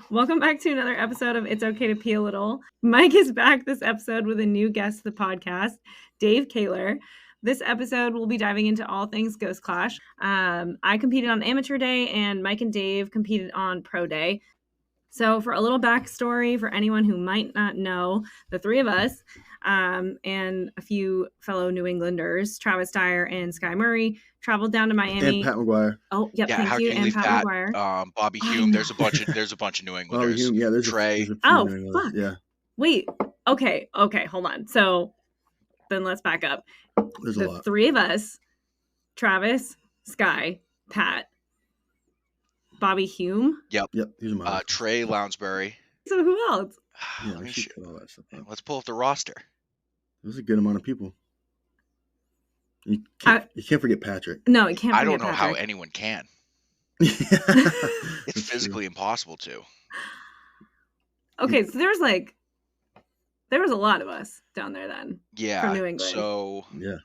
Welcome back to another episode of It's Okay to Pee a Little. Mike is back this episode with a new guest to the podcast, Dave Cailler. This episode we'll be diving into all things Ghost Clash. I competed on Amateur Day and Mike and Dave competed on Pro Day. So for a little backstory for anyone who might not know, the three of us and a few fellow New Englanders, Travis Dyer and Sky Murray, traveled down to Miami. And Pat McGuire. Oh, yep, Yeah, thank how you. can you And leave Pat Pat? McGuire. Bobby I Hume. know. There's a bunch of New Oh, Englanders. Hume, yeah, there's Trey. a few Oh, New Englanders. fuck. Yeah, Wait, okay, hold on. So then let's back up. there's a The lot. three of us, Travis, Sky, Pat, Bobby Hume. Yep, here's my. Trey Lounsbury. So who else? Yeah, Let we me should put all that stuff up. Let's pull up the roster. There's a good amount of people. You can't forget Patrick. No, it can't. I don't know how Patrick. anyone can. It's It's physically impossible to. Okay, so there was a lot of us down there then. Yeah. From New England. So Yeah,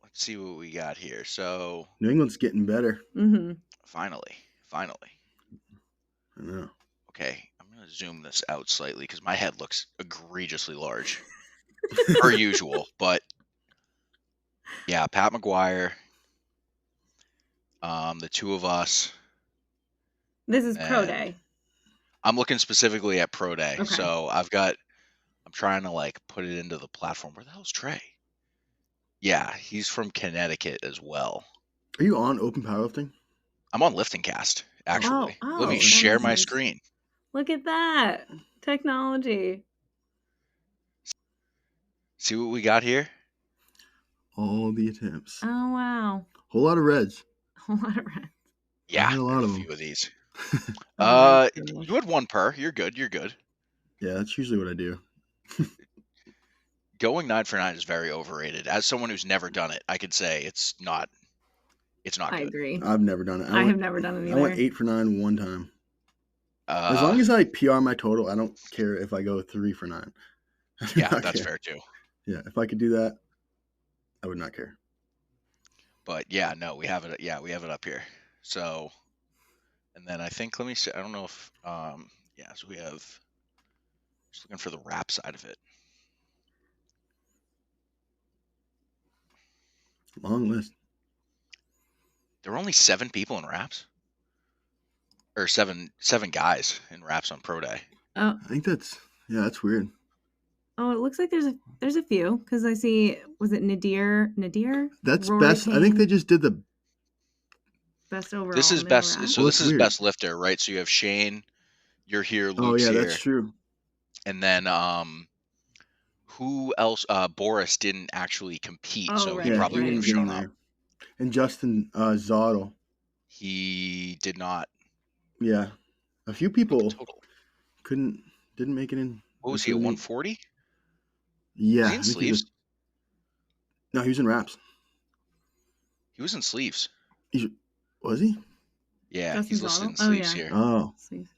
let's see what we got here. So New England's getting better. Mm-hmm. finally. I know. Okay, I'm gonna zoom this out slightly because my head looks egregiously large, per usual. But yeah, Pat McGuire. The two of us. This is Pro And- Day. I'm looking specifically at Pro Day. Okay. So I'm trying to put it into the platform. Where the hell's Trey? Yeah, he's from Connecticut as well. Are you on Open Powerlifting? I'm on Lifting Cast, actually. Let me that share makes my sense. screen. Look at that technology. See what we got here? All the attempts. Oh wow, Whole lot of reds. a lot of reds. Yeah, had a lot there's of a them. few of these. Oh my You goodness. had one per. You're good. Yeah, that's usually what I do. Going 9 for 9 is very overrated. As someone who's never done it, I could say it's not I good. agree. I've never done it. I have never done it I either. went 8 for 9 one time. As long as I PR my total, I don't care if I go 3 for 9. I do yeah, not that's care. fair too. Yeah, if I could do that, I would not care. But yeah, no, we have it. Yeah, we have it up here. So, and then I think, let me see. I don't know if, yeah, so we have, just looking for the rap side of it. Long list. There were only 7 people in raps, or seven guys in raps on Pro Day. Oh, I think that's weird. oh, it looks like there's a few because I see. Was it Nadir? That's Rory best. I think Kane, they just did the best overall. This is male best. rap. So Well, this that's is weird. best lifter, right? So you have Shane, you're here, Luke's Oh yeah, here, that's true. and then who else? Boris didn't actually compete, Oh, so right, he Yeah, probably right. would have was in shown up. there. And Justin Zottel. He did not. Yeah, a few people Total. didn't make it in. What was he at 140? Yeah, Was he I in think sleeves? No, he was in wraps. He was in sleeves. Was he? Yeah, Justin he's listed in Zottel? Oh, sleeves yeah. here. Oh, Sleeves.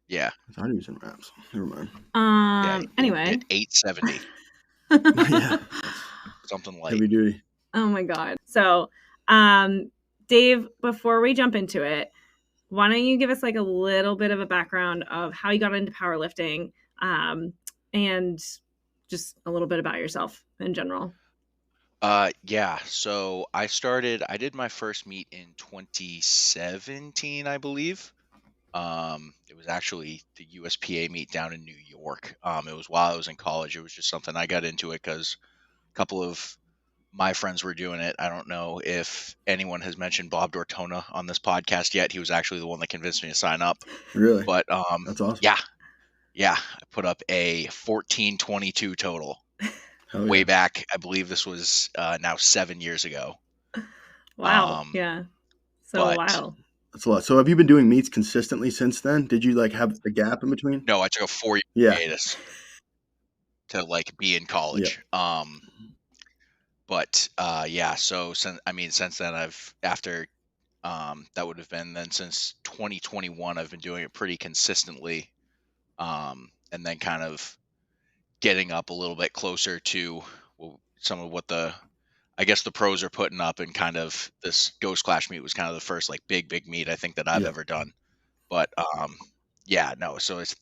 Yeah. I thought he was in wraps. Never mind. Yeah. Anyway. At 870, Yeah, something like. heavy duty. Oh my God. So, Dave, before we jump into it, why don't you give us like a little bit of a background of how you got into powerlifting, and just a little bit about yourself in general. Yeah. So I did my first meet in 2017, I believe. It was actually the USPA meet down in New York. It was while I was in college. It was just something I got into it because a couple of my friends were doing it. I don't know if anyone has mentioned Bob Dortona on this podcast yet. He was actually the one that convinced me to sign up. Really? But That's awesome. yeah, I put up a 1422 total Hell way yeah. back. I believe this was now 7 years ago. Wow. Yeah. So but- wow. That's a lot. So have you been doing meets consistently since then? Did you have a gap in between? No, I took a 4-year Yeah. hiatus to be in college. But yeah, so since then after that would have been then since 2021 I've been doing it pretty consistently, and then kind of getting up a little bit closer to some of what I guess the pros are putting up, and kind of this Ghost Clash meet was kind of the first like big meet I think that I've ever done. But yeah, no, so it's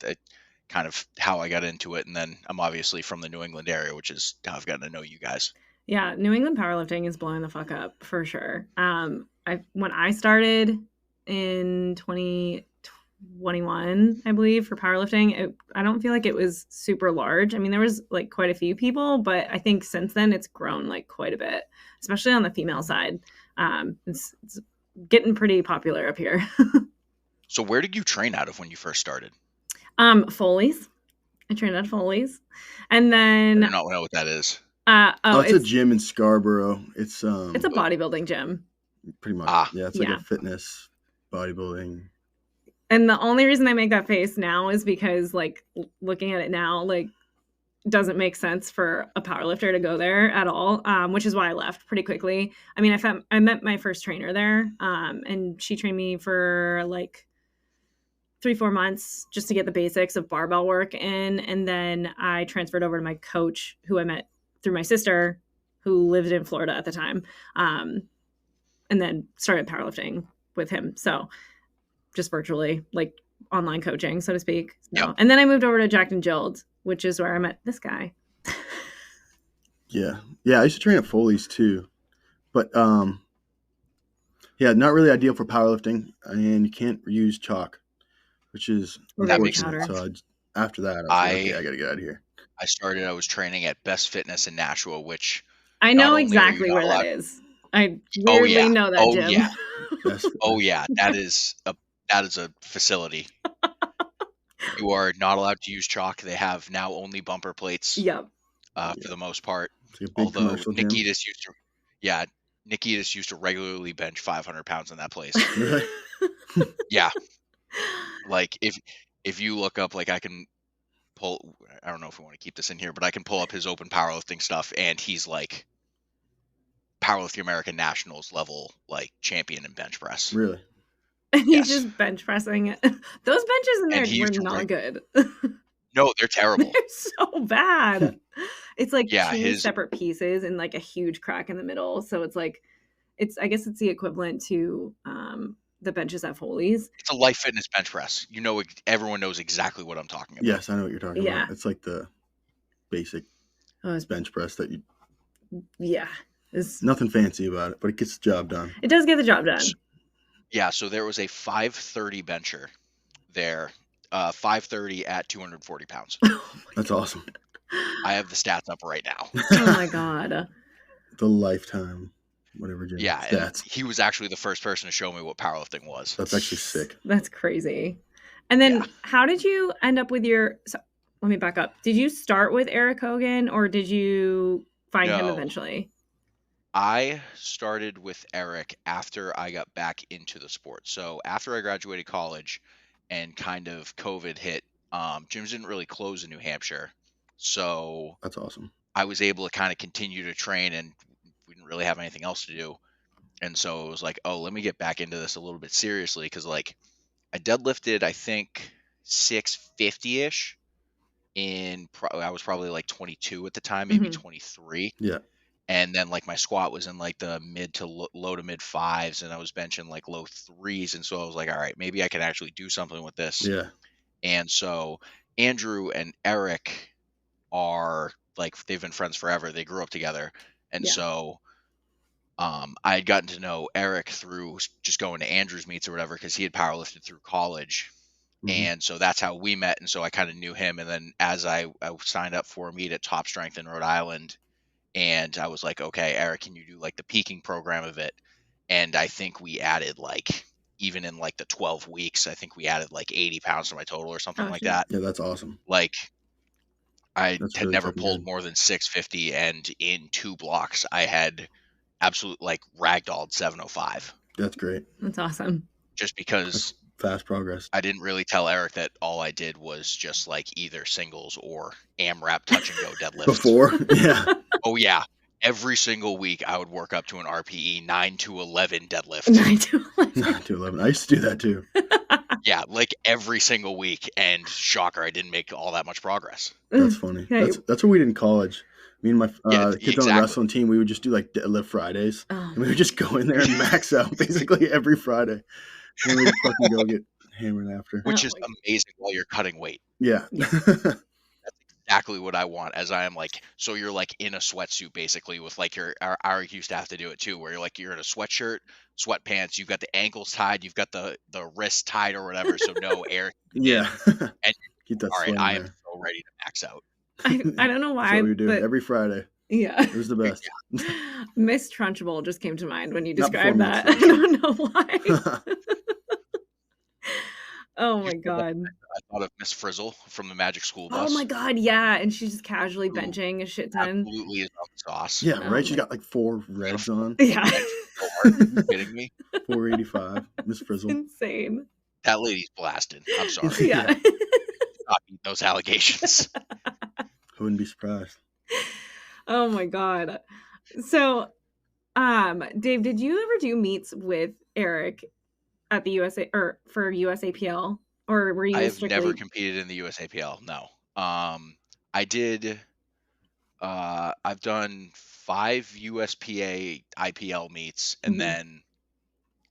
kind of how I got into it, and then I'm obviously from the New England area, which is how I've gotten to know you guys. Yeah, New England powerlifting is blowing the fuck up for sure. When I started in 2021, I believe, for powerlifting, I don't feel like it was super large. I mean, there was like quite a few people, but I think since then it's grown like quite a bit, especially on the female side. It's getting pretty popular up here. So where did you train out of when you first started? Foley's. I trained at Foley's, and then I do not know what that is. It's a gym in Scarborough. It's a bodybuilding gym. Pretty much. Yeah, it's like a fitness bodybuilding. And the only reason I make that face now is because, like, looking at it now, like, doesn't make sense for a powerlifter to go there at all, which is why I left pretty quickly. I mean, I met my first trainer there, and she trained me for like 3-4 months just to get the basics of barbell work in. And then I transferred over to my coach, who I met through my sister, who lived in Florida at the time, and then started powerlifting with him. So just virtually, like online coaching, so to speak. Yep. And then I moved over to Jack and Jilled, which is where I met this guy. Yeah, I used to train at Foley's too, but not really ideal for powerlifting, and you can't use chalk, which is that makes sense. So after that, I was like, okay, I gotta get out of here. I was training at Best Fitness in Nashua, which I know exactly where that is. I weirdly know that gym. Yeah. Oh yeah, that is a facility. You are not allowed to use chalk. They have now only bumper plates. Yep. For the most part. Although Nikitas used to regularly bench 500 pounds in that place. Really? Yeah. Like if you look up, like I can pull, I don't know if we want to keep this in here, but I can pull up his open powerlifting stuff, and he's like Powerlifting American Nationals level, like champion in bench press. Really? And he's just bench pressing it. Those benches in there were not good. No, they're terrible. They're so bad. It's like two separate pieces and like a huge crack in the middle. So it's like, I guess it's the equivalent to the benches at Foley's. It's a Life Fitness bench press. Everyone knows exactly what I'm talking about. Yes, I know what you're talking about. It's like the basic bench press that you. Yeah. It's nothing fancy about it, but it gets the job done. It does get the job done. Yeah, so there was a 530 bencher there, 530 at 240 pounds. That's awesome. I have the stats up right now. Oh my God. The lifetime, whatever. Yeah, stats. He was actually the first person to show me what powerlifting was. That's actually sick. That's crazy. And then how did you end up with let me back up. Did you start with Eric Hogan, or did you find him eventually? I started with Eric after I got back into the sport. So after I graduated college and kind of COVID hit, gyms didn't really close in New Hampshire. So that's awesome. I was able to kind of continue to train, and we didn't really have anything else to do. And so it was like, oh, let me get back into this a little bit seriously, because like I deadlifted, I think 650-ish I was probably like 22 at the time, maybe 23. Yeah. And then like my squat was in like the mid to low to mid 5s, and I was benching like low 3s. And so I was like, all right, maybe I can actually do something with this. Yeah. And so Andrew and Eric are like, they've been friends forever. They grew up together. And so I had gotten to know Eric through just going to Andrew's meets or whatever, because he had powerlifted through college. And so that's how we met. And so I kind of knew him. And then as I signed up for a meet at Top Strength in Rhode Island, and I was like, okay, Eric, can you do like the peaking program of it? And I think we added like, even in like the 12 weeks, I think we added like 80 pounds to my total or something like that. Yeah, that's awesome. Like I had never pulled more than 650, and in 2 blocks I had absolute like ragdolled 705. That's great. That's awesome. Just because that's fast progress. I didn't really tell Eric that all I did was just like either singles or AMRAP touch and go deadlifts. Before? Yeah. Oh yeah. Every single week I would work up to an RPE 9 to 11 deadlift. 9 to 11. 9 to 11. I used to do that too. Yeah, like every single week, and shocker, I didn't make all that much progress. That's funny. That's what we did in college. Me and my Yeah, kids on the exactly. wrestling team, we would just do like deadlift Fridays, Oh, and we would just go in there and max out basically every Friday. And we'd fucking go get hammered after. Which Oh is my God. amazing while you're cutting weight. Yeah. Yeah. That's exactly what I want. As I am like, so you're like in a sweatsuit basically with like our used to have to do it too, where you're in a sweatshirt, sweatpants, you've got the ankles tied, you've got the wrists tied or whatever, so no air can get in, Yeah. and Keep that all right, sweat in I am there. so ready to max out. I don't know That's why, what we do but every Friday. yeah. It was the best. Miss Trunchbull just came to mind when you Not before described me, that. it's I don't know why. Oh You my said that, God. I thought of Miss Frizzle from the Magic School Oh Bus. my God, yeah. And she's just casually Who benching a shit ton. absolutely is on the sauce. Yeah, Oh right? She's my- got like 4 reds on. Yeah. So hard. Are you kidding me? 485. Miss Frizzle. Insane. That lady's blasted. I'm sorry. Yeah. Stop eating those allegations. I wouldn't be surprised. Oh my God. So, Dave, did you ever do meets with Eric at the USA or for USAPL, or were you I have strictly? never competed in the USAPL. No. I did. I've done 5 USPA IPL meets, and Mhm. then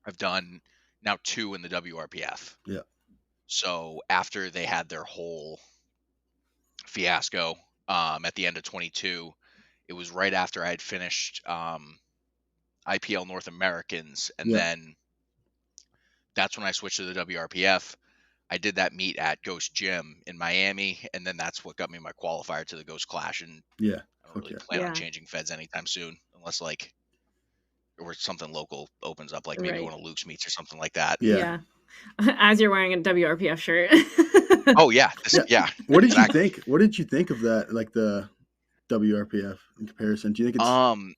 I've done now 2 in the WRPF. Yeah. So after they had their whole fiasco at the end of 22, it was right after I had finished IPL North Americans, and Yeah. then that's when I switched to the WRPF. I did that meet at Ghost Gym in Miami, and then that's what got me my qualifier to the Ghost Clash. And Yeah. I don't really Okay. plan on Yeah. changing feds anytime soon, unless like or something local opens up, like maybe Right. one of Luke's meets or something like that. Yeah. As you're wearing a WRPF shirt. Oh yeah, Yeah. What did you think? What did you think of that? Like the WRPF in comparison? Do you think it's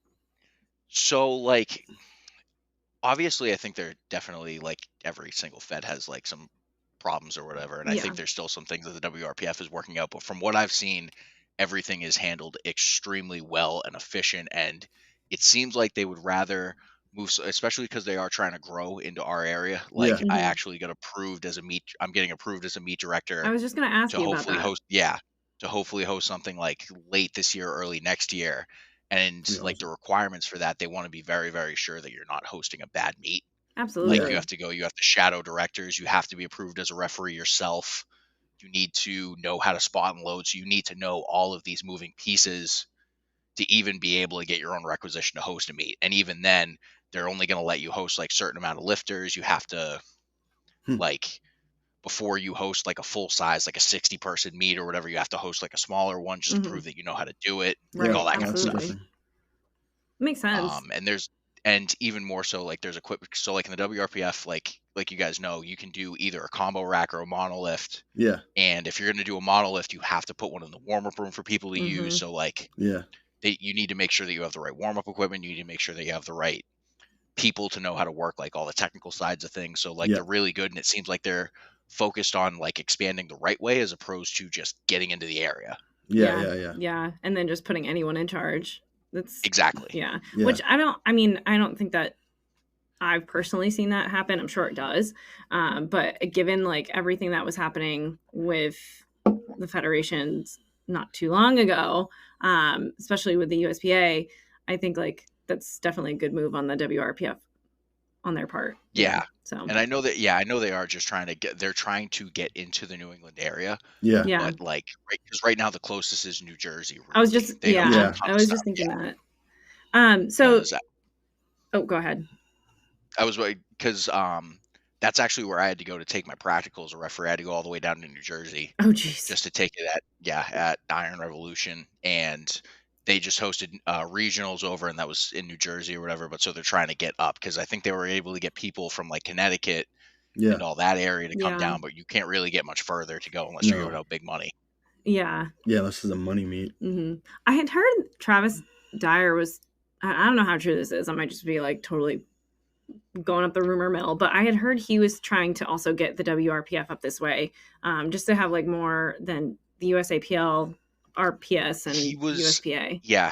So like obviously I think they're definitely like every single fed has like some problems or whatever, and I Yeah. think there's still some things that the WRPF is working out, but from what I've seen, everything is handled extremely well and efficient, and it seems like they would rather move, especially because they are trying to grow into our area. Like Yeah. I Mhm. actually got approved as I'm getting approved as a meet director I was just gonna ask to you about hopefully that. host something like late this year, early next year. And Yeah, like the requirements for that, they want to be very, very sure that you're not hosting a bad meet. Absolutely. Like you have to shadow directors, you have to be approved as a referee yourself. You need to know how to spot and load. So you need to know all of these moving pieces to even be able to get your own requisition to host a meet. And even then, they're only going to let you host like certain amount of lifters. You have to like before you host like a full size, like a 60-person meet or whatever, you have to host like a smaller one just Mhm. to prove that you know how to do it, Right. like all that kind of Absolutely. stuff. Makes sense. And even more so, like there's equipment. So like in the WRPF, like you guys know, you can do either a combo rack or a monolift. Yeah. And if you're going to do a monolift, you have to put one in the warm-up room for people to use. Mhm. So like Yeah. you need to make sure that you have the right warm-up equipment. You need to make sure that you have the right people to know how to work like all the technical sides of things. So like Yeah. they're really good, and it seems like they're focused on like expanding the right way as opposed to just getting into the area. Yeah. And then just putting anyone in charge. That's Exactly. Yeah. Yeah. Which I don't think that I've personally seen that happen. I'm sure it does. But given like everything that was happening with the federations not too long ago, especially with the USPA, I think like that's definitely a good move on the WRPF on their part. Yeah. So And I know they are just trying to get into the New England area. Yeah. yeah. But like because right now the closest is New Jersey. I was really. just They host a Yeah. ton I of was stuff. just thinking Yeah. that. So Because go ahead. I was because that's actually where I had to go to take my practical as a referee. I had to go all the way down to New Jersey Oh geez. just to take it at Iron Revolution, and they just hosted regionals over, and that was in New Jersey or whatever. But so they're trying to get up because I think they were able to get people from like Connecticut Yeah. and all that area to come Yeah. down, but you can't really get much further to go unless you're No. giving out big money. Yeah. Yeah. This is a money meet. Hmm. I had heard Travis Dyer was, I don't know how true this is. I might just be like totally going up the rumor mill, but I had heard he was trying to also get the WRPF up this way, just to have like more than the USAPL, RPS, and USPA. Yeah,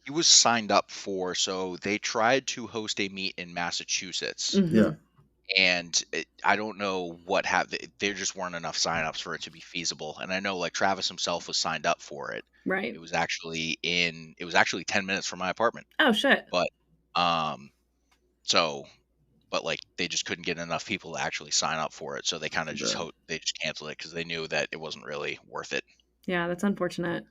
he was signed up for. So they tried to host a meet in Massachusetts, Mhm. Yeah. and I don't know what there just weren't enough signups for it to be feasible. And I know like Travis himself was signed up for it, Right. It was actually 10 minutes from my apartment. Oh shit. But but like they just couldn't get enough people to actually sign up for it, so they kind of just canceled it because they knew that it wasn't really worth it. Yeah, that's unfortunate.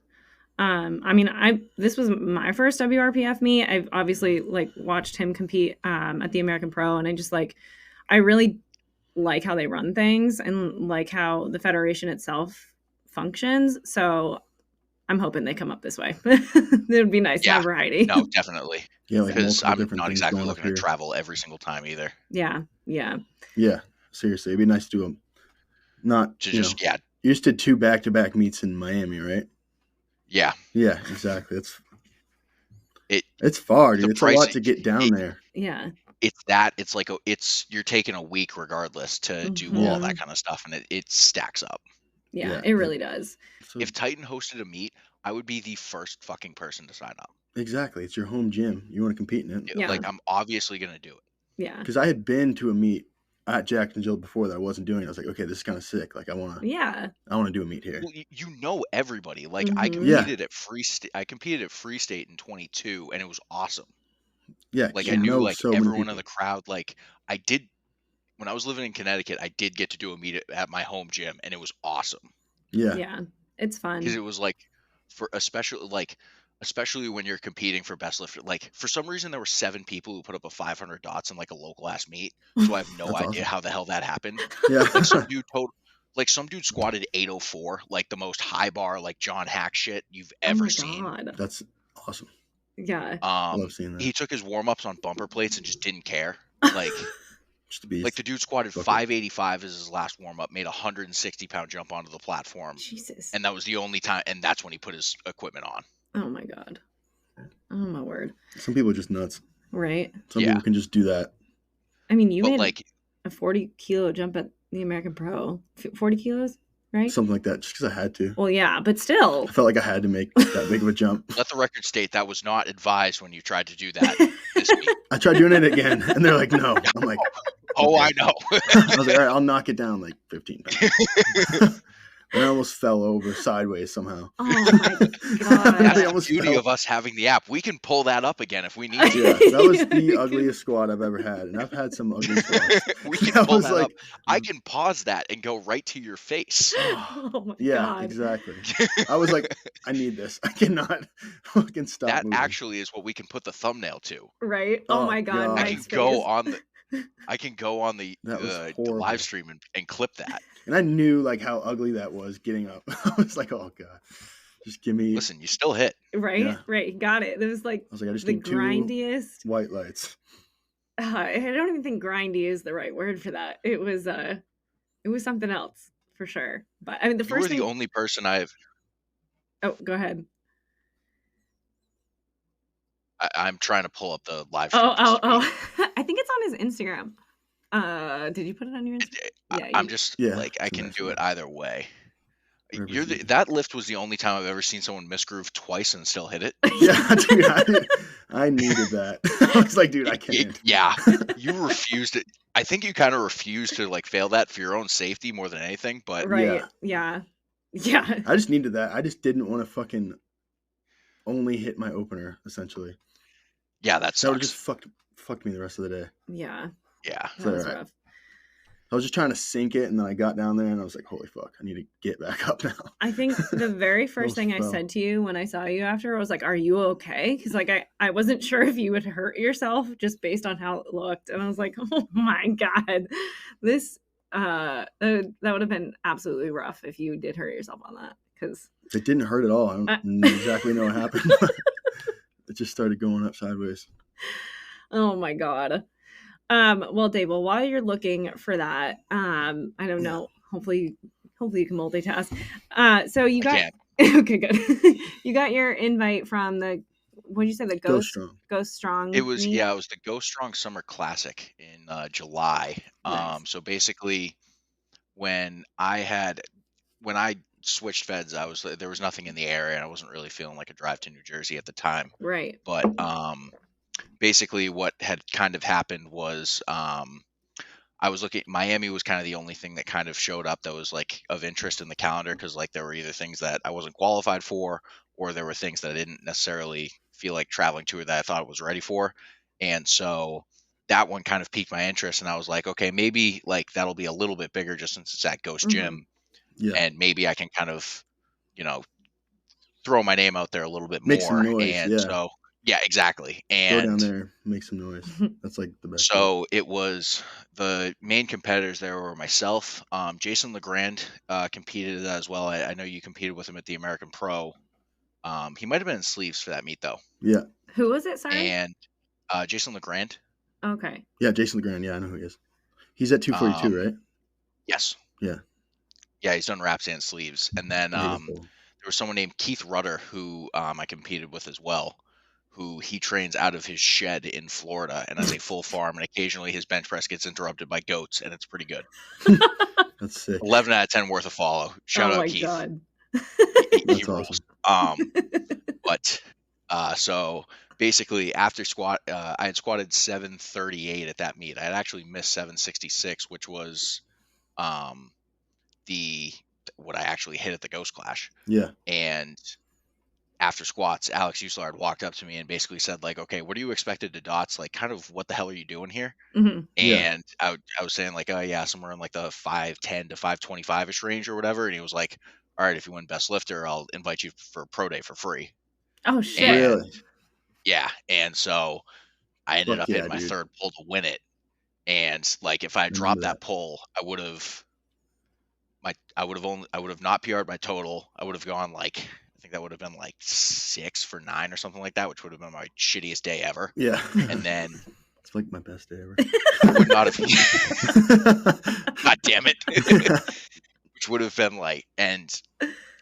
I mean, this was my first WRPF meet. I've obviously like watched him compete at the American Pro, and I really like how they run things and like how the federation itself functions. So I'm hoping they come up this way. It would be nice to have variety. No, definitely. Yeah, like because I'm different not things exactly going looking up to here. travel every single time either. Yeah. Seriously, it'd be nice to do them. Not to just You just did 2 back-to-back meets in Miami, right? Yeah. Yeah, exactly. It's far, dude. It's a lot to get down there. Yeah. It's like you're taking a week regardless to do all that kind of stuff, and it stacks up. Yeah, it really does. So, if Titan hosted a meet, I would be the first fucking person to sign up. Exactly. It's your home gym. You want to compete in it. Yeah. Like, I'm obviously going to do it. Yeah. Because I had been to a meet at Jacksonville before that I wasn't doing. I was like, okay, this is kind of sick. Like, I want to do a meet here. Well, you know everybody. Like, I competed at Free State. I competed at Free State in 22, and it was awesome. Yeah. Like, I knew like everyone in the crowd. Like, I did when I was living in Connecticut. I did get to do a meet at my home gym, and it was awesome. Yeah. Yeah. It's fun because it was like especially when you're competing for best lifter. Like, for some reason there were 7 people who put up a 500 dots in like a local ass meet, so I have no idea how the hell that happened. Yeah. Like some dude squatted 804, like the most high bar like John Hack shit you've ever seen. God. That's awesome. Yeah. I love seeing that. He took his warm-ups on bumper plates and just didn't care. Like like the dude squatted 585 as his last warm-up, made a 160-pound jump onto the platform. Jesus. And that was the only time, and that's when he put his equipment on. Oh my God. Oh my word. Some people are just nuts. Right. Some people can just do that. I mean, you made like a 40-kilo jump at the American Pro. 40 kilos, right? Something like that, just because I had to. Well, yeah, but still. I felt like I had to make that big of a jump. Let the record state that was not advised when you tried to do that this week. I tried doing it again, and they're like, no. I'm like, oh, I know. I was like, all right, I'll knock it down like 15 pounds. And I almost fell over sideways somehow. Oh my God. That's the beauty of us having the app. We can pull that up again if we need to. Yeah, that was the ugliest squat I've ever had. And I've had some ugly squats. We can pull that up. I can pause that and go right to your face. Oh my God. Exactly. I was like, I need this. I cannot fucking stop That moving. actually is what we can put the thumbnail to. Right? Oh my God. I can go on the live stream and clip that. And I knew like how ugly that was getting up. I was like, oh God, just give me. Listen, you still hit. Right? Yeah. Right. Got it. It was like, I just the need grindiest. 2 white lights. I don't even think grindy is the right word for that. It was something else for sure. But I mean, you were the only person I've. Oh, go ahead. I'm trying to pull up the live stream. Oh. I think it's on his Instagram. Did you put it on your Instagram? Yeah, I'm just like, I can do it either way. That lift was the only time I've ever seen someone misgroove twice and still hit it. Yeah, dude, I needed that. I was like, dude, I can't. Yeah, you refused it. I think you kind of refused to like fail that for your own safety more than anything. But right, yeah. I just needed that. I just didn't want to fucking only hit my opener, essentially. Yeah, that would just fucked me the rest of the day. Yeah. Yeah. That was rough. I was just trying to sink it, and then I got down there, and I was like, holy fuck, I need to get back up now. I think the very first thing I said to you when I saw you after, I was like, are you okay? Because like I wasn't sure if you would hurt yourself just based on how it looked. And I was like, oh my God, this that would have been absolutely rough if you did hurt yourself on that. Because it didn't hurt at all. I don't exactly know what happened. It just started going up sideways. Oh my God. Well, Dave, while you're looking for that, I don't know. Hopefully you can multitask. So you got okay, good. You got your invite from what did you say? The Ghost Strong. It was it was the Ghost Strong Summer Classic in July. Nice. So basically, when I switched feds, there was nothing in the area, and I wasn't really feeling like a drive to New Jersey at the time. Right. But basically what had kind of happened was I was looking. Miami was kind of the only thing that kind of showed up that was like of interest in the calendar, because like there were either things that I wasn't qualified for, or there were things that I didn't necessarily feel like traveling to or that I thought I was ready for. And so that one kind of piqued my interest, and I was like, okay, maybe like that'll be a little bit bigger just since it's at Ghost Gym, Yeah. and maybe I can kind of, throw my name out there a little bit Make some more. noise, And yeah. so, yeah, exactly. Go down And there, make some noise. That's like the best. so it was the main competitors there were myself, Jason Legrand competed as well. I know you competed with him at the American Pro. He might have been in sleeves for that meet though. Yeah. Who was it? Sorry. And Jason Legrand. Okay. Yeah, Jason Legrand. Yeah, I know who he is. He's at 242, right? Yes. Yeah. Yeah, he's done wraps and sleeves. And then Beautiful. there was someone named Keith Rudder who I competed with as well, who he trains out of his shed in Florida and has a full farm, and occasionally his bench press gets interrupted by goats, and it's pretty good. That's sick. 11 out of 10 worth of follow. Shout out Keith. God. He rules. But so basically after squat, I had squatted 738 at that meet. I had actually missed 766, which was what I actually hit at the Ghost Clash. Yeah. And after squats, Alex Uslard walked up to me and basically said, like, okay, what are you expected to dots? Like, kind of what the hell are you doing here? Mm-hmm. And I was saying, like, oh, yeah, somewhere in like the 510 to 525-ish range or whatever. And he was like, all right, if you win Best Lifter, I'll invite you for a pro day for free. Oh, shit. And, Really? yeah. And so I ended up hitting my dude. third pull to win it. And like, if I had dropped that pull, I would have not PR'd my total. I would have gone like, I think that would have been like 6 for 9 or something like that, which would have been my shittiest day ever. Yeah. And then it's like my best day ever. Would not have. God damn it. Which would have been like, and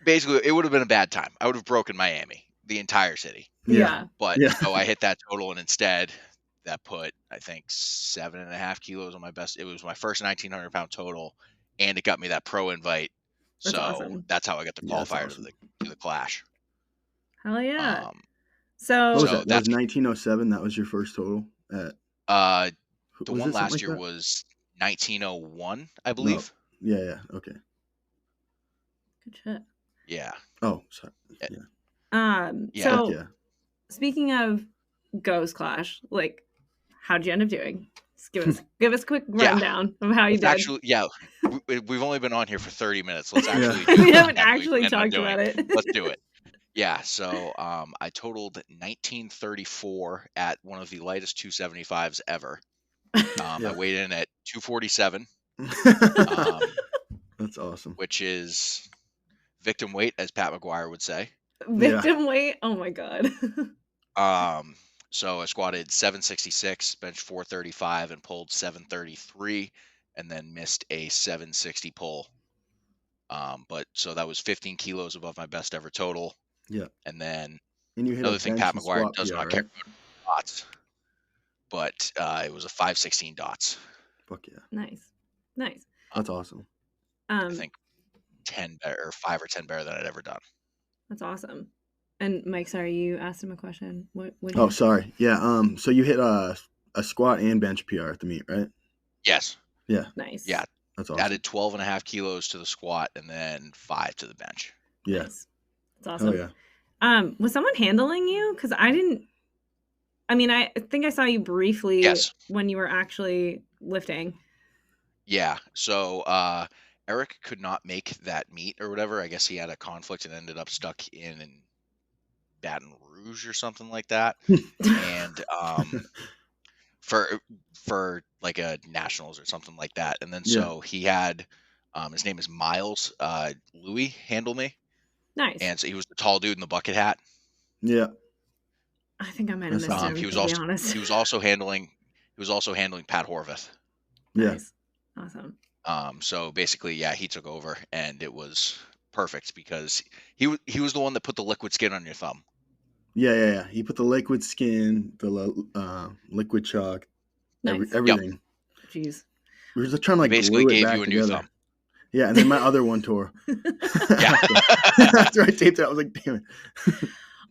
basically it would have been a bad time. I would have broken Miami, the entire city. Yeah. But so I hit that total, and instead that put, I think, 7.5 kilos on my best. It was my first 1,900 pound total, and it got me that pro invite. That's so awesome. That's how I got the qualifier awesome. to the Clash. Hell yeah. So what was so that? That was 1907. That was your first total at. The one last year was 1901, I believe. No. Yeah. Okay. Good shit. Yeah. Oh, sorry. Yeah. So speaking of Ghost Clash, like, how'd you end up doing? Just give us a quick rundown of how you did. Actually, we've only been on here for 30 minutes. Let's actually we haven't actually talked about it. Let's do it. Yeah, so I totaled 1934 at one of the lightest 275s ever. I weighed in at 247. That's awesome. Which is victim weight, as Pat McGuire would say. Victim weight? Oh my God. So I squatted 766, benched 435, and pulled 733, and then missed a 760 pull. But so that was 15 kilos above my best ever total. Yeah. And then you another thing Pat McGuire does not care about dots, but it was a 516 dots. Fuck yeah. Nice. That's awesome. I think 5 or 10 better than I'd ever done. That's awesome. And Mike, sorry, you asked him a question. What sorry. Yeah. So you hit a squat and bench PR at the meet, right? Yes. Yeah. Nice. Yeah. That's awesome. Added 12.5 kilos to the squat and then 5 to the bench. Yeah. Nice. That's awesome. Oh yeah. Was someone handling you? Because I think I saw you briefly when you were actually lifting. Yeah. So Eric could not make that meet or whatever. I guess he had a conflict and ended up stuck in Baton Rouge or something like that. And for like a nationals or something like that. And then so he had his name is Miles Louis handle me. Nice. And so he was the tall dude in the bucket hat. Yeah. I think I might have missed him. He was also handling Pat Horvath. Yeah. Nice. Awesome. So basically, he took over, and it was perfect because he was the one that put the liquid skin on your thumb. Yeah. He put the liquid skin, the liquid chalk, everything. Yep. Jeez. We were just trying to like basically glue it gave back you a together. new thumb. Yeah, and then my other one tore. Yeah. After I taped it, I was like, damn it.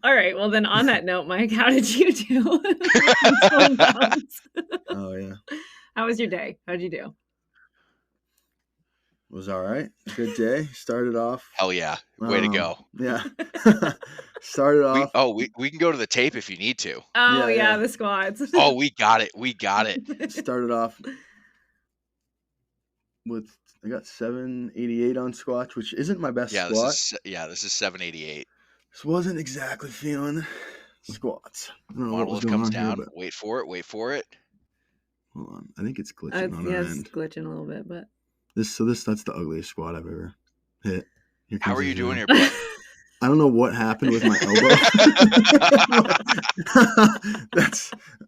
All right. Well, then on that note, Mike, how did you do? Oh yeah. How was your day? How'd you do? It was all right. Good day. Started off. Hell yeah. Way to go. Yeah. Started off. We can go to the tape if you need to. Oh, Yeah. the squats. Oh, we got it. We got it. Started off with, I got 788 on squats, which isn't my best squat. This is 788. This wasn't exactly feeling squats. I don't know what was Monolith going comes on down. here, but Wait for it. hold on. I think it's glitching on our It's end. glitching a little bit, but That's the ugliest squat I've ever hit. How are you doing here, bud? I don't know what happened with my elbow.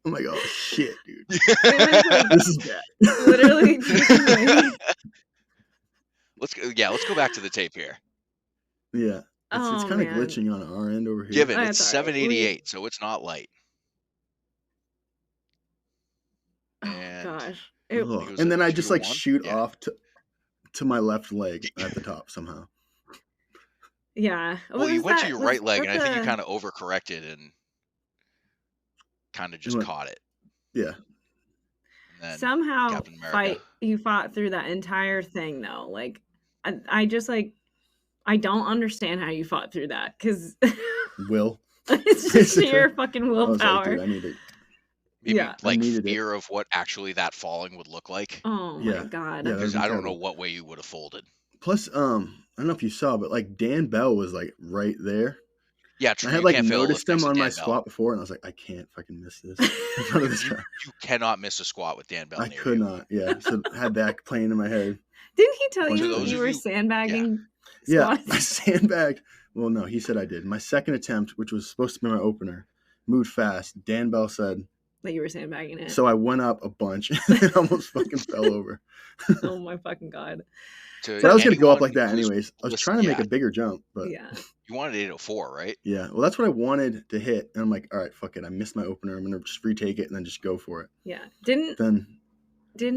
I'm like, oh shit, dude. This is bad. Literally. Let's go back to the tape here. Yeah. It's kind of glitching on our end over here. Give it. It's 788, so it's not light. And gosh. And then I just like shoot off to my left leg at the top somehow. Yeah. Well, you went to your right leg, and I think you kind of overcorrected and kind of just caught it. Yeah. And somehow you fought through that entire thing, though. Like, I just like, I don't understand how you fought through that, because it's just sheer fucking willpower. I need it. Maybe fear of what actually that falling would look like. Oh my god! Because I don't know what way you would have folded. Plus, I don't know if you saw, but like Dan Bell was like right there. Yeah, true. I had like noticed him on my squat before, and I was like, I can't fucking miss this in front of this guy. You cannot miss a squat with Dan Bell. I could not. Yeah, so I had that playing in my head. Didn't he tell you were sandbagging? Yeah, I sandbagged. Well, no, he said I did. My second attempt, which was supposed to be my opener, moved fast. Dan Bell said that you were sandbagging it. So I went up a bunch and almost fucking fell over. Oh my fucking god. But I was going to go up like that anyways. I was trying to make a bigger jump, but yeah. You wanted 804, right? Yeah. Well, that's what I wanted to hit. And I'm like, all right, fuck it. I missed my opener. I'm going to just retake it and then just go for it. Yeah. Didn't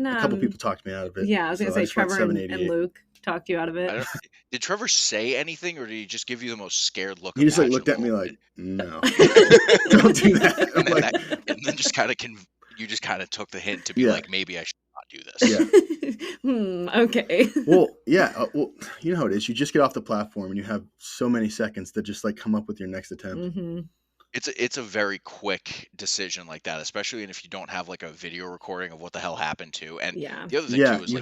a couple people talked me out of it. Yeah, I was going to say Trevor and Luke talked you out of it. Did Trevor say anything, or did he just give you the most scared look? He just like looked at me like, no, don't do that. And then just kind of you just kind of took the hint to be like, maybe I should not do this. Yeah. Okay. Well, yeah. Well, you know how it is. You just get off the platform and you have so many seconds to just like come up with your next attempt. Mm-hmm. It's a very quick decision like that, especially if you don't have like a video recording of what the hell happened to. And the other thing too is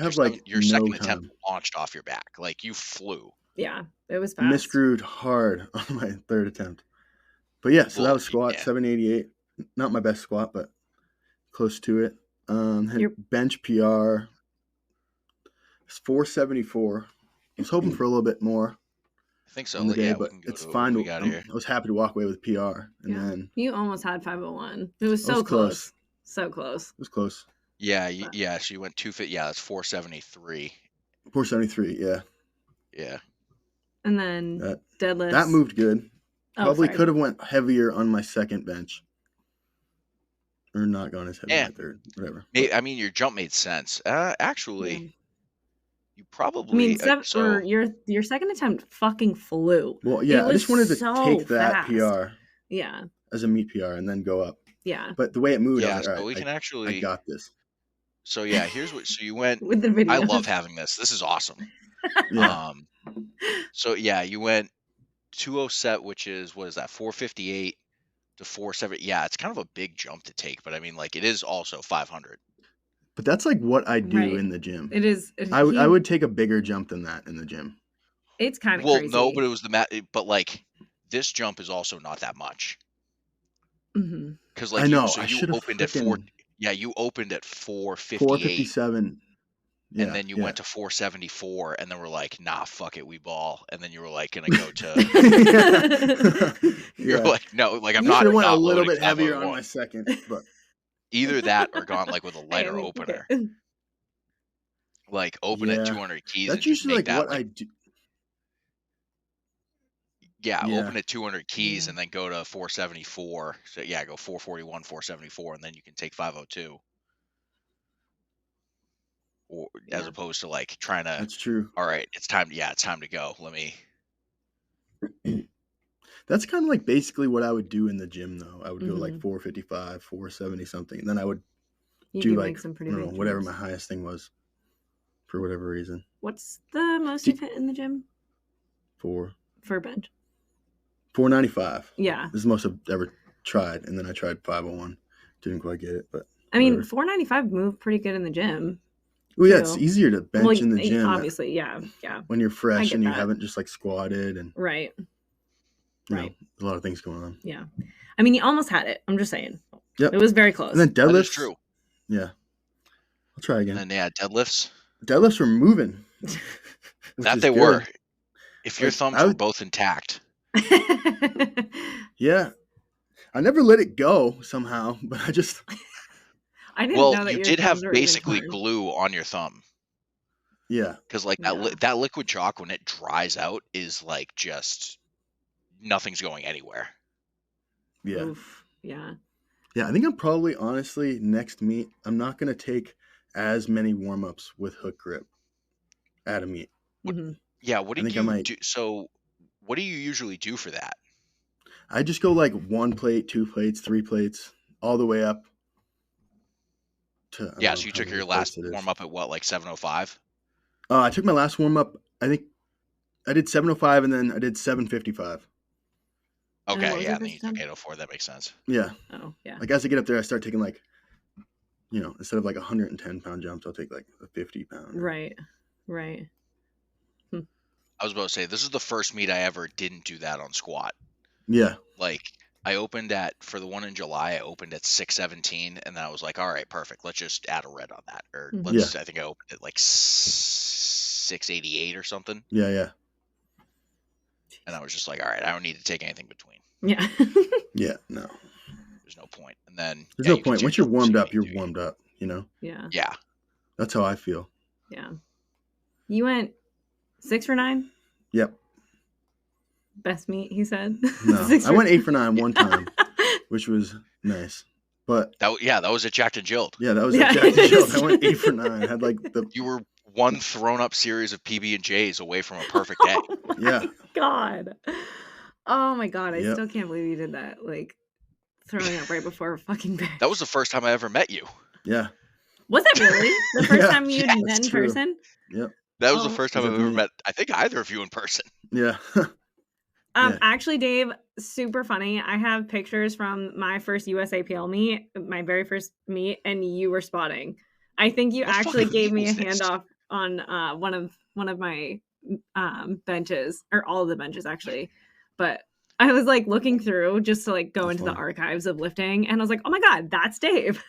your second attempt launched off your back. Like you flew. Yeah, it was fast. Misscrewed hard on my third attempt. But yeah, so that was squat 788. Not my best squat, but close to it. Your bench PR is 474. I was hoping for a little bit more. I think so. Yeah, but it's fine. I was happy to walk away with PR, and then you almost had 501. It was so close. So close. It was close. Yeah, yeah. So you went 250. Yeah, that's 473. 473. Yeah. Yeah. And then deadlift. That moved good. Probably could have went heavier on my second bench. Or not gone as heavy as my third, whatever. I mean, your jump made sense. Actually, you probably. Or your second attempt fucking flew. Well, yeah, I just wanted to take that PR. Yeah. As a meat PR and then go up. Yeah. But the way it moved, yeah, I was like, so we can actually. I got this. So yeah, here's what. So you went with the video. I love having this. This is awesome. Yeah. So yeah, you went 207, which is what is that? 458 to 470. Yeah, it's kind of a big jump to take, but I mean, like it is also 500. But that's like what I do in the gym. It is. I would take a bigger jump than that in the gym. It's kind of crazy. No, but it was but like this jump is also not that much. Mm-hmm. Because like I know you opened at 4. Yeah, you opened at 458. 457. Yeah, and then you went to 474, and then we're like, nah, fuck it, we ball. And then you were like, gonna go to. You're like, no, like I'm not. I went a little bit heavier on my second, but either that or gone like with a lighter opener. Like open at 200 keys. That's usually like what I do. Yeah, open at 200 keys and then go to 474. So yeah, go 441, 474, and then you can take 502. Or as opposed to like trying to. That's true. All right, it's time to go. Let me. That's kind of like basically what I would do in the gym, though. I would go like 455, 470 something, and then I would do like some pretty whatever my highest thing was, for whatever reason. What's the most you've hit in the gym? 4. For bench. 495. Yeah. This is the most I've ever tried. And then I tried 501. Didn't quite get it, but I mean, 495 moved pretty good in the gym. Well, yeah, it's easier to bench in the gym. Obviously, yeah. When you're fresh and you haven't just like squatted and right. You know, there's a lot of things going on. Yeah. I mean, you almost had it. I'm just saying. Yep. It was very close. And then deadlifts. That is true. Yeah. I'll try again. And then, deadlifts. Deadlifts were moving. That they were. If your thumbs were both intact. Yeah. I never let it go somehow, but I just... I didn't know that you did have basically glue on your thumb. Yeah. Because like that liquid chalk, when it dries out, is like just nothing's going anywhere. Yeah. Oof. Yeah. Yeah, I think I'm probably, honestly, next meet, I'm not going to take as many warm-ups with hook grip at a meet. Mm-hmm. Yeah, what do you do? So what do you usually do for that? I just go like 1 plate, 2 plates, 3 plates, all the way up to... Yeah, so you took your last warm-up at what, like 7:05? I took my last warm-up, I think I did 7:05 and then I did 7:55. Okay, yeah, and then you took 8:04. That makes sense. Yeah. Oh, yeah. Like as I get up there, I start taking like, instead of like 110-pound jumps, I'll take like a 50-pound. Right. I was about to say, this is the first meet I ever didn't do that on squat. Yeah. Like I opened for the one in July, I opened at 617, and then I was like, all right, perfect. Let's just add a red on that. Or I think I opened at like 688 or something. Yeah. And I was just like, all right, I don't need to take anything between. Yeah. Yeah, no. There's no point. And then there's no point. Once you're warmed up, you're warmed up, Yeah. Yeah. That's how I feel. Yeah. You went 6 for 9? Yep. Best meet, he said. No, I went 8 for 9 one time, which was nice. But that was at Jacked and Jilled. Yeah, that was at Jacked and Jilled. I went 8 for 9. I had like You were one thrown up series of PB&Js away from a perfect day. Yeah. God. Oh my God. I still can't believe you did that. Like throwing up right before a fucking bed. That was the first time I ever met you. Yeah. Was it really? The first time you had met in person? Yep. That was the first time I've ever met, I think, either of you in person. Yeah. Actually, Dave, super funny. I have pictures from my first USAPL meet, my very first meet, and you were spotting. I think you actually gave me a handoff on one of my benches, or all of the benches actually. But I was like looking through just to like go into the archives of lifting, and I was like, oh my God, that's Dave.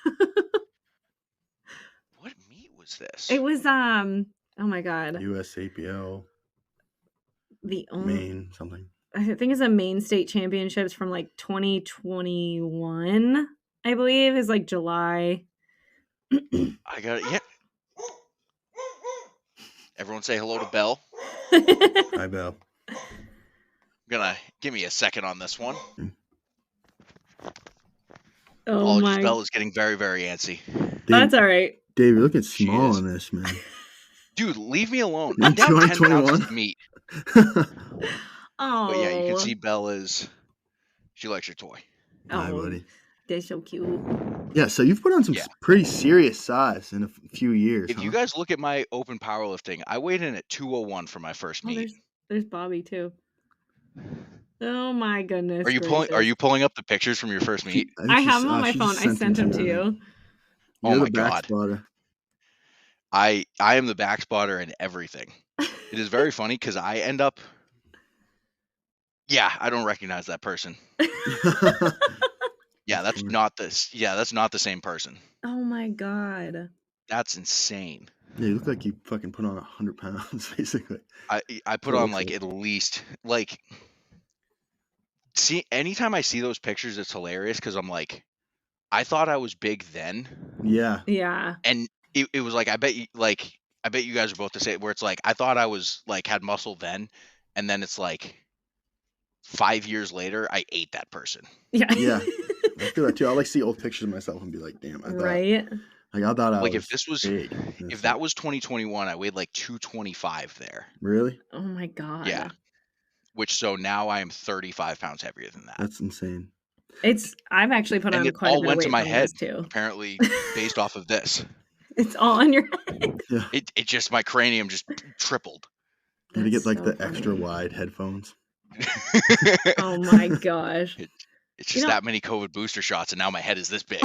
What meet was this? It was oh my God, USAPL. The Maine something. I think it's a Maine state championships from like 2021, I believe, is like July. I got it. Yeah. Everyone say hello to Belle. Hi, Belle. Give me a second on this one. Oh my! Belle is getting very, very antsy. That's all right. Dave, you're looking small on this, man. Dude, leave me alone. I'm down 10 pounds of meat. Oh. But yeah, you can see Belle she likes your toy. Hi, buddy. They're so cute. Yeah, so you've put on some pretty serious size in a few years. If you guys look at my open powerlifting, I weighed in at 201 for my first meet. There's Bobby too. Oh my goodness. Are you pulling up the pictures from your first meet? I have them on my phone. I sent them to you. Oh my God. Spotter. I am the back spotter in everything. It is very funny because I end up. Yeah, I don't recognize that person. Yeah, that's not this. Yeah, that's not the same person. Oh my God. That's insane. Yeah, you look like you fucking put on 100 pounds, basically. I put on like at least like. See, anytime I see those pictures, it's hilarious because I'm like, I thought I was big then. Yeah. Yeah. And it was like I bet you guys are both the same. Where it's like I thought I was like had muscle then, and then it's like 5 years later I ate that person. Yeah. Yeah. I feel that too. I like see old pictures of myself and be like, damn, I thought. Right. Like I thought I like was if this was big. if that was 2021, I weighed like 225 there. Really? Oh my God. Yeah. So now I am 35 pounds heavier than that. That's insane. I've actually put on quite a bit of weight. It all went to my head too. Apparently based off of this. It's all on your head. Yeah. It just my cranium just tripled. You had to get like the extra wide headphones. Oh my gosh. It's just that many COVID booster shots, and now my head is this big.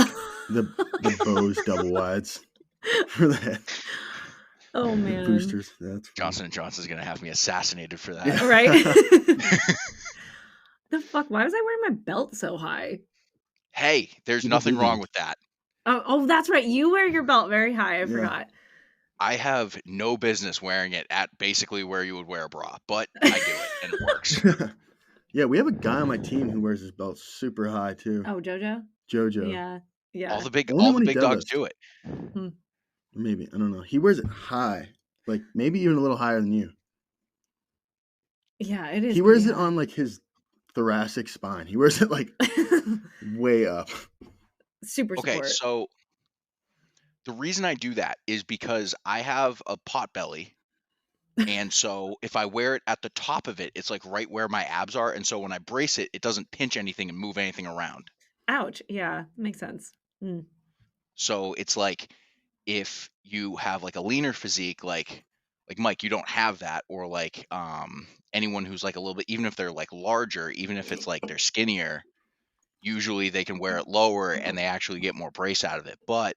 the Bose double wides for the head. Oh man. Boosters. That's Johnson & Johnson's going to have me assassinated for that. Yeah. Right? The fuck? Why was I wearing my belt so high? Hey, there's nothing wrong with that. Oh, that's right. You wear your belt very high. I forgot. I have no business wearing it at basically where you would wear a bra, but I do it and it works. Yeah, we have a guy on my team who wears his belt super high too. Oh, Jojo? Jojo. Yeah. All the big dogs do it. Maybe. I don't know. He wears it high. Like maybe even a little higher than you. Yeah, it is. He wears it on like his thoracic spine. He wears it like way up. Super support. Okay, so the reason I do that is because I have a pot belly. And so if I wear it at the top of it, it's like right where my abs are. And so when I brace it, it doesn't pinch anything and move anything around. Ouch. Yeah, makes sense. So it's like if you have like a leaner physique, like Mike, you don't have that, or like anyone who's like a little bit, even if they're like larger, even if it's like they're skinnier, usually they can wear it lower and they actually get more brace out of it. But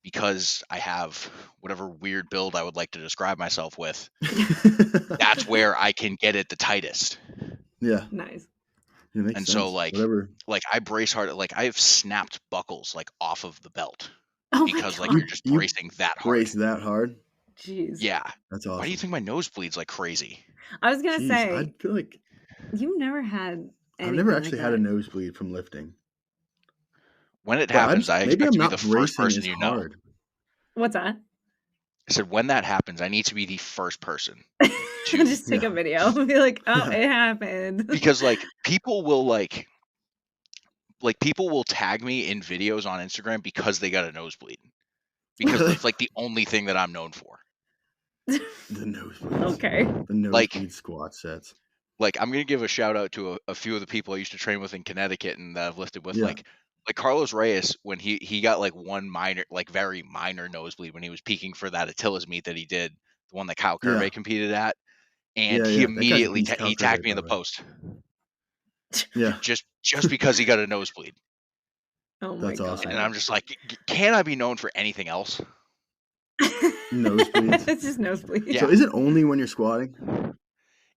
because I have whatever weird build I would like to describe myself with, that's where I can get it the tightest. Yeah. Nice. And sense. So like I brace hard, like I have snapped buckles like off of the belt because like you're just bracing that hard. Brace that hard? Jeez. Yeah. That's awesome. Why do you think my nose bleeds like crazy? I was going to say, I feel like you've never had I've never actually had a nosebleed from lifting. When it happens, I expect to be the first person you know. What's that? I said, when that happens, I need to be the first person to just take a video and be like, oh, it happened. Because like people will people will tag me in videos on Instagram because they got a nosebleed. Because it's like the only thing that I'm known for. The nosebleeds. Okay. The nosebleed squat sets. Like I'm gonna give a shout out to a few of the people I used to train with in Connecticut and that I've lifted with, like Carlos Reyes, when he got like one minor, like very minor nosebleed when he was peaking for that Attila's meet that he did, the one that Kyle Curvey competed at, and he immediately he tagged me in the post. Yeah, just because he got a nosebleed. Oh my God. Awesome. And I'm just like, can I be known for anything else? Nosebleeds. It's just nosebleeds. Yeah. So is it only when you're squatting?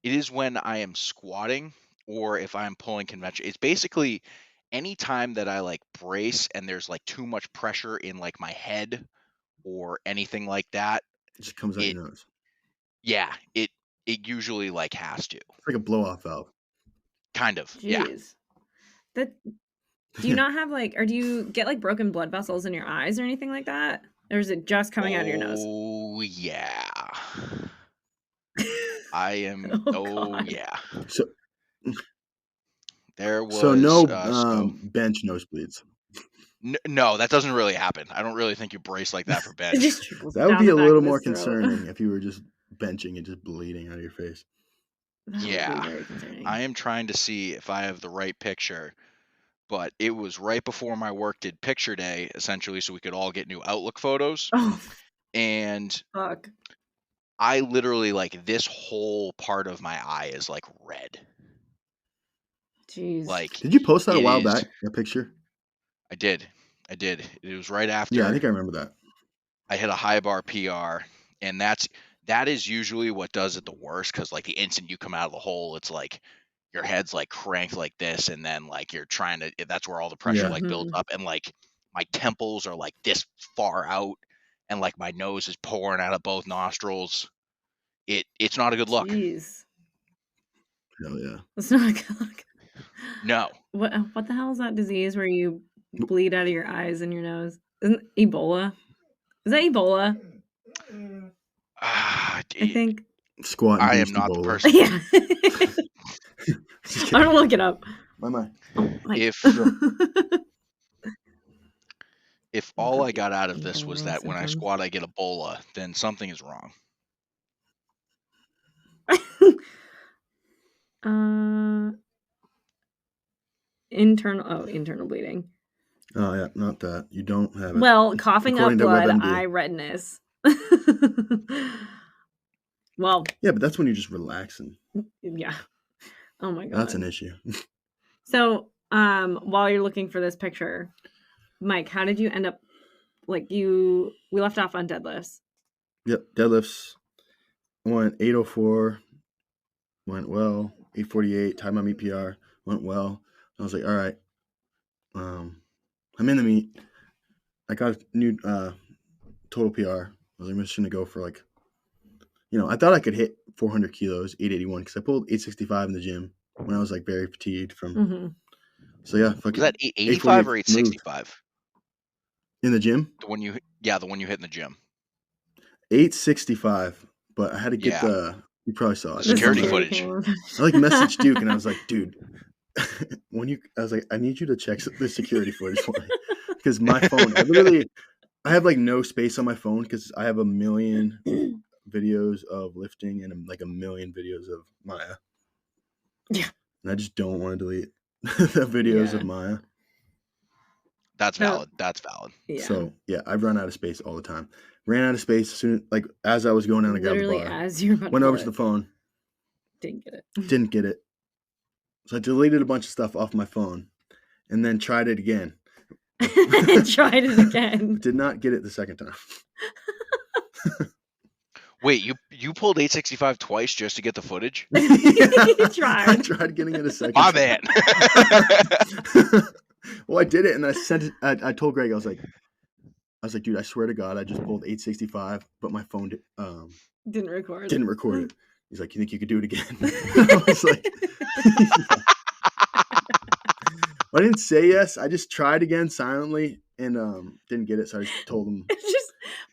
It is when I am squatting or if I'm pulling convention. It's basically any time that I like brace and there's like too much pressure in like my head or anything like that. It just comes out your nose. Yeah, it usually like has to. It's like a blow off valve. Jeez. Kind of. Yeah. Do you not have like, or do you get like broken blood vessels in your eyes or anything like that? Or is it just coming out of your nose? Oh yeah. I am. Yeah. So there was. So no bench nosebleeds. No, that doesn't really happen. I don't really think you brace like that for bench. That would be a little more concerning if you were just benching and just bleeding out of your face. Yeah. I am trying to see if I have the right picture, but it was right before my work did picture day, essentially, so we could all get new Outlook photos. Oh. And fuck. I literally like this whole part of my eye is like red. Jeez. Like, did you post that a while back? That picture? I did. It was right after. Yeah, I think I remember that. I hit a high bar PR, and that is usually what does it the worst, because like the instant you come out of the hole, it's like your head's like cranked like this, and then like you're trying to. That's where all the pressure like builds up, and like my temples are like this far out, and like my nose is pouring out of both nostrils. It's not a good look. Jeez. Hell yeah. It's not a good look. No. What the hell is that disease where you bleed out of your eyes and your nose? Isn't Ebola? Is that Ebola? I think. Squat. I am not Ebola. the person. Yeah. I'm gonna look it up. My. If all I got out of this was that when I squat I get Ebola, then something is wrong. Internal bleeding. Oh yeah, not that. You don't have it. Well, coughing up blood, eye redness. Well. Yeah, but that's when you're just relaxing. Yeah. Oh my god. That's an issue. So, while you're looking for this picture, Mike, how did you end up? Like we left off on deadlifts. Yep, deadlifts. Went 804. Went well. 848. Tied my meet PR. Went well. I was like, all right. I'm in the meet. I got a new total PR. I was like, I'm just gonna go for like, I thought I could hit 400 kilos, 881, because I pulled 865 in the gym when I was like very fatigued from. Mm-hmm. So yeah, was that 885 or 865 in the gym? The one you hit in the gym. 865, but I had to get you probably saw it. The security footage. I like messaged Duke and I was like, dude, I was like, I need you to check the security footage for me, because my phone, I have like no space on my phone because I have a million videos of lifting and like a million videos of Maya. Yeah. And I just don't want to delete the videos of Maya. That's valid. That's valid. Yeah. So yeah, I've run out of space all the time. Ran out of space as soon as I was going down to grab the bar. As you were went over to the phone. Didn't get it. So I deleted a bunch of stuff off my phone and then tried it again. Tried it again. Did not get it the second time. Wait, you pulled 865 twice just to get the footage? I tried getting it a second time. Man. Well, I did it and I sent it. I told Greg, I was like, dude, I swear to God, I just pulled 865, but my phone didn't record it. He's like, you think you could do it again? I was like, yeah. I didn't say yes. I just tried again silently and didn't get it. So I just told him.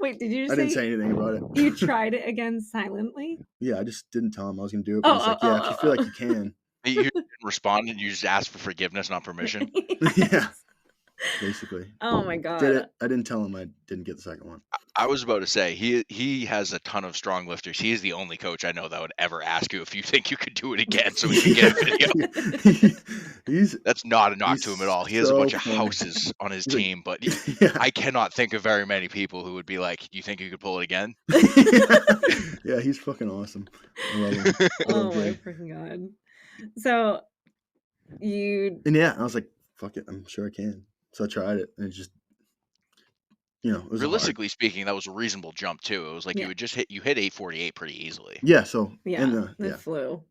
Wait, did you? I didn't say anything about it. You tried it again silently? Yeah, I just didn't tell him I was going to do it. But I was like, if you feel like you can. You didn't respond and you just asked for forgiveness, not permission. Yeah. Basically. Oh my God. Did it. I didn't tell him I didn't get the second one. I was about to say he has a ton of strong lifters. He is the only coach I know that would ever ask you if you think you could do it again so we can get a video. That's not a knock to him at all. He has a bunch of houses on his team, but I cannot think of very many people who would be like, "Do you think you could pull it again?" Yeah, he's fucking awesome. I love him. Oh my freaking God. So I was like, fuck it, I'm sure I can. So I tried it, and it just, it was realistically speaking, that was a reasonable jump too. It was like you hit 848 pretty easily. Yeah. So it flew.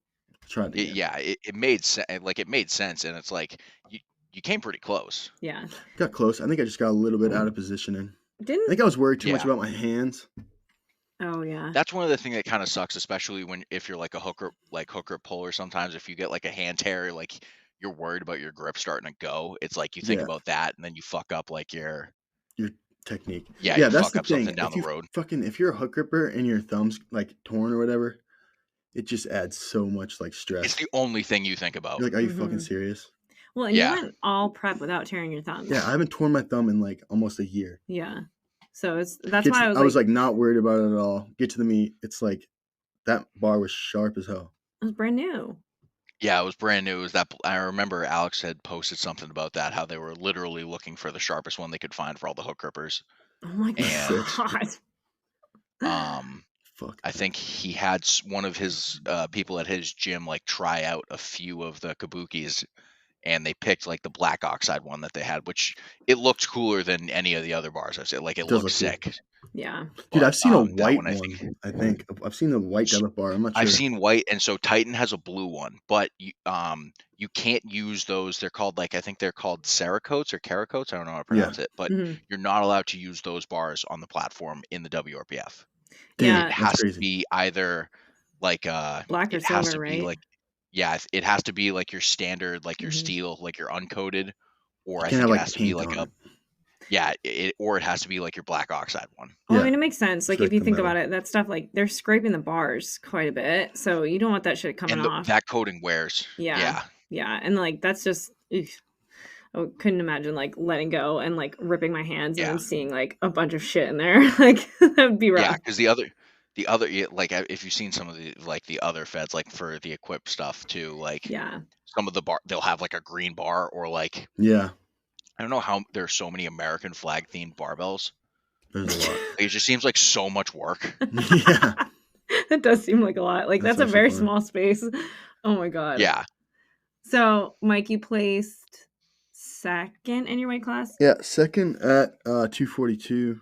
Tried it. Yeah, it made sense. It made sense, and it's like you came pretty close. Yeah. Got close. I think I just got a little bit out of positioning. I think I was worried too much about my hands. Oh yeah. That's one of the things that kind of sucks, especially if you're like a hooker puller. Sometimes if you get like a hand tear, like you're worried about your grip starting to go. It's like you think about that, and then you fuck up like your technique. Yeah, you that's fuck up thing. Something down the road. If you're a hook gripper and your thumb's like torn or whatever, it just adds so much like stress. It's the only thing you think about. You're like, are you fucking serious? Well, and you went all prep without tearing your thumb. Yeah, I haven't torn my thumb in like almost a year. Yeah. So that's why I was like not worried about it at all. Get to the meet, it's like that bar was sharp as hell. It was brand new. Yeah, it was brand new. It was that I remember Alex had posted something about that, how they were literally looking for the sharpest one they could find for all the hook grippers. Oh my God. I think he had one of his people at his gym like try out a few of the kabukis, and they picked like the black oxide one that they had, which it looked cooler than any of the other bars I've seen. Like it looked sick. Cool. Yeah. Dude, I've seen a white one. I think I've seen the white deadlift bar. I'm not sure. I've seen white, and so Titan has a blue one, but you can't use those. They're called I think they're called Cerakotes or Caracotes. I don't know how to pronounce it, but you're not allowed to use those bars on the platform in the WRPF. Yeah, it has to be either like black or silver, right? It has to be like your standard, like your steel, like your uncoated, or I think it has to be like or it has to be like your black oxide one. Well, I mean, it makes sense. Like if you think about it, that stuff, like they're scraping the bars quite a bit, so you don't want that shit coming off. That coating wears. Yeah, and like that's just. I couldn't imagine like letting go and like ripping my hands and then seeing like a bunch of shit in there. Like that would be rough. Yeah, because the other like if you've seen some of the like the other feds like for the equipped stuff too, like some of the bar they'll have like a green bar or like I don't know how there's so many American flag themed barbells. There's a lot. It just seems like so much work. Yeah, it does seem like a lot. Like that's a very small space. Oh my God. Yeah. So, Mike, you placed second in your weight class? Yeah, second at 242,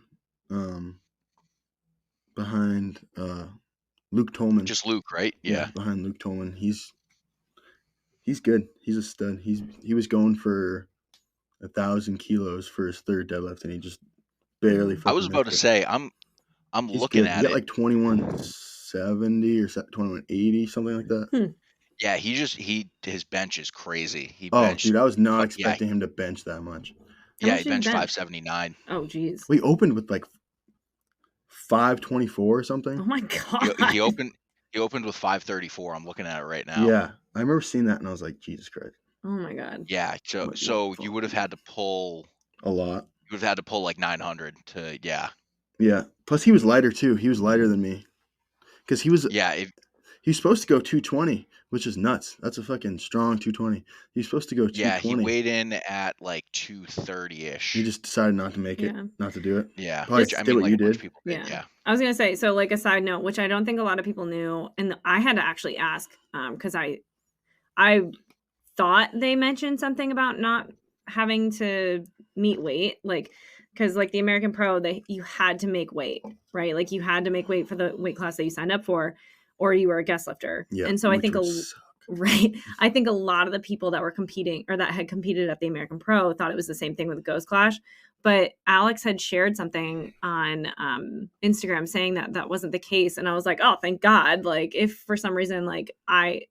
behind Luke Tolman. Just Luke, right? Yeah. Behind Luke Tolman. He's good. He's a stud. He was going for 1,000 kilos for his third deadlift, and he just barely. I was about to say, I'm looking at it. He got like 2170 or 2180, something like that. Yeah, his bench is crazy. Dude, I was not expecting him to bench that much. Yeah, he benched 579. Oh, geez. We opened with like 524 or something. Oh my god. He opened with 534. I'm looking at it right now. Yeah, I remember seeing that, and I was like, Jesus Christ. Oh my god. Yeah, so you would have had to pull a lot. You would have had to pull like 900 to Yeah. Plus, he was lighter too. He was lighter than me, because he was he's supposed to go 220, which is nuts. That's a fucking strong 220. He's supposed to go 220. Yeah, he weighed in at like 230-ish. He just decided not to make it, not to do it. Yeah, probably did what you did. People did. Yeah. I was gonna say, so like a side note, which I don't think a lot of people knew, and I had to actually ask, because I thought they mentioned something about not having to meet weight, like, because like the American Pro, you had to make weight, right? Like you had to make weight for the weight class that you signed up for, or you were a guest lifter. Yeah, and so I think I think a lot of the people that were competing or that had competed at the American Pro thought it was the same thing with the Ghost Clash. But Alex had shared something on Instagram saying that wasn't the case. And I was like, oh, thank God. Like if for some reason, like I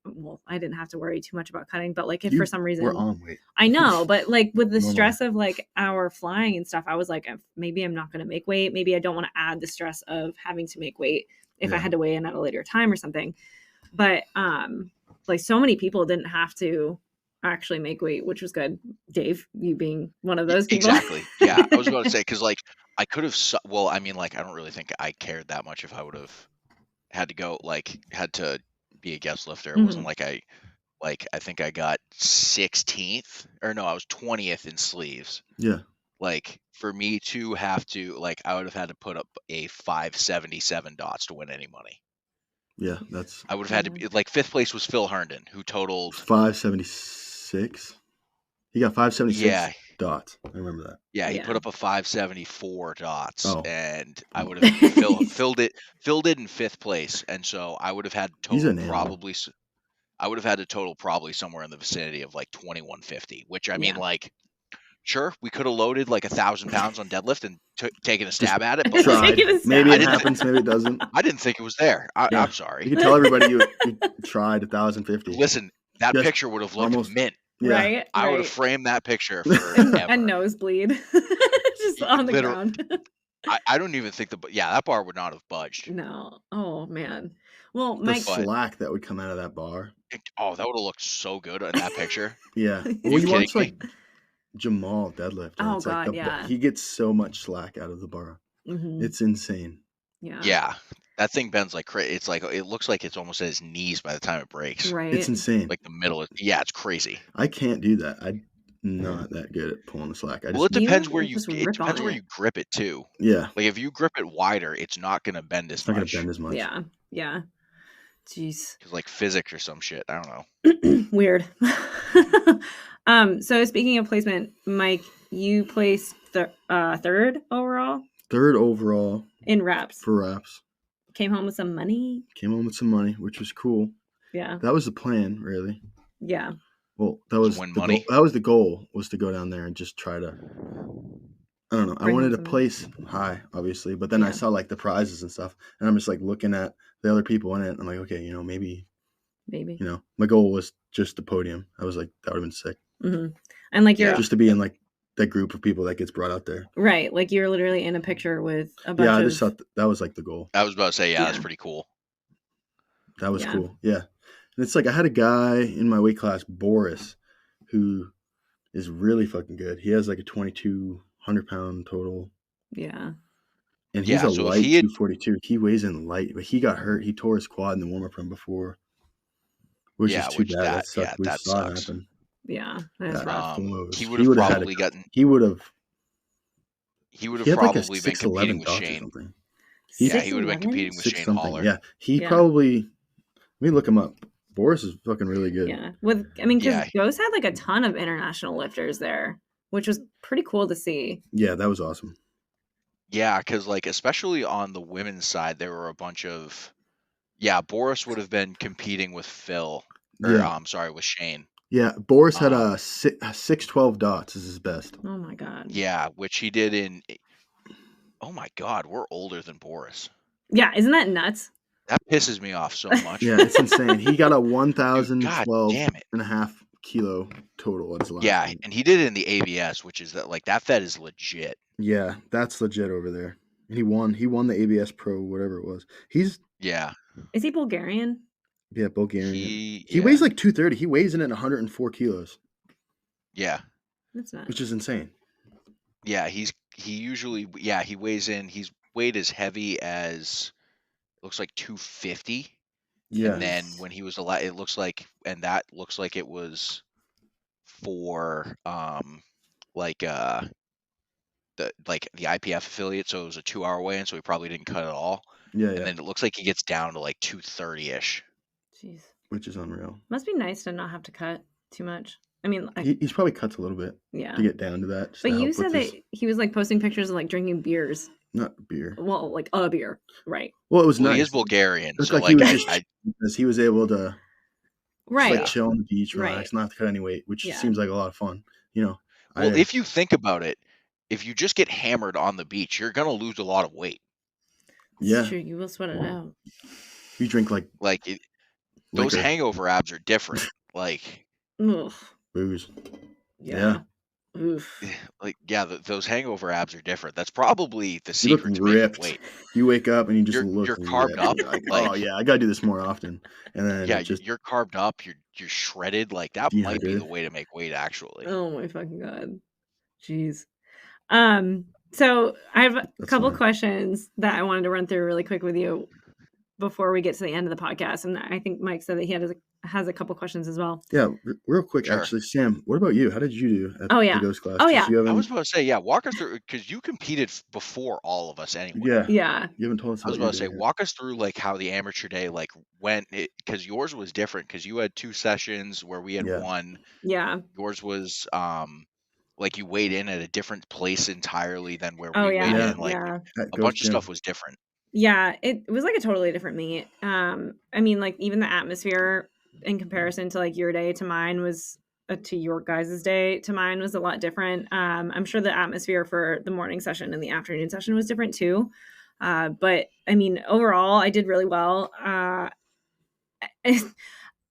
didn't have to worry too much about cutting, but like if for some reason we're on weight. I know, but like with the stress of like our flying and stuff, I was like, maybe I'm not going to make weight. Maybe I don't want to add the stress of having to make weight if I had to weigh in at a later time or something. But like so many people didn't have to actually make weight, which was good. Dave, you being one of those people. Exactly. Yeah, I was about to say, because like I could have. Well, I mean, like I don't really think I cared that much if I would have had to be a guest lifter. It wasn't like I think I got 16th or no, I was 20th in sleeves. Yeah. Like for me to have to I would have had to put up a 577 dots to win any money. Yeah, I would have had to be like fifth place was Phil Herndon, who totaled 576. He got 576 dots. I remember that. Yeah, he put up a 574 dots, and I would have filled it in fifth place, and so I would have had total probably somewhere in the vicinity of like 2150, which I mean like. Sure, we could have loaded like 1,000 pounds on deadlift and taken a stab at it. But maybe it happens, maybe it doesn't. I didn't think it was there. I'm sorry. You can tell everybody you tried 1,050. Listen, that picture would have looked mint. Yeah. Right? I would have framed that picture forever. A nosebleed. Just on the ground. I don't even think that bar would not have budged. No. Oh, man. Well, the slack that would come out of that bar. That would have looked so good in that picture. Yeah. Well, you watch like Jamal deadlift. Oh God, yeah. He gets so much slack out of the bar. Mm-hmm. It's insane. Yeah. Yeah. That thing bends like crazy. It's like it looks like it's almost at his knees by the time it breaks. Right. It's insane. Like the middle. It's crazy. I can't do that. I'm not that good at pulling the slack. It depends where you grip it too. Yeah. Like if you grip it wider, it's not going to bend as much. It's not going to bend as much. Yeah. Yeah. Jeez. Because like physics or some shit. I don't know. Weird. So speaking of placement, Mike, you placed third overall? Third overall. In reps. For reps. Came home with some money? Came home with some money, which was cool. Yeah. That was the plan, really. Yeah. Well, that was win money. That was the goal, was to go down there and just try to, I don't know. I wanted to place high, obviously, but then I saw like the prizes and stuff, and I'm just like looking at the other people in it. I'm like, okay, maybe. My goal was just the podium. I was like, that would have been sick. Mm-hmm. And like you're just to be in like that group of people that gets brought out there. Right. Like you're literally in a picture with a bunch of... I just thought that was like the goal. I was about to say, that's pretty cool. That was cool. Yeah. And it's like, I had a guy in my weight class, Boris, who is really fucking good. He has like a 2,200 pound total. Yeah. And he's a light 242. He weighs in light, but he got hurt. He tore his quad in the warm-up run before. Which is too bad. That sucked. We saw it happen. Yeah, that's rough. He would have probably gotten. He would have probably been competing with Shane. He would have been competing with Shane Haller. Yeah, he probably. Let me look him up. Boris is fucking really good. Yeah. Because Ghost had like a ton of international lifters there, which was pretty cool to see. Yeah, that was awesome. Yeah, because like especially on the women's side, there were a bunch of Boris would have been competing with Phil. With Shane. Yeah, Boris had a 612 dots is his best. Oh my god. Yeah, which he did in. Oh my god, we're older than Boris. Yeah, isn't that nuts? That pisses me off so much. Yeah, it's insane. He got a 1,012 damn it. and a half kilo total at his last. Yeah, and he did it in the ABS, which is that Fed is legit. Yeah, that's legit over there. He won the ABS Pro, whatever it was. Is he Bulgarian? Yeah, Bulgarian. He weighs like 230. He weighs in at 104 kilos. Yeah. That's nuts. Which is insane. Yeah, he weighs in. He's weighed as heavy as looks like 250. Yeah. And then when he was alive, it looks like it was for the IPF affiliate, so it was a 2-hour weigh-in, so he probably didn't cut at all. Yeah. And then it looks like he gets down to like 230-ish. Jeez. Which is unreal. Must be nice to not have to cut too much. I mean, he's probably cuts a little bit. Yeah. To get down to that. But you said that he was like posting pictures of like drinking beers. Not beer. Well, like a beer, right? Well, it was nice. He is Bulgarian, it's so like he was because he was able to chill on the beach, relax, not have to cut any weight, which seems like a lot of fun. You know. Well, if you think about it, if you just get hammered on the beach, you're gonna lose a lot of weight. Yeah, true. You will sweat it out. You drink those hangover abs are different. Like booze. Yeah. Oof. Those hangover abs are different. That's probably the secret to making weight. You wake up and you just you're carved up. You're like, oh yeah, I gotta do this more often. And then you're carved up. You're shredded. Like that might be the way to make weight, actually. Oh my fucking god. Jeez. So I have a couple questions that I wanted to run through really quick with you before we get to the end of the podcast. And I think Mike said that he has a couple questions as well. Yeah, real quick, actually, Sam, what about you? How did you do at the Ghost class? Oh, yeah. I was about to say, walk us through, because you competed before all of us anyway. Yeah. You haven't told us. I was about to say, walk us through like how the amateur day went, because yours was different, because you had 2 sessions where we had 1. Yeah. Yours was you weighed in at a different place entirely than where we weighed in. A bunch of stuff was different. Yeah, it was like a totally different meet. I mean, like even the atmosphere in comparison to like your day to mine was to your guys' day to mine was a lot different. I'm sure the atmosphere for the morning session and the afternoon session was different too. But I mean, overall, I did really well.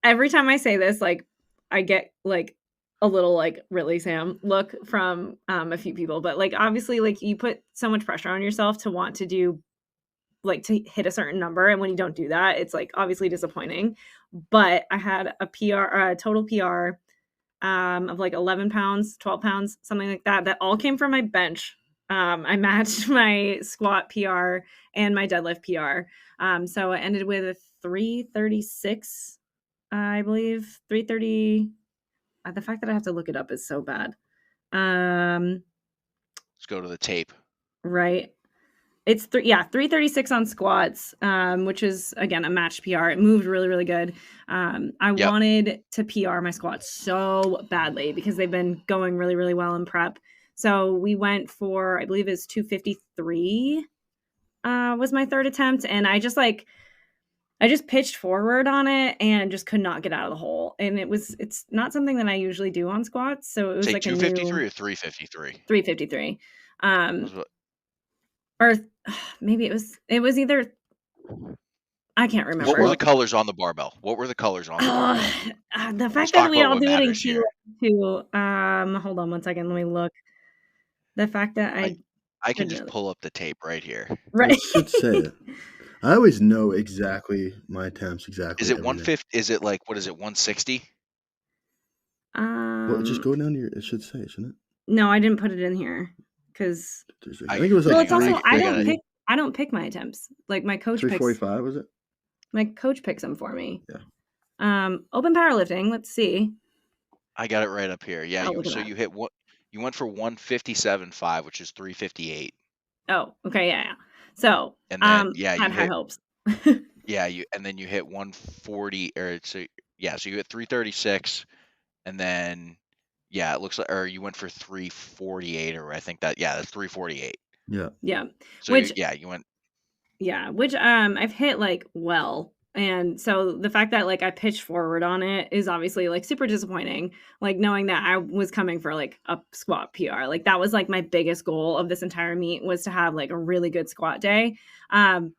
Every time I say this, like I get like a little like, really, Sam, look from a few people, but like obviously like you put so much pressure on yourself to want to do like to hit a certain number, and when you don't do that, it's like obviously disappointing. But I had a total PR of like 11 pounds, 12 pounds, something like that all came from my bench. I matched my squat PR and my deadlift PR. So I ended with a 336, I believe. 330. The fact that I have to look it up is so bad. Let's go to the tape. Right. It's 336 on squats, which is again a matched PR. It moved really, really good. I wanted to PR my squats so badly because they've been going really, really well in prep. So we went for, I believe it's 253 was my third attempt, and I just pitched forward on it and just could not get out of the hole. And it's not something that I usually do on squats. So it was like 253 or 353. 353. Or maybe it was either, I can't remember. What were the colors on the barbell? The fact that we all do it in kilo too. Hold on one second. Let me look. The fact that I can just pull up the tape right here. Right. I should say it. I always know exactly my attempts exactly. Is it 150? Is it like, what is it, 160? Well, just go down to your, it should say, shouldn't it? No, I didn't put it in here. Because I think it was like it's also I don't pick my attempts. Like my coach 345 was it? My coach picks them for me. Yeah. Open powerlifting. Let's see. I got it right up here. Yeah. You hit what? You went for 157.5, which is 358. Oh, okay, yeah. So and then you had high hopes. And then you hit 140, or so So you hit 336, and then it looks like, or you went for 348, or I think that's 348. Yeah. So you went. Yeah, which I've hit like well. And so the fact that like I pitched forward on it is obviously like super disappointing. Like knowing that I was coming for like a squat PR. Like that was like my biggest goal of this entire meet was to have like a really good squat day. I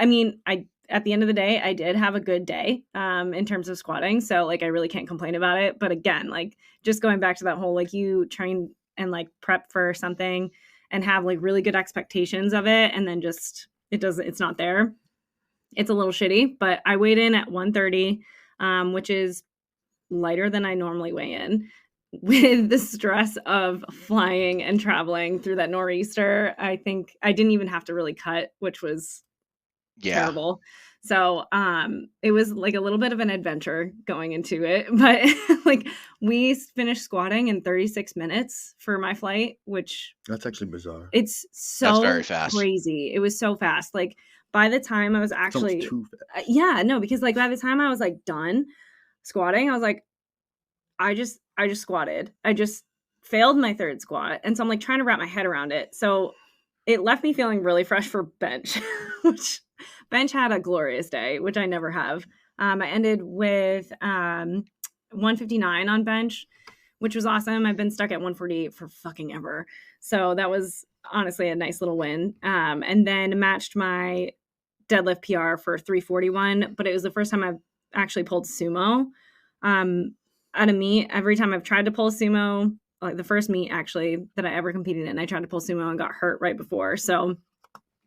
mean, at the end of the day, I did have a good day in terms of squatting. So like I really can't complain about it. But again, like just going back to that whole like you train and like prep for something and have like really good expectations of it and then just it's not there. It's a little shitty, but I weighed in at 130, which is lighter than I normally weigh in. With the stress of flying and traveling through that nor'easter, I think I didn't even have to really cut, which was terrible. So it was like a little bit of an adventure going into it, but like we finished squatting in 36 minutes for my flight, which that's actually bizarre. It's so that's very fast. Crazy. It was so fast. Like by the time I was actually too fast. Because like by the time I was like done squatting, I was like, I just squatted. I just failed my third squat. And so I'm like trying to wrap my head around it. So it left me feeling really fresh for bench, which bench had a glorious day, which I never have. I ended with 159 on bench, which was awesome. I've been stuck at 148 for fucking ever. So that was honestly a nice little win. And then matched my deadlift PR for 341, but it was the first time I've actually pulled sumo at a meet. Every time I've tried to pull sumo, like the first meet actually that I ever competed in, I tried to pull sumo and got hurt right before. So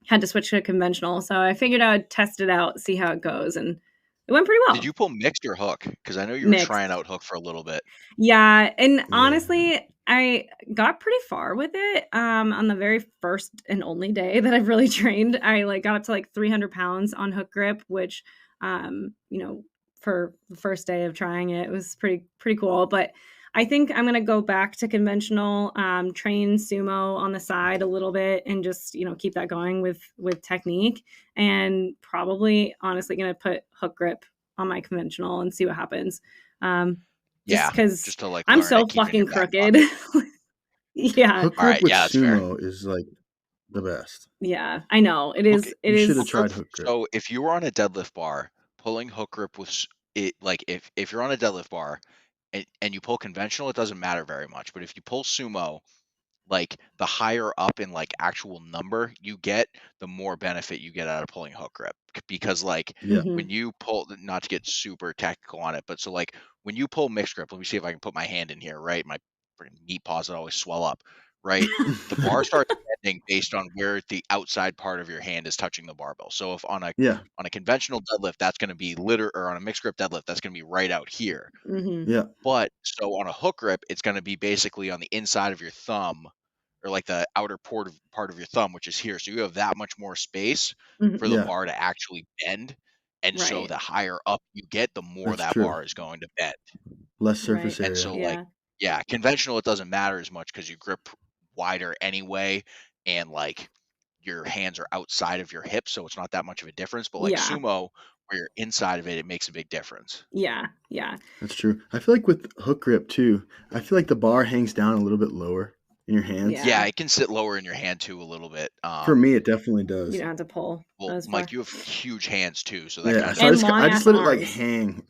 had to switch to conventional. So I figured I would test it out, see how it goes. And it went pretty well. Did you pull mixed or hook? Because I know you were trying out hook for a little bit. Yeah. And honestly, I got pretty far with it on the very first and only day that I've really trained. I like got up to like 300 pounds on hook grip, which, for the first day of trying it was pretty cool. But I think I'm going to go back to conventional, train sumo on the side a little bit and just, keep that going with technique, and probably honestly going to put hook grip on my conventional and see what happens. Because just to like I'm so fucking crooked. Yeah. Hook grip with sumo is like the best. Yeah, I know. It is. It is. You should have tried hook grip. So if you were on a deadlift bar, pulling hook grip with it, like if you're on a deadlift bar and you pull conventional, it doesn't matter very much. But if you pull sumo, like the higher up in like actual number you get, the more benefit you get out of pulling hook grip. Because like when you pull, not to get super technical on it, but so like when you pull mixed grip, let me see if I can put my hand in here, right? My meat paws that always swell up, right? The bar starts bending based on where the outside part of your hand is touching the barbell. So if on a conventional deadlift, that's going to be or on a mixed grip deadlift, that's going to be right out here. Yeah. But so on a hook grip, it's going to be basically on the inside of your thumb, or like the outer part of your thumb, which is here. So you have that much more space for the bar to actually bend. And so the higher up you get, the more that bar is going to bend. Less surface area. And so conventional, it doesn't matter as much because you grip wider anyway. And like your hands are outside of your hips. So it's not that much of a difference. But like sumo, where you're inside of it, it makes a big difference. Yeah. Yeah. That's true. I feel like with hook grip too, I feel like the bar hangs down a little bit lower in your hands. Yeah, it can sit lower in your hand too a little bit. For me, it definitely does. You don't have to pull. Well, Mike, you have huge hands too, so that so I just let it like hang.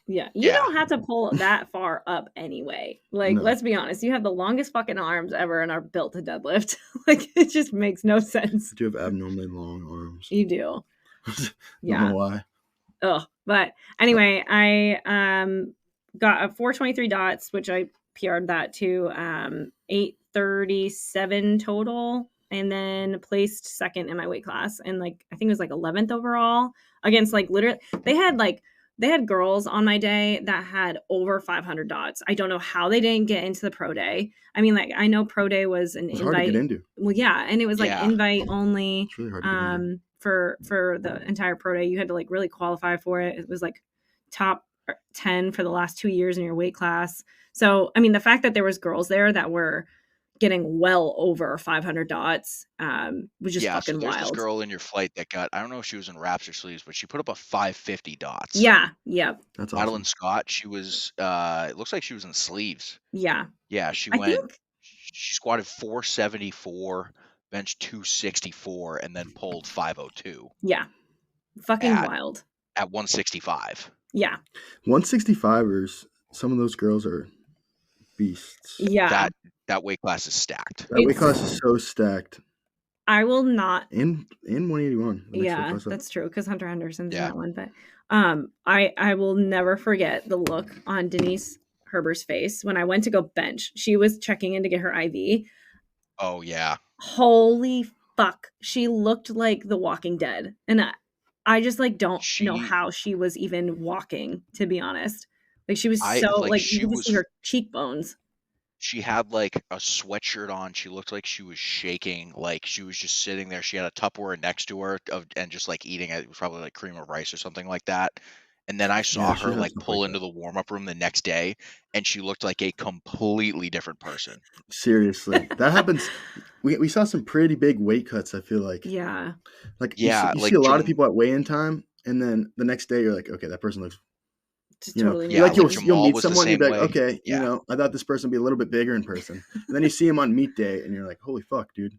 Yeah, you don't have to pull that far up anyway. Like, let's be honest, you have the longest fucking arms ever and are built to deadlift. Like, it just makes no sense. I do have abnormally long arms. You do. Yeah. I don't know why. Oh, but anyway, I got a 423 dots, which I PR'd that to 837 total, and then placed second in my weight class, and like I think it was like 11th overall against like literally they had girls on my day that had over 500 dots. I don't know how they didn't get into the pro day. I mean, like I know pro day was an invite. Hard to get into. Well, yeah, and it was like invite only. It's really hard to get into. For the entire pro day. You had to like really qualify for it. It was like top 10 for the last 2 years in your weight class. So, I mean, the fact that there was girls there that were, getting well over 500 dots, which is fucking so there's wild. This girl in your flight that got, I don't know if she was in wraps or sleeves, but she put up a 550 dots. Yeah, yep. That's Madeline awesome. Scott, she was, it looks like she was in sleeves. Yeah. Yeah, she squatted 474, benched 264, and then pulled 502. Yeah. Fucking wild. At 165. Yeah. 165ers, some of those girls are beasts. Yeah. That weight class is stacked. That weight class is so stacked. I will not. In 181. Yeah, that's true, because Hunter Henderson's in that one. But I will never forget the look on Denise Herber's face when I went to go bench. She was checking in to get her IV. Oh, yeah. Holy fuck. She looked like The Walking Dead. And I just like don't know how she was even walking, to be honest. Like she was you could see her cheekbones. She had like a sweatshirt on. She looked like she was shaking. Like she was just sitting there. She had a Tupperware next to her and just like eating it. It was probably like cream of rice or something like that. And then I saw her like pull into the warm-up room the next day, and she looked like a completely different person. Seriously, that happens. We saw some pretty big weight cuts, I feel like. Yeah. Like you see a lot of people at weigh-in time, and then the next day you're like, okay, that person looks totally new. Like you'll meet someone, you'll be like, okay, you know, I thought this person would be a little bit bigger in person. And then you see him on meet day, and you're like, holy fuck, dude.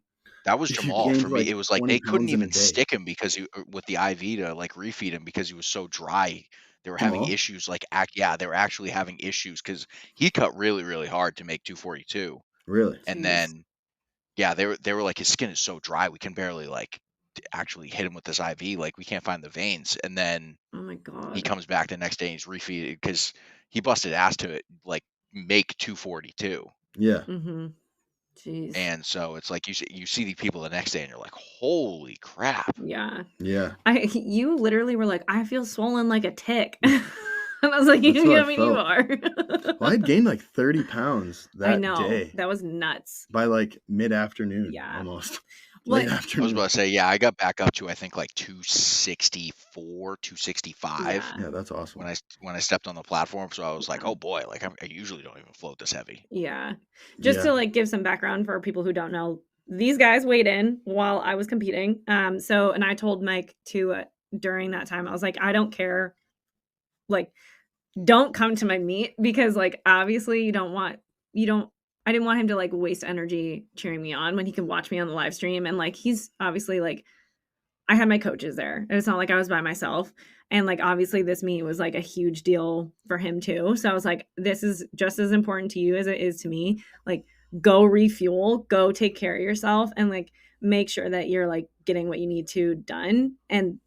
That was Jamal for me. It was like they couldn't even stick him because with the IV to like refeed him because he was so dry. They were having issues they were actually having issues because he cut really, really hard to make 242. Really? And then they were like, his skin is so dry we can barely like actually hit him with this IV. Like we can't find the veins. And then oh my god, he comes back the next day and he's refeeded because he busted ass to it, like make 242. Yeah. Mm-hmm. Jeez. And so it's like you see the people the next day and you're like, holy crap. Yeah. Yeah. You literally were like, I feel swollen like a tick. And I was like, you are. Well, I had gained like 30 pounds that day. That was nuts. By like mid-afternoon, almost. Late afternoon. I was about to say, I got back up to I think like 264, 265. Yeah, that's awesome. When I stepped on the platform, so I was like, oh boy, like I usually don't even float this heavy. Yeah. Just to like give some background for people who don't know, these guys weighed in while I was competing. And I told Mike during that time, I was like, I don't care. Like, don't come to my meet because like obviously I didn't want him to like waste energy cheering me on when he could watch me on the live stream. And like, he's obviously like, I had my coaches there. It's not like I was by myself. And like, obviously this meet was like a huge deal for him too. So I was like, this is just as important to you as it is to me. Like, go refuel, go take care of yourself, and like, make sure that you're like getting what you need to done. And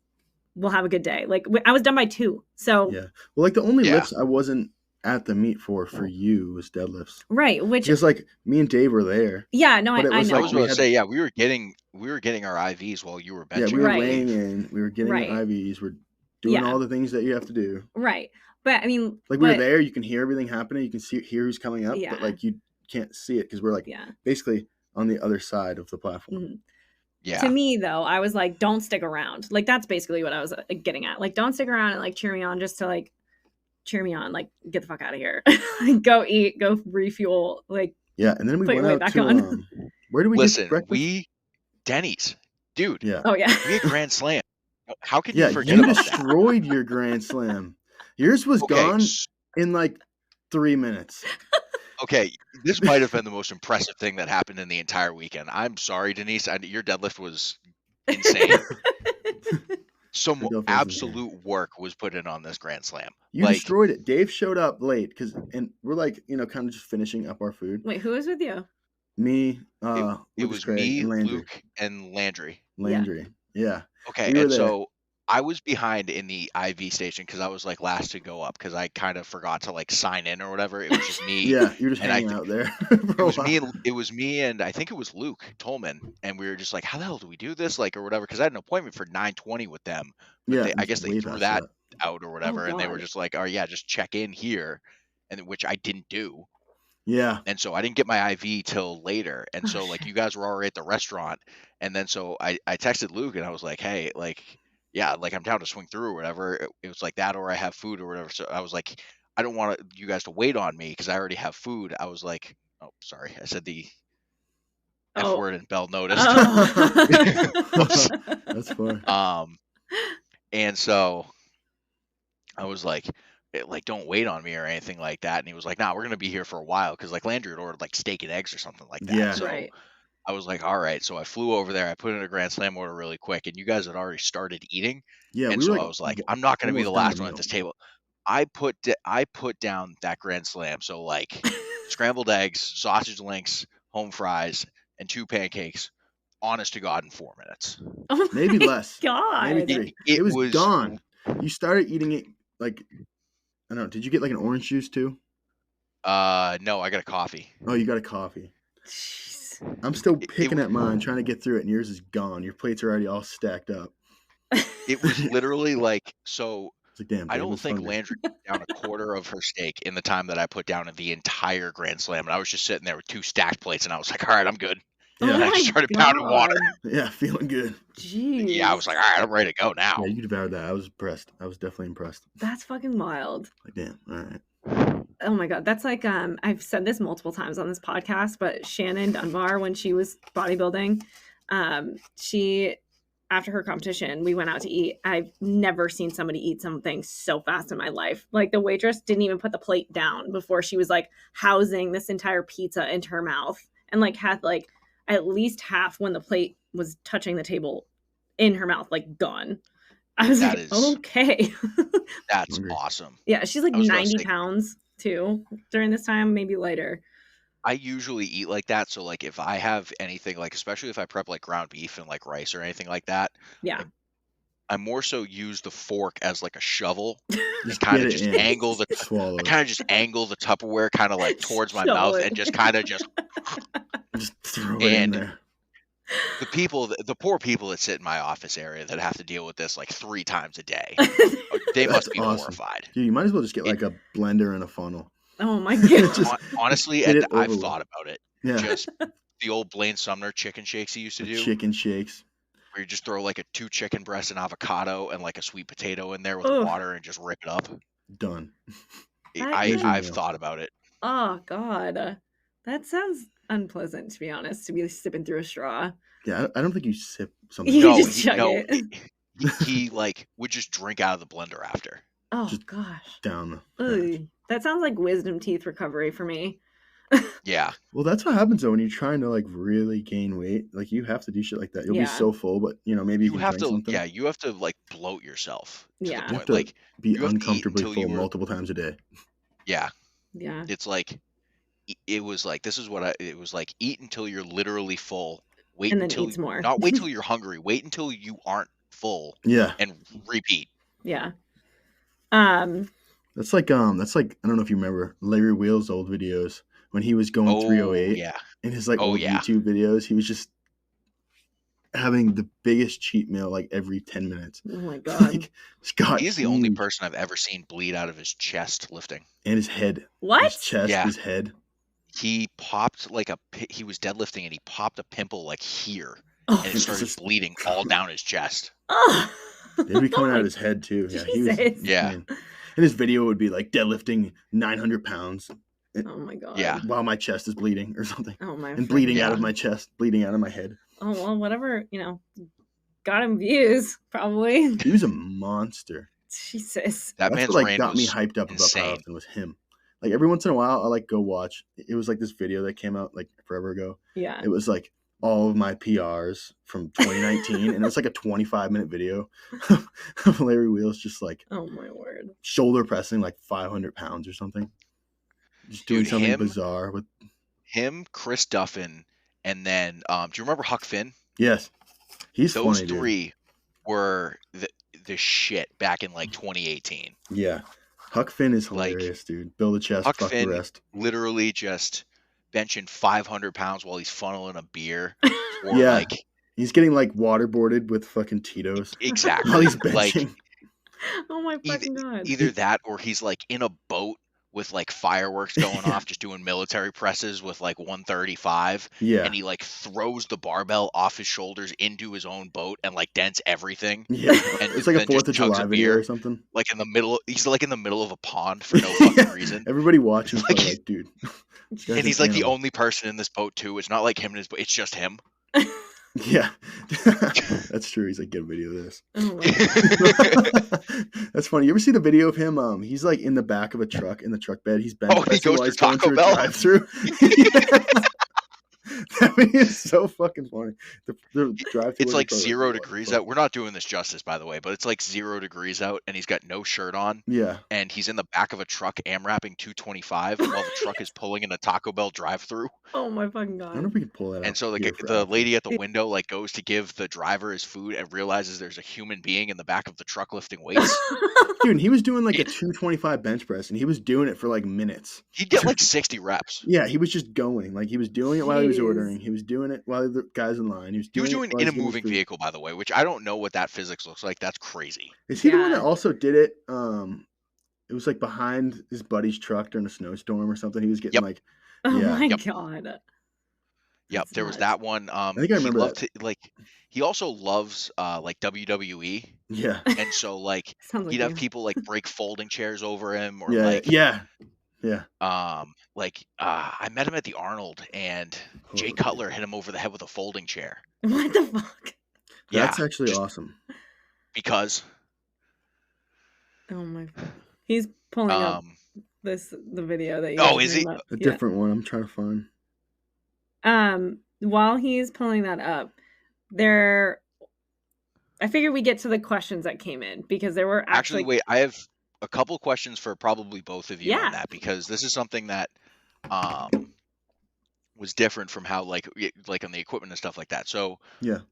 we'll have a good day. Like I was done by 2. So yeah. Well, like the only lifts I wasn't at the meet for you was deadlifts, right? Which just like me and Dave were there. Yeah, no, I know. I was about to say, we were getting our IVs while you were benching. Yeah, we were weighing in, we were getting our IVs, we're doing all the things that you have to do. Right, but I mean, like we were there, you can hear everything happening, you can hear who's coming up, but like you can't see it because we're like basically on the other side of the platform. Mm-hmm. Yeah. To me, though, I was like, don't stick around. Like that's basically what I was getting at. Like, don't stick around and like cheer me on just to like cheer me on, like get the fuck out of here. Go eat, go refuel, like and then we went out to where did we get breakfast? Denny's, dude. Yeah. Oh yeah. We had Grand Slam. How can you forget you about destroyed your Grand Slam. Yours was gone in like 3 minutes. Okay, this might have been the most impressive thing that happened in the entire weekend. I'm sorry, Denise. Your deadlift was insane. Some absolute work was put in on this Grand Slam. You destroyed it. Dave showed up late and we're like, kind of just finishing up our food. Wait, who was with you? Me, it was me, Luke, and Landry. Yeah. Okay, and so I was behind in the IV station because I was like last to go up because I kind of forgot to like sign in or whatever. It was just me. Yeah, you're just hanging out there. It was me and I think it was Luke Tolman, and we were just like, how the hell do we do this, like or whatever? Because I had an appointment for 9:20 with them. But I guess they threw that out or whatever, and they were just like, oh yeah, just check in here, and which I didn't do. Yeah. And so I didn't get my IV till later. And so like you guys were already at the restaurant. And then so I texted Luke and I was like, hey, like, yeah, like I'm down to swing through or whatever. It was like that or I have food or whatever. So I was like, I don't want you guys to wait on me because I already have food. I was like, oh, sorry. I said the F word and Bell noticed. That's funny. And so I was like, don't wait on me or anything like that. And he was like, nah, we're going to be here for a while. Cause like Landry had ordered like steak and eggs or something like that. Yeah. So Right. I was like, all right. So I flew over there. I put in a Grand Slam order really quick, and you guys had already started eating. Yeah. And we so were I was like, I'm not going to be the last one at this table. I put down that Grand Slam. So like scrambled eggs, sausage links, home fries, and 2 pancakes. Honest to God, in 4 minutes. Oh maybe less. God. Maybe 3. It was gone. You started eating it like, I don't know. Did you get like an orange juice too? No, I got a coffee. Oh, you got a coffee. Jeez. I'm still picking at mine, trying to get through it, and yours is gone. Your plates are already all stacked up. It was literally like, so like, damn, I don't think Landry put down a quarter of her steak in the time that I put down the entire Grand Slam. And I was just sitting there with 2 stacked plates, and I was like, all right, I'm good. Yeah. And I just started pounding water. Yeah, feeling good. Jeez. Yeah, I was like, all right, I'm ready to go now. Yeah, you devoured that. I was impressed. I was definitely impressed. That's fucking wild. Like, damn, all right. Oh my God. That's like, I've said this multiple times on this podcast, but Shannon Dunbar, when she was bodybuilding, she, after her competition, we went out to eat. I've never seen somebody eat something so fast in my life. Like the waitress didn't even put the plate down before she was like housing this entire pizza into her mouth, and like had like at least half when the plate was touching the table in her mouth, like gone. I was okay. That's awesome. Yeah, she's like 90 pounds too during this time, maybe lighter. I usually eat like that. So like if I have anything, like especially if I prep like ground beef and like rice or anything like that, yeah, I more so use the fork as like a shovel and kind of just angle the swallow. I kind of just angle the Tupperware kind of like towards my mouth and just kind of just throw it in there. The poor people that sit in my office area that have to deal with this like 3 times a day, they must be horrified. Dude, you might as well just get like a blender and a funnel. Oh my God. Honestly, I've thought about it. Yeah. Just the old Blaine Sumner chicken shakes he used to do. Chicken shakes. Where you just throw like a 2 chicken breasts and avocado and like a sweet potato in there with water and just rip it up. Done. I've thought about it. Oh God. That sounds unpleasant, to be honest, to be sipping through a straw. Yeah, I don't think you sip something. He like would just drink out of the blender after. Oh just gosh. Down that sounds like wisdom teeth recovery for me. Yeah. Well, that's what happens though when you're trying to like really gain weight. Like you have to do shit like that. You'll be so full, but you know maybe you have to. Something. Yeah, you have to like bloat yourself. To the point. You have to like be uncomfortably full multiple times a day. Yeah. Yeah. It's like it was like it was like eat until you're literally full. Wait and then until eat more. Not wait till you're hungry. Wait until you aren't full. Yeah. And repeat. Yeah. That's like I don't know if you remember Larry Wheels' old videos when he was going 308. Yeah. In his like old YouTube videos, he was just having the biggest cheat meal like every 10 minutes. Oh my God. He's the only person I've ever seen bleed out of his chest lifting. And his head. What? His chest, his head. He popped like he was deadlifting and he popped a pimple like here. And it started bleeding all down his chest. Oh. They'd be coming out of his head too. Yeah, Jesus. And his video would be like deadlifting 900 pounds. Oh my God. Yeah. While my chest is bleeding or something. Oh my. And bleeding out of my chest, bleeding out of my head. Oh well, whatever, got him views probably. He was a monster. Jesus. That's man's what got me hyped up insane. about powerlifting was him. Like every once in a while, I like go watch. It was like this video that came out like forever ago. Yeah. It was like all of my PRs from 2019, and it's like a 25-minute video of Larry Wheels just like, oh my word, shoulder pressing like 500 pounds or something, just doing something bizarre with him, Chris Duffin, and then do you remember Huck Finn? Yes, he's those funny, 3 were the shit back in like 2018. Yeah, Huck Finn is hilarious, dude. Build a chest, fuck the rest. Literally just benching 500 pounds while he's funneling a beer. Or like he's getting like waterboarded with fucking Tito's. Exactly. While he's benching. Oh my fucking God. Either that or he's like in a boat with like fireworks going off, just doing military presses with like 135. Yeah. And he like throws the barbell off his shoulders into his own boat and like dents everything. Yeah. And it's like a 4th of July video or something. Like he's like in the middle of a pond for no fucking reason. Everybody watching like dude. And he's like the only person in this boat too. It's not like him in his boat. It's just him. Yeah, that's true. He's like, get a video of this. Oh That's funny. You ever see the video of him? He's like in the back of a truck in the truck bed. He's bench pressing he goes while he's through going Taco through Bell. a drive-through. That video is so fucking funny. The drive-through. It's like 0 degrees out. We're not doing this justice, by the way, but it's like 0 degrees out, and he's got no shirt on. Yeah. And he's in the back of a truck AMRAPing 225 while the truck is pulling in a Taco Bell drive-through. Oh my fucking I god. wonder if we could pull that out. And so like the lady at the window like goes to give the driver his food and realizes there's a human being in the back of the truck lifting weights. Dude, and he was doing like a 225 bench press, and he was doing it for like minutes. He'd get like 60 reps. Yeah, he was just going. Like, he was doing it while he was ordering. He was doing it while the guy's in line. He was doing it in a moving vehicle, by the way, which I don't know what that physics looks like. That's crazy. Is he the one that also did it? It was like behind his buddy's truck during a snowstorm or something. He was getting like, oh my god. Yep, there was that one. I think I remember that. He also loves like WWE. Yeah. And so like he'd have people like break folding chairs over him or I met him at the Arnold and Jay Cutler hit him over the head with a folding chair. What the fuck? That's actually awesome. Because oh my god. He's pulling up the video that you is he? A different one I'm trying to find. While he's pulling that up, I figured we get to the questions that came in because there were actually wait, I have a couple questions for probably both of you on that because this is something that was different from how like on the equipment and stuff like that. So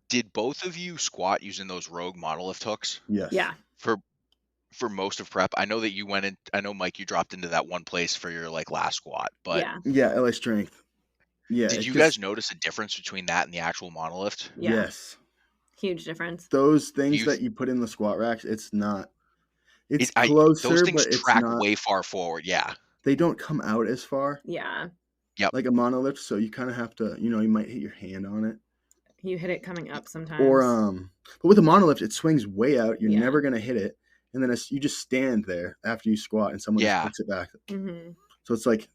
did both of you squat using those Rogue monolift hooks? Yes. Yeah. For most of prep? I know that you went in. I know, Mike, you dropped into that one place for your like last squat, but yeah, LA strength. Yeah. Did you guys notice a difference between that and the actual monolift? Yeah. Yes. Huge difference. Those things that you put in the squat racks, it's not. It's closer, those things but it's track not, way far forward. Yeah. They don't come out as far. Yeah. Yep. Like a monolift, so you kind of have to, you might hit your hand on it. You hit it coming up sometimes. Or but with a monolift, it swings way out. You're never gonna hit it, and then you just stand there after you squat, and someone just puts it back. Mm-hmm. So it's like.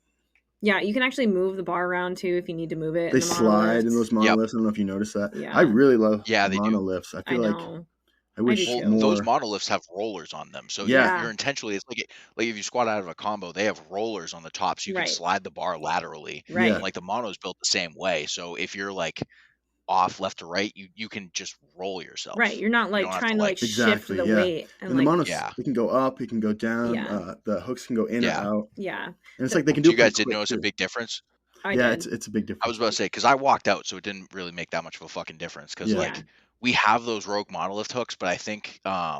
Yeah, you can actually move the bar around too if you need to move it. They slide in those monolifts. I don't know if you noticed that. Yeah. I really love they monolifts. Do. I feel like I wish more. Those monolifts have rollers on them. So you're intentionally, it's like if you squat out of a combo, they have rollers on the top so you can slide the bar laterally. Right. And like the mono's built the same way. So if you're like off left to right, you can just roll yourself. Right. You're not like trying to shift the weight. And the monos, it can go up, it can go down. The hooks can go in and out. Yeah. And it's like they can do. You guys did notice a big difference? It's a big difference. I was about to say because I walked out, so it didn't really make that much of a fucking difference. Because like we have those Rogue monolift hooks, but I think I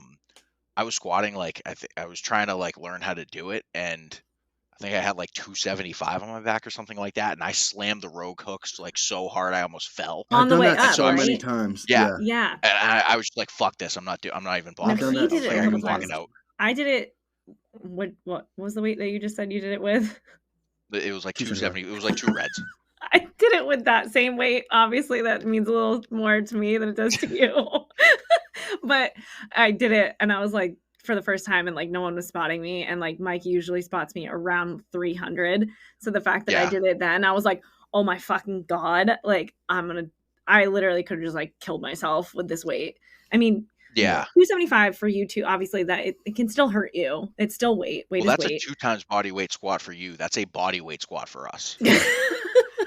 was squatting like I was trying to like learn how to do it, and I think I had like 275 on my back or something like that, and I slammed the Rogue hooks like so hard I almost fell on the way up. So many times. Yeah. And I was just like, "Fuck this! I'm not even bothering." No, he did it a couple times. I did it. What was the weight that you just said you did it with? It was like 270. It was like 2 reds. I did it with that same weight. Obviously, that means a little more to me than it does to you. But I did it, and I was like, for the first time, and like no one was spotting me, and like Mike usually spots me around 300. So the fact that I did it then, I was like, oh my fucking god! Like I literally could have just like killed myself with this weight. I mean. Yeah. 275 for you too. Obviously that it can still hurt you. It's still weight. That's weight. a 2 times body weight squat for you. That's a body weight squat for us.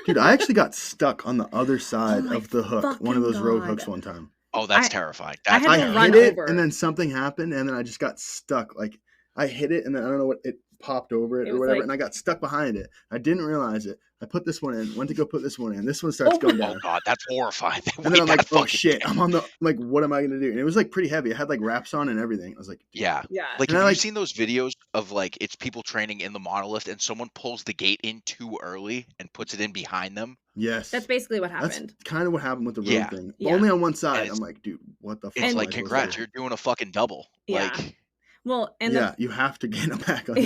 Dude, I actually got stuck on the other side of the hook. One of those Rogue hooks one time. Oh, that's terrifying. I hit it and then something happened and then I just got stuck. Like I hit it and then I don't know what it popped over it or whatever, and I got stuck behind it. I didn't realize it. I put this one in, went to go put this one in. This one starts going down. Oh god, that's horrifying. And then I'm like, oh shit, I'm on the, like, what am I gonna do? And it was like pretty heavy. I had like wraps on and everything. I was like, yeah. Like, have you seen those videos of like it's people training in the monolift and someone pulls the gate in too early and puts it in behind them? Yes. That's basically what happened. That's kind of what happened with the Rogue thing. Only on one side. I'm like, dude, what the fuck? It's like, congrats, you're doing a fucking double. Like, well, and you have to get them back on.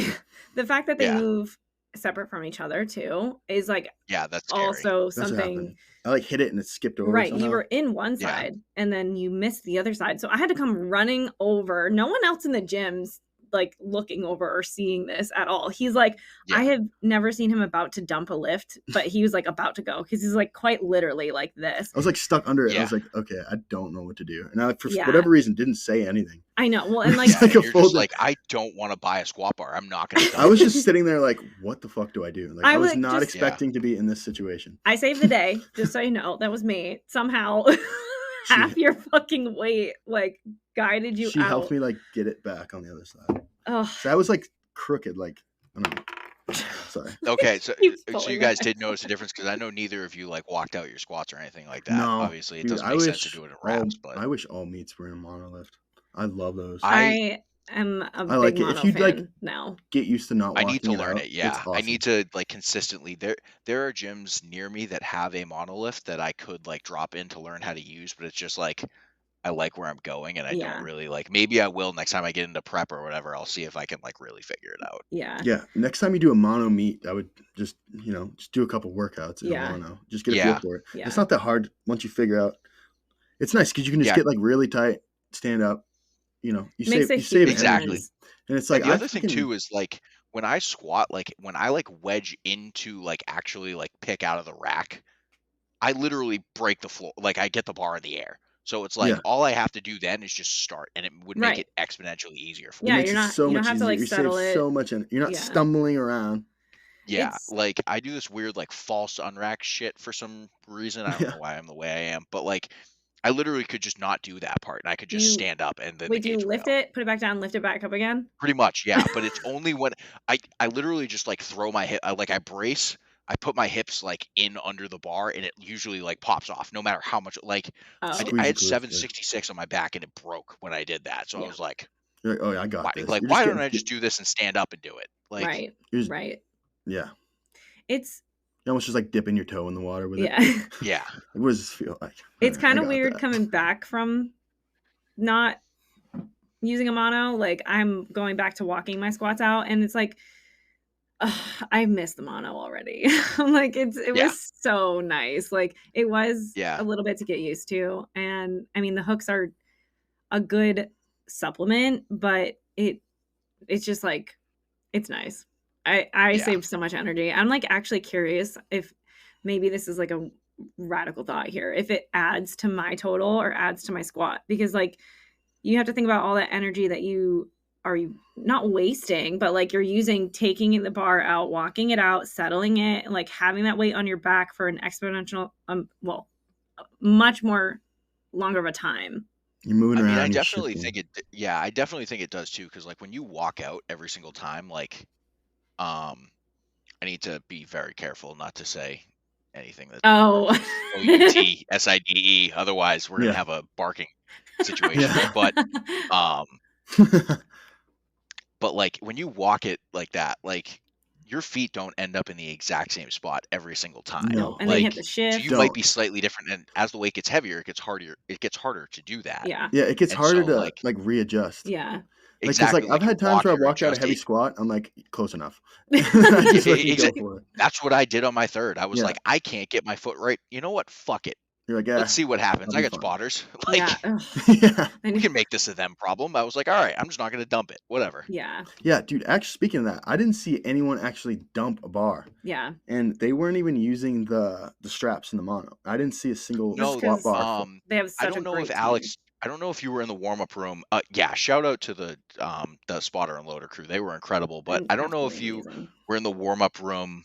The fact that they move separate from each other too is like that's scary. Also something. I like hit it and it skipped over. Right, you were in one side and then you missed the other side, so I had to come running over. No one else in the gyms like looking over or seeing this at all. He's like, I have never seen him about to dump a lift, but he was like about to go because he's like quite literally like this. I was like stuck under it. I was like, okay, I don't know what to do. And I, for whatever reason, didn't say anything. I know. Well, and like, you're just like, I don't want to buy a squat bar. I'm not going to. I was just sitting there like, what the fuck do I do? Like, I was not expecting to be in this situation. I saved the day, just so you know. That was me. Somehow, half your fucking weight like guided you out. She helped me like get it back on the other side. Oh, so I was like crooked, like I don't know. Sorry. Okay, so you guys did notice the difference because I know neither of you like walked out your squats or anything like that. No, obviously it doesn't make sense to do it in wraps. But I wish all meets were in monolift. I love those. I am a big like it. mono If you fan like now. Get used to not walking I need to learn out, it. Yeah, awesome. I need to like consistently. There are gyms near me that have a monolift that I could like drop in to learn how to use, but it's just like I like where I'm going and I don't really like. Maybe I will next time I get into prep or whatever. I'll see if I can like really figure it out. Yeah. Next time you do a mono meet, I would just do a couple workouts in a mono. Just get a feel for it. Yeah. It's not that hard once you figure out. It's nice because you can just get like really tight, stand up. You save exactly. Energy. And it's like and the other thing too is like when I squat, like when I like wedge into like actually like pick out of the rack, I literally break the floor. Like I get the bar in the air. So it's like all I have to do then is just start, and it would make it exponentially easier for me. Yeah, you're not. You don't have to like settle it. So much, you're not stumbling around. Yeah, like I do this weird like false unrack shit for some reason. I don't know why I'm the way I am, but like I literally could just not do that part, and I could just stand up and then. Wait, do you lift it, put it back down, lift it back up again? Pretty much, yeah. But it's only when I literally just like throw my hip, I brace. I put my hips like in under the bar and it usually like pops off no matter how much like I had 766 on my back and it broke when I did that. So I was like, oh yeah, I got this. Like, why don't I just do this and stand up and do it? Like, right. Yeah. It's you almost just like dipping your toe in the water with it. Yeah. What does this feel like? It's kind of weird coming back from not using a mono. Like I'm going back to walking my squats out and it's like, I miss the mono already. Like it was so nice. Like it was a little bit to get used to. And I mean, the hooks are a good supplement, but it's just like, it's nice. I saved so much energy. I'm like actually curious if maybe this is like a radical thought here, if it adds to my total or adds to my squat, because like you have to think about all that energy that you are not wasting, but like you're using, taking the bar out, walking it out, settling it, like having that weight on your back for an exponential, much more longer of a time. You're moving around. I definitely think it. Yeah, I definitely think it does too. Because like when you walk out every single time, like, I need to be very careful not to say anything that O-U-T, S-I-D-E. Otherwise, we're gonna have a barking situation. But But like when you walk it like that, like your feet don't end up in the exact same spot every single time. No, and like, they hit the shift. So you might be slightly different, and as the weight gets heavier, it gets harder. It gets harder to do that. Yeah, it gets harder to like readjust. Yeah, exactly. Like I've had times where I walked out a heavy squat. I'm like, close enough. That's what I did on my third. I was like, I can't get my foot right. You know what? Fuck it. You're like, let's see what happens. I got spotters. Like, we can make this a them problem. I was like, all right, I'm just not going to dump it. Whatever. Yeah. Yeah, dude. Actually, speaking of that, I didn't see anyone actually dump a bar. Yeah. And they weren't even using the straps in the mono. I didn't see a single squat bar. They have such I don't know if Alex. I don't know if you were in the warm up room. Shout out to the spotter and loader crew. They were incredible. But I don't know if you were in the warm up room.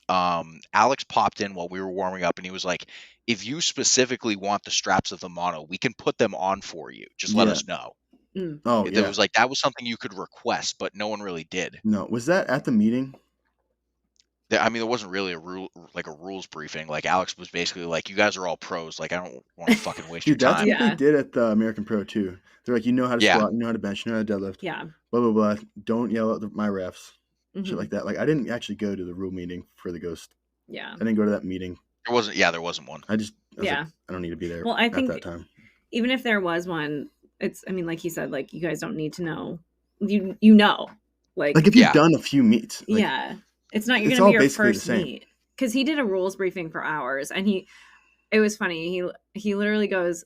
Alex popped in while we were warming up and he was like, if you specifically want the straps of the mono, we can put them on for you. Just let us know. Oh, it was like, that was something you could request, but no one really did. No. Was that at the meeting? I mean, there wasn't really a rules briefing. Like Alex was basically like, you guys are all pros. Like, I don't want to fucking waste your time. That's what they did at the American Pro too. They're like, you know how to squat, you know how to bench, you know how to deadlift. Yeah. Blah, blah, blah. Don't yell at my refs. Shit like that. Like I didn't actually go to the rule meeting for the Ghost. Yeah. I didn't go to that meeting. There wasn't one. I was like, I don't need to be there. Well, I think at that time. Even if there was one, I mean, like he said, like you guys don't need to know. You know. Like if you've done a few meets. Like, it's not you're gonna be your first meet. Because he did a rules briefing for hours and it was funny. He literally goes,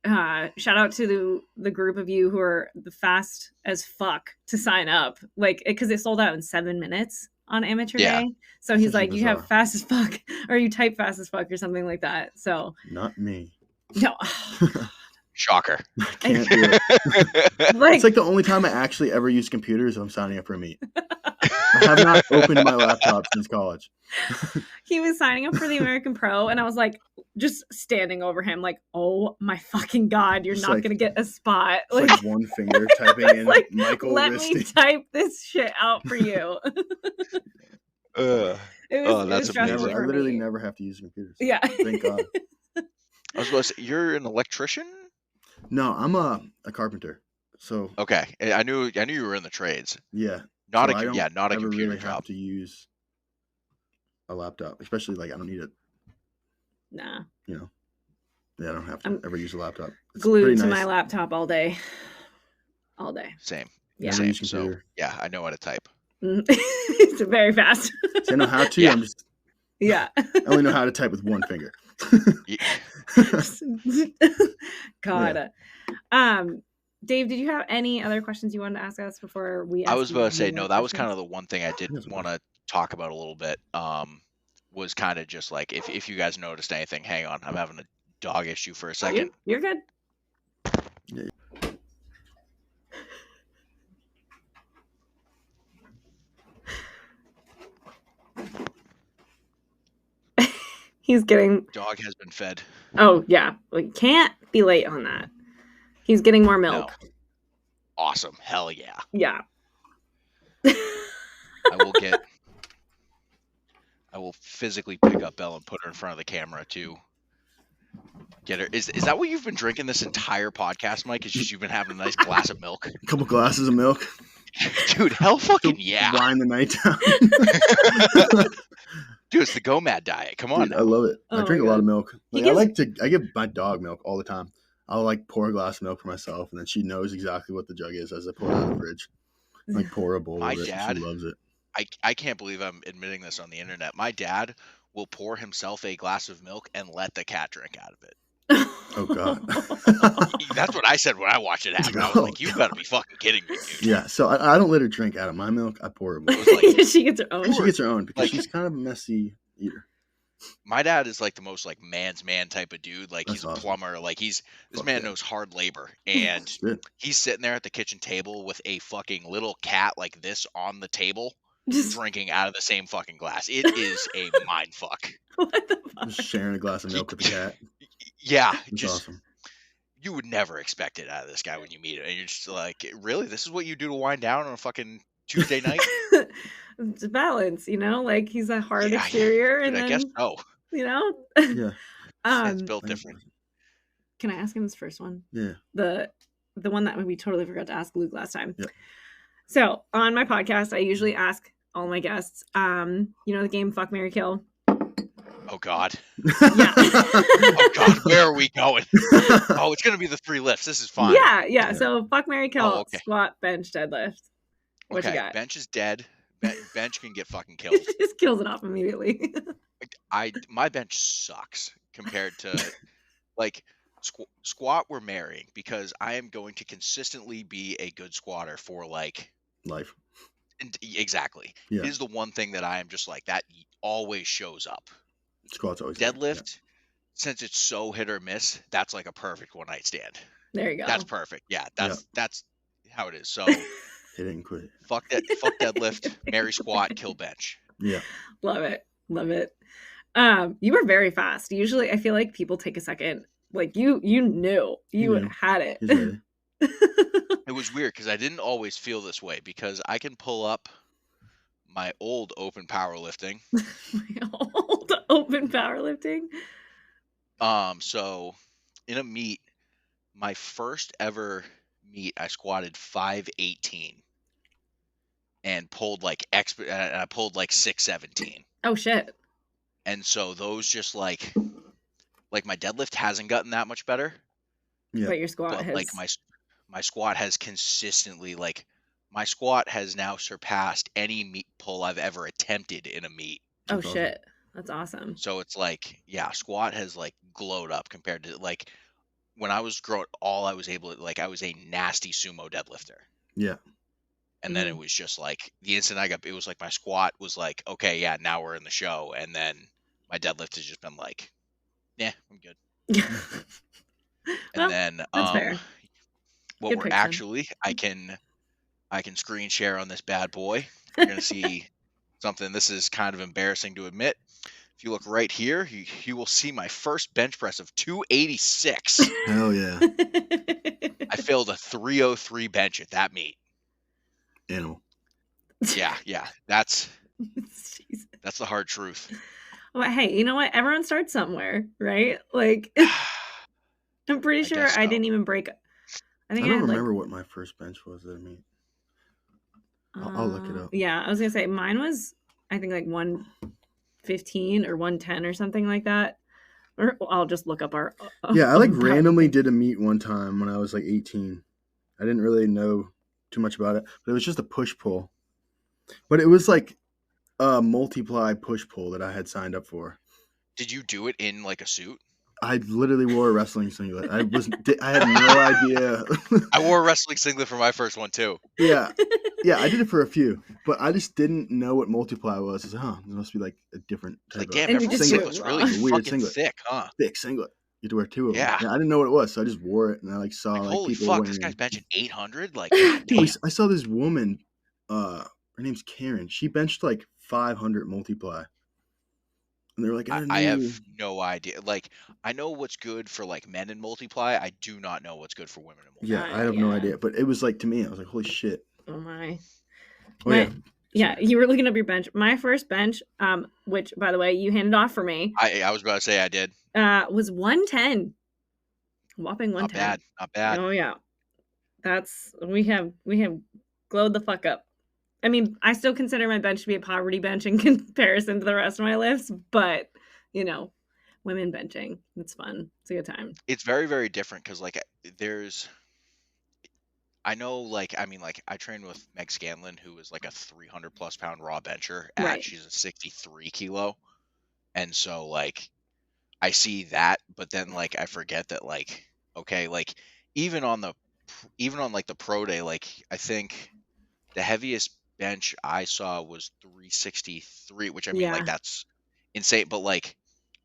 shout out to the group of you who are the fast as fuck to sign up, like, because it sold out in 7 minutes on amateur day. So he's like, you have fast as fuck, or you type fast as fuck, or something like that. So not me. No. Shocker. I can't do it. It's like the only time I actually ever use computers if I'm signing up for a meet. I have not opened my laptop since college. He was signing up for the American Pro, and I was like, just standing over him, like, oh my fucking God, you're just not going to get a spot. Like one finger typing in like, Michael let Risti. me type this shit out for you. That's amazing. I literally never have to use computers. Yeah. Thank God. I was going to say, you're an electrician? No, I'm a carpenter. So okay, I knew you were in the trades. Yeah. Not so not a computer really job. Have to use a laptop, especially like I don't need it. Nah. You know. Yeah, I don't have to ever use a laptop. It's glued to my laptop all day. All day. Same. Yeah. Same. So yeah, I know how to type. It's very fast. So I know how to. Yeah. I'm just. Yeah. I only know how to type with one finger. God. Yeah. Dave, did you have any other questions you wanted to ask us before we asked? I was about to say, no, that was kind of the one thing I did want to talk about a little bit. Was kind of just like, if you guys noticed anything, hang on, I'm having a dog issue for a second. You're good. Yeah. He's getting... Dog has been fed. Oh, yeah. We can't be late on that. He's getting more milk. No. Awesome. Hell yeah. Yeah. I will physically pick up Belle and put her in front of the camera to get her. Is that what you've been drinking this entire podcast, Mike? Is just you've been having a nice glass of milk? A couple glasses of milk. Dude, hell fucking yeah. Wine the night time. Dude, it's the Go Mad diet. Come on. Dude, I love it. I drink a lot of milk. Like, I give my dog milk all the time. I'll like pour a glass of milk for myself, and then she knows exactly what the jug is as I pull it out of the fridge. Like pour a bowl of it. She loves it. I can't believe I'm admitting this on the internet. My dad will pour himself a glass of milk and let the cat drink out of it. Oh God. That's what I said when I watched it happen. I was like, you gotta be fucking kidding me, dude. Yeah, so I don't let her drink out of my milk. I pour her milk. She gets her own. She gets her own because she's kind of a messy eater. My dad is like the most like man's man type of dude. Like That's he's a awesome. plumber. Like this man knows hard labor. And he's sitting there at the kitchen table with a fucking little cat like this on the table, drinking out of the same fucking glass. It is a mind fuck. What the fuck? Just sharing a glass of milk with the cat. Yeah, It's awesome. You would never expect it out of this guy when you meet him, and you're just like, really, this is what you do to wind down on a fucking Tuesday night? It's a balance, you know, like he's a hard exterior, and then I guess so. You know, yeah, it's built different. Can I ask him this first one? Yeah, the one that we totally forgot to ask Luke last time. Yep. So on my podcast, I usually ask all my guests, you know, the game Fuck, Marry, Kill. Oh God. Yeah. Oh God, where are we going? Oh, it's gonna be the 3 lifts. This is fine. Yeah. So Fuck, Marry, Kill, squat, bench, deadlift. What you got? Bench is dead. Bench can get fucking killed. Just kills it off immediately. My bench sucks compared to like squat. We're marrying because I am going to consistently be a good squatter for like life. Exactly. Yeah. It is the one thing that I am just like that always shows up. Squat's always deadlift. Since it's so hit or miss, that's like a perfect one night stand. There you go. That's perfect. Yeah, that's how it is. So hit it and quit. Fuck deadlift, marry squat, kill bench. Yeah. Love it. You were very fast. Usually I feel like people take a second. Like you knew. You had it. It was weird because I didn't always feel this way because I can pull up my old open powerlifting. My old open powerlifting? So in a meet, my first ever meet, I squatted 518 and pulled like I pulled like 617. Oh shit. And so those just like my deadlift hasn't gotten that much better. Yeah. But your squat has like my squat has consistently my squat has now surpassed any meet pull I've ever attempted in a meet. Oh shit. That's awesome. So it's like, yeah, squat has like glowed up compared to like when I was growing, all I was able to, like, I was a nasty sumo deadlifter. Yeah. And then it was just like the instant it was like my squat was like, okay, yeah, now we're in the show. And then my deadlift has just been like, yeah, I'm good. And Well, then that's fair. what Good we're prediction. actually, I can screen share on this bad boy. You're gonna see something. This is kind of embarrassing to admit. If you look right here, you will see my first bench press of 286. Hell yeah. I failed a 303 bench at that meet. Animal. Yeah, that's the hard truth. Well, hey, you know what? Everyone starts somewhere, right? Like, I'm pretty sure I didn't even break. I don't remember what my first bench was at a meet. I'll look it up. Yeah, I was gonna say mine was, I think, like 115 or 110 or something like that. Or I'll just look up our. Yeah, I randomly did a meet one time when I was like 18. I didn't really know too much about it, but it was just a push pull. But it was like a multiply push pull that I had signed up for. Did you do it in like a suit? I literally wore a wrestling singlet. I had no idea. I wore a wrestling singlet for my first one too. Yeah, I did it for a few, but I just didn't know what multiply was. I said, it must be like a different type of damn, everyone's singlet was really weird singlet. Thick, huh? Thick singlet. You had to wear two of them. Yeah. I didn't know what it was, so I just wore it, and I saw holy people fuck, wearing this guy's benching 800. Like, dude, I saw this woman. Her name's Karen. She benched like 500 multiply. And they're like, I have no idea. Like, I know what's good for like men in multiply. I do not know what's good for women in multiply. Yeah, I have no idea. But it was like, to me, I was like, holy shit. Oh my. Oh yeah, you were looking up your bench. My first bench, which by the way, you handed off for me. I was about to say I did. Was 110. Whopping 110. Not bad. Oh yeah. We have glowed the fuck up. I mean, I still consider my bench to be a poverty bench in comparison to the rest of my lifts, but women benching, it's fun. It's a good time. It's very, very different because like I know, like, I mean, like, I trained with Meg Scanlon, who is like a 300 plus pound raw bencher. Right. She's a 63 kilo, and so like I see that, but then like I forget that, like, okay, like even on like the pro day, like I think the heaviest bench I saw was 363, which I mean, like, that's insane. But like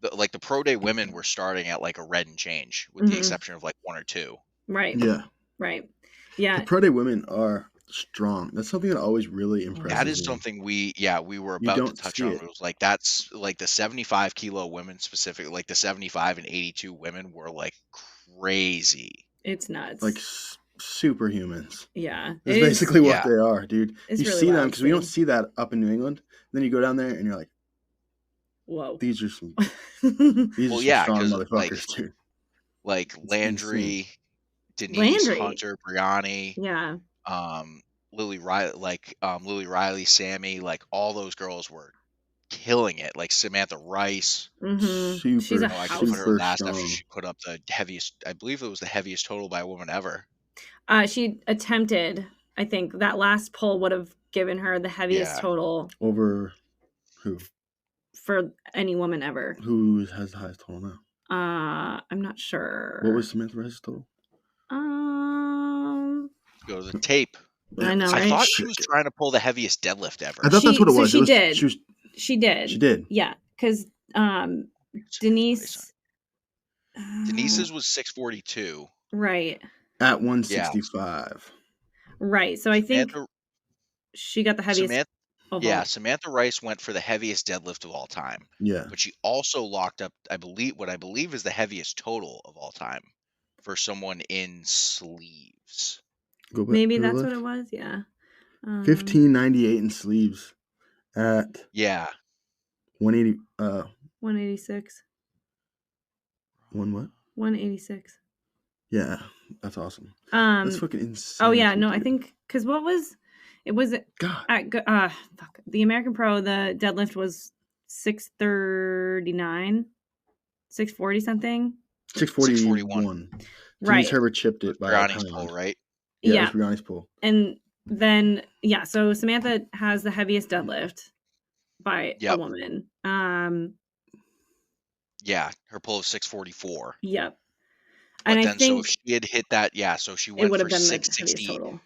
the pro day women were starting at like a red and change, with the exception of like one or two. Right. Yeah. Right. Yeah. The pro day women are strong. That's something that always really impresses me. That is something we were about to touch on. It was like, that's like the 75 kilo women specifically, like the 75 and 82 women were like crazy. It's nuts. Like superhumans. Yeah. That's basically what they are, dude. It's you really see them because we don't see that up in New England. Then you go down there and you're like, whoa, these are some strong motherfuckers, like, dude. Like Landry, Denise, Hunter, Brianni, Lily Riley, Sammy, like all those girls were killing it. Like Samantha Rice, she's a I could put her last after she put up the heaviest. I believe it was the heaviest total by a woman ever. She attempted. I think that last pull would have given her the heaviest total over who for any woman ever. Who has the highest total now? I'm not sure. What was Samantha Rice's total? Go to the tape. I know. I thought she was trying to pull the heaviest deadlift ever. I thought that's what it was. She did. She did. Yeah, because Denise's was 642. Right. At 165. Right. So I think she got the heaviest. Samantha Rice went for the heaviest deadlift of all time. Yeah. But she also locked up, I believe is the heaviest total of all time for someone in sleeves. Maybe that's what it was. Yeah. 1598 in sleeves at 180. 186. One what? 186. Yeah, that's awesome. That's fucking insane. Oh yeah, no, I think because it was the American Pro, the deadlift was 639, 640 something. 641. Right. Denise Herbert chipped it by Brianni's pull, right? Yeah, it was Brianni's pull. And then so Samantha has the heaviest deadlift by a woman. Yeah, her pull is 644. Yep. But And then, I think so if she had hit that, so she it went would for have been the heaviest 660. total.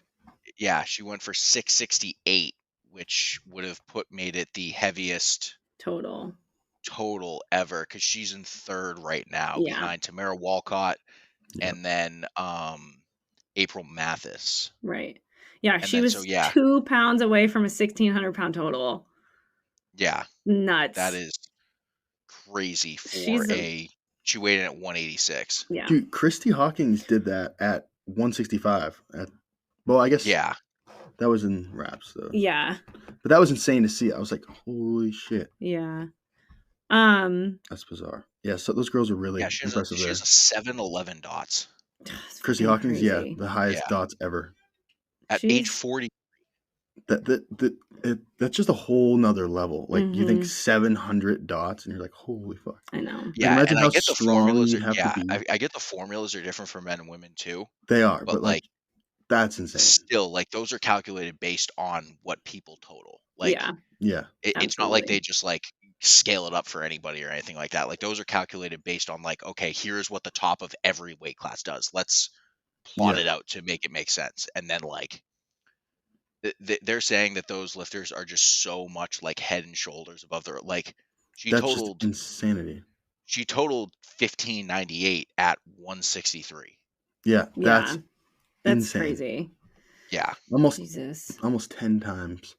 Yeah, she went for 668, which would have made it the heaviest total ever, because she's in third right now, Yeah. behind Tamara Walcott and then April Mathis. Right. Yeah, And she then, was 2 pounds away from a 1,600-pound total. Yeah. Nuts. That is crazy for she weighed in at 186. Yeah. Dude, Christy Hawkins did that at 165. Well, I guess that was in wraps though. Yeah. But that was insane to see. I was like, holy shit. Yeah. That's bizarre. Yeah, so those girls are really impressive. She has a 711 dots. Christy Hawkins, crazy. the highest dots ever. At age 40. That's just a whole nother level. Like you think 700 dots, and you're like, holy fuck. I know. Yeah, like, imagine how strong you'd have to be. I get the formulas are different for men and women too. They are, but like that's insane. Still, like, those are calculated based on what people total. Like, it's not like they just like scale it up for anybody or anything like that. Like, those are calculated based on like, okay, here's what the top of every weight class does. Let's plot it out to make it make sense. And then like they're saying that those lifters are just so much like head and shoulders above their like. That's totaled just insanity. She totaled 1598 at 163. Yeah, that's insane. Crazy. Yeah, almost 10 times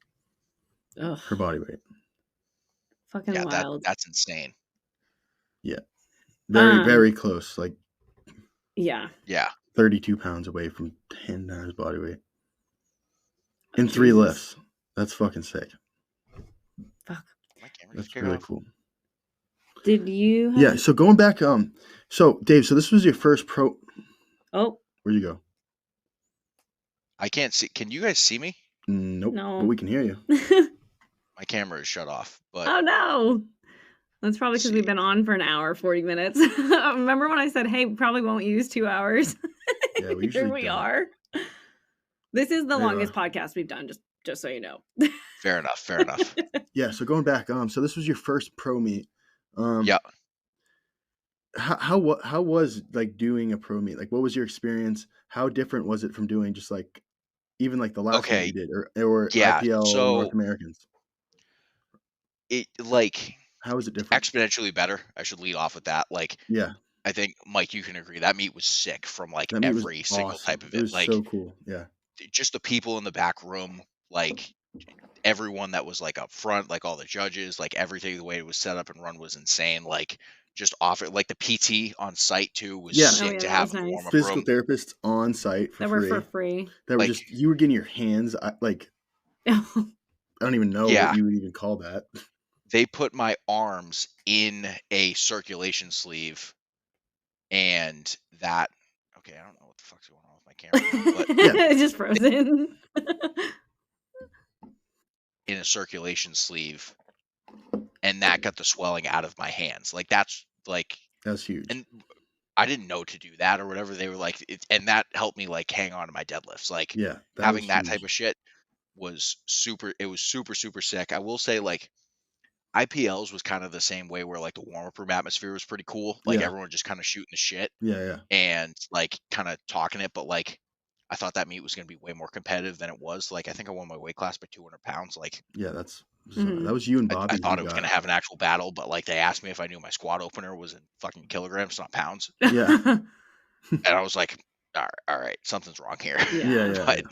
her body weight. Fucking wild. That's insane. Yeah, very close. Like, yeah, 32 pounds away from 10 times body weight in 3 lifts. That's fucking sick. Fuck, that's really cool. Did you? Yeah. So going back, so Dave, so this was your first pro. Oh, where'd you go? I can't see. Can you guys see me? Nope. No. But we can hear you. My camera is shut off. But oh no, that's probably because we've been on for an hour, 40 minutes. Remember when I said, "Hey, we probably won't use 2 hours." Yeah, we Here we are. This is the longest podcast we've done. Just so you know. Fair enough. Yeah. So going back, so this was your first pro meet. Yeah. How was like doing a pro meet? Like, what was your experience? How different was it from doing just like even like the last one you did or IPL North Americans? It like, how is it different? Exponentially better. I should lead off with that. Like, yeah, I think Mike, you can agree that meet was sick from like every single type of it. It was like so cool. Yeah, just the people in the back room, like everyone that was like up front, like all the judges, like everything, the way it was set up and run was insane. Like just offer like the PT on site too was sick to have. Nice. Physical therapists on site for free. That were just you were getting your hands like. I don't even know what you would even call that. They put my arms in a circulation sleeve, and that. Okay, I don't know what the fuck's going on with my camera, but it's just frozen. In a circulation sleeve, and that got the swelling out of my hands. Like that's huge. And I didn't know to do that or whatever. They were like, and that helped me like hang on to my deadlifts. Like having that type of shit was super. It was super sick. I will say like IPLs was kind of the same way where like the warm up room atmosphere was pretty cool. Like everyone just kind of shooting the shit. Yeah. And like kind of talking it, but like I thought that meet was going to be way more competitive than it was. Like I think I won my weight class by 200 pounds. Like that's that was you and Bobby. I thought it was going to have an actual battle, but like they asked me if I knew my squat opener was in fucking kilograms, not pounds. Yeah. And I was like, all right, something's wrong here. Yeah. But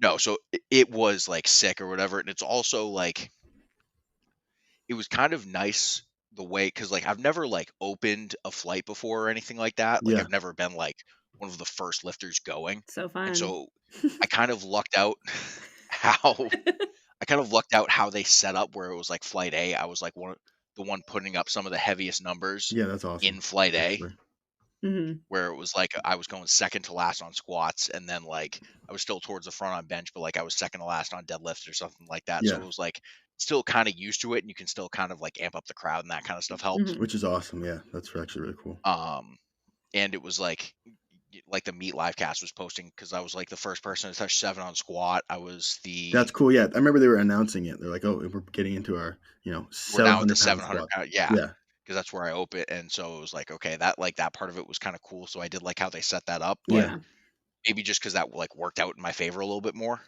no, so it was like sick or whatever. And it's also like, it was kind of nice the way, because like I've never like opened a flight before or anything like that. Like I've never been like one of the first lifters going. So fun. And so I kind of lucked out how they set up where it was like flight A. I was like the one putting up some of the heaviest numbers. Yeah, that's awesome. In flight A. Mm-hmm. Where it was like I was going second to last on squats, and then like I was still towards the front on bench, but like I was second to last on deadlifts or something like that. So it was like still kind of used to it, and you can still kind of like amp up the crowd, and that kind of stuff helps. Mm-hmm. Which is awesome. Yeah, that's actually really cool. And it was like the Meet Livecast was posting, because I was like the first person to touch 7 on squat. I was the. That's cool. Yeah, I remember they were announcing it. They're like, "Oh, we're getting into our 700 700 pound. Yeah. because that's where I open. And so it was like, okay, that part of it was kind of cool. So I did like how they set that up, but Yeah. maybe just because that like worked out in my favor a little bit more.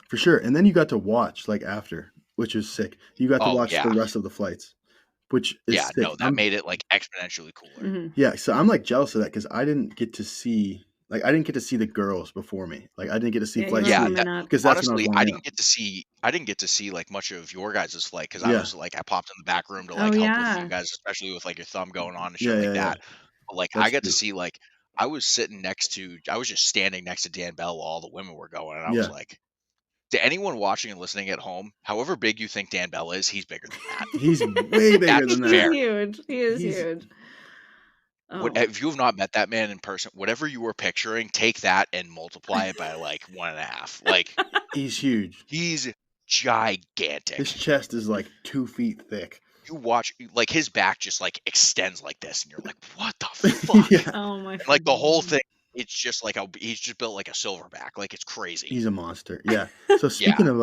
For sure. And then you got to watch like after, which is sick. You got to watch the rest of the flights, which is sick. No, that made it like exponentially cooler. Mm-hmm. Yeah, so I'm like jealous of that because I didn't get to see the girls before me. Like I didn't get to see flights. Because honestly, I didn't get to see like much of your guys' flight because I was like I popped in the back room to like help with you guys, especially with like your thumb going on and shit like that. But like I got to see like I was just standing next to Dan Bell while all the women were going, and I was like, to anyone watching and listening at home, however big you think Dan Bell is, he's bigger than that. He's way bigger than that. He's huge. He is huge. If you have not met that man in person, whatever you were picturing, take that and multiply it by like 1.5. Like he's huge. He's gigantic. His chest is like 2 feet thick. You watch, like his back just like extends like this, and you're like, "What the fuck?" Oh my! And, like the whole thing, it's just like he's just built like a silverback. Like it's crazy. He's a monster. Yeah. So speaking of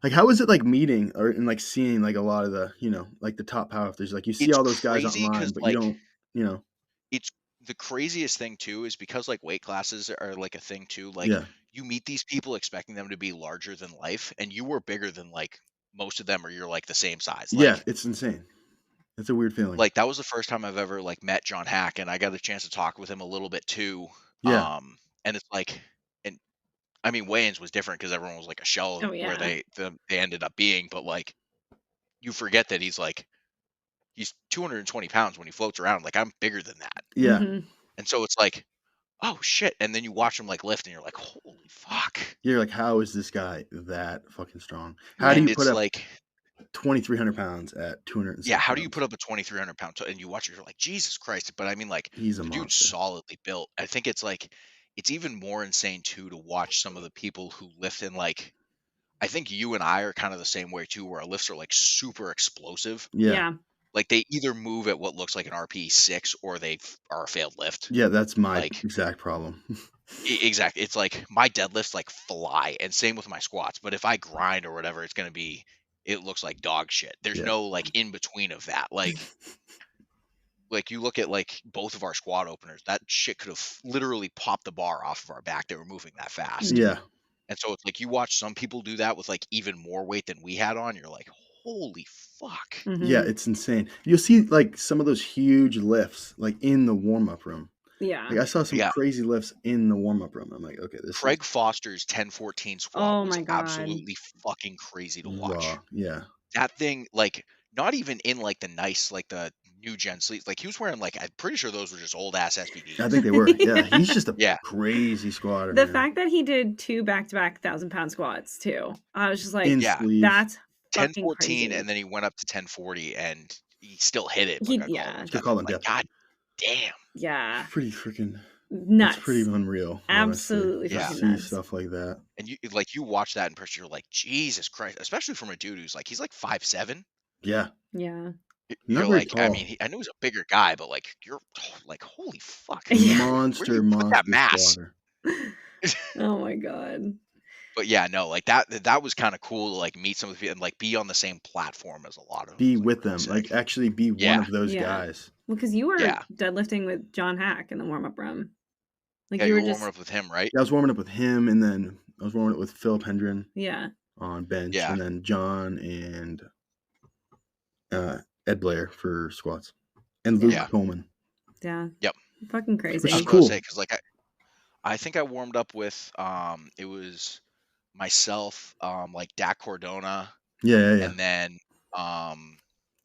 like how was it like meeting and like seeing like a lot of the like the top powerlifters? Like you see all those guys online, but like, you don't It's the craziest thing too is because like weight classes are like a thing too. Like you meet these people expecting them to be larger than life, and you were bigger than like most of them, or you're like the same size. Like, it's insane. It's a weird feeling. Like that was the first time I've ever like met John Hack, and I got a chance to talk with him a little bit too. Yeah. And it's like, and I mean, weigh-ins was different because everyone was like a shell where they ended up being, but like you forget that he's 220 pounds when he floats around. Like I'm bigger than that. Yeah. Mm-hmm. And so it's like, oh shit. And then you watch him like lift and you're like, holy fuck. You're like, how is this guy that fucking strong? How do you put up like 2,300 pounds at 200? Yeah. How do you put up a 2,300 pound? And you watch it, you're like, Jesus Christ. But I mean, like, he's a dude solidly built. I think it's like, it's even more insane too to watch some of the people who lift in like, I think you and I are kind of the same way too, where our lifts are like super explosive. Yeah. Like they either move at what looks like an RP 6 or they are a failed lift. Yeah, that's my exact problem. Exactly. It's like my deadlifts like fly, and same with my squats. But if I grind or whatever, it's gonna be. It looks like dog shit. There's no like in between of that. Like you look at like both of our squat openers. That shit could have literally popped the bar off of our back. They were moving that fast. Yeah. And so it's like you watch some people do that with like even more weight than we had on. You're like, holy fuck. Mm-hmm. Yeah, it's insane. You'll see like some of those huge lifts like in the warm-up room. Yeah. Like I saw some crazy lifts in the warm-up room. I'm like, okay, this Craig Foster's 1014 squat was absolutely fucking crazy to watch. Yeah. That thing, like, not even in like the nice, like the new gen sleeves. Like he was wearing like, I'm pretty sure those were just old ass SBDs. I think they were. Yeah. He's just a crazy squatter. The fact that he did 2 back-to-back 1,000-pound squats too. I was just like, that's 1014, and then he went up to 1040, and he still hit it. They call him like, God damn. Yeah. Pretty freaking nuts. It's pretty unreal. Absolutely fucking nuts. Stuff like that. And you watch that in person, you're like, Jesus Christ, especially from a dude who's like, he's like 5'7". Yeah. Yeah. You're like, tall. I mean, I know he's a bigger guy, but like, you're like, holy fuck. Monster that mass. Oh my God. But yeah, no, like that was kind of cool to like meet some of the people and like be on the same platform as a lot of them. Be with them, like actually be one of those guys. Well, because you were deadlifting with John Hack in the warm-up room. Like you were warming up with him, right? Yeah, I was warming up with him, and then I was warming up with Philip Hendren. Yeah. On bench, and then John and Ed Blair for squats, and Luke Coleman. Yeah. Yep. Fucking crazy. Which is cool. Because like I think I warmed up with it was myself, like Dak Cordona. Yeah. And then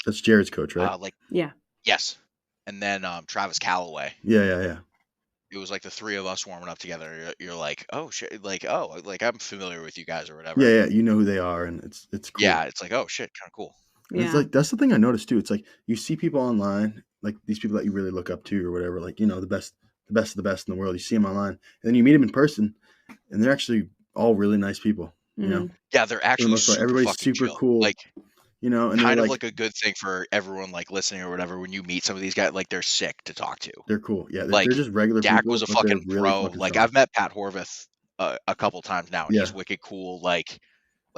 that's Jared's coach, right? Yes. And then Travis Calloway. Yeah. It was like the three of us warming up together. You're like, oh shit, like I'm familiar with you guys or whatever. Yeah, you know who they are, and it's cool. Yeah, it's like, oh shit, kind of cool. Yeah. It's like that's the thing I noticed too. It's like you see people online, like these people that you really look up to or whatever, like the best of the best in the world. You see them online, and then you meet them in person, and they're actually all really nice people. You know? Yeah, they're actually everybody's super cool. Like, and kind of like a good thing for everyone like listening or whatever. When you meet some of these guys, like they're sick to talk to. They're cool. Yeah, they're just regular Dak people. Was a fucking really pro. Fucking like strong. I've met Pat Horvath a couple times now, and he's wicked cool. Like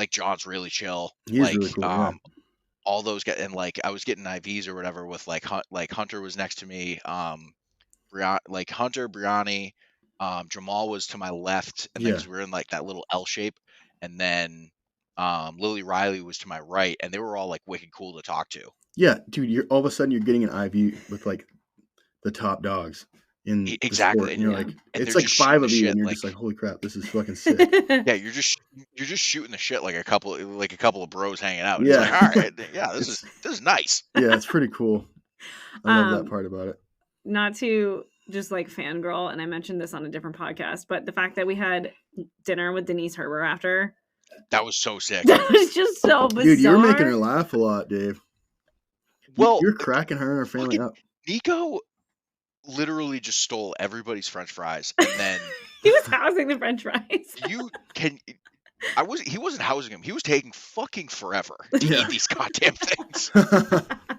John's really chill. He's really cool. all those guys, and like I was getting IVs or whatever with like Hunter was next to me, like Hunter, Briani, Jamal was to my left, and then because we were in like that little L shape, and then Lily Riley was to my right, and they were all like wicked cool to talk to. Yeah, dude, you're all of a sudden you're getting an IV with like the top dogs in exactly, the sport, and you're like, and it's like 5 of you, and you're just like, holy crap, this is fucking sick. Yeah, you're just shooting the shit like a couple of bros hanging out. Yeah, it's like, all right, yeah, this is nice. Yeah, it's pretty cool. I love that part about it. Not to just like fangirl, and I mentioned this on a different podcast, but the fact that we had dinner with Denise Herber after, that was so sick. That was just so bizarre. Dude, you're making her laugh a lot, Dave. Well, you're cracking her and her family up. Nico literally just stole everybody's French fries, and then he was housing the French fries. He wasn't housing them. He was taking fucking forever to eat these goddamn things.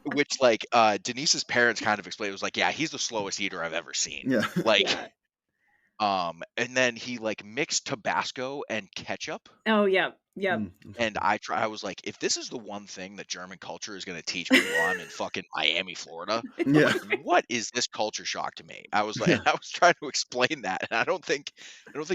Which, like, Denise's parents kind of explained. It was like, yeah, he's the slowest eater I've ever seen. Yeah. Like, and then he like mixed Tabasco and ketchup. Oh, yeah. Yep. And I was like, if this is the one thing that German culture is going to teach me while I'm in fucking Miami, Florida, like, what is this culture shock to me? I was like, I was trying to explain that, and I don't think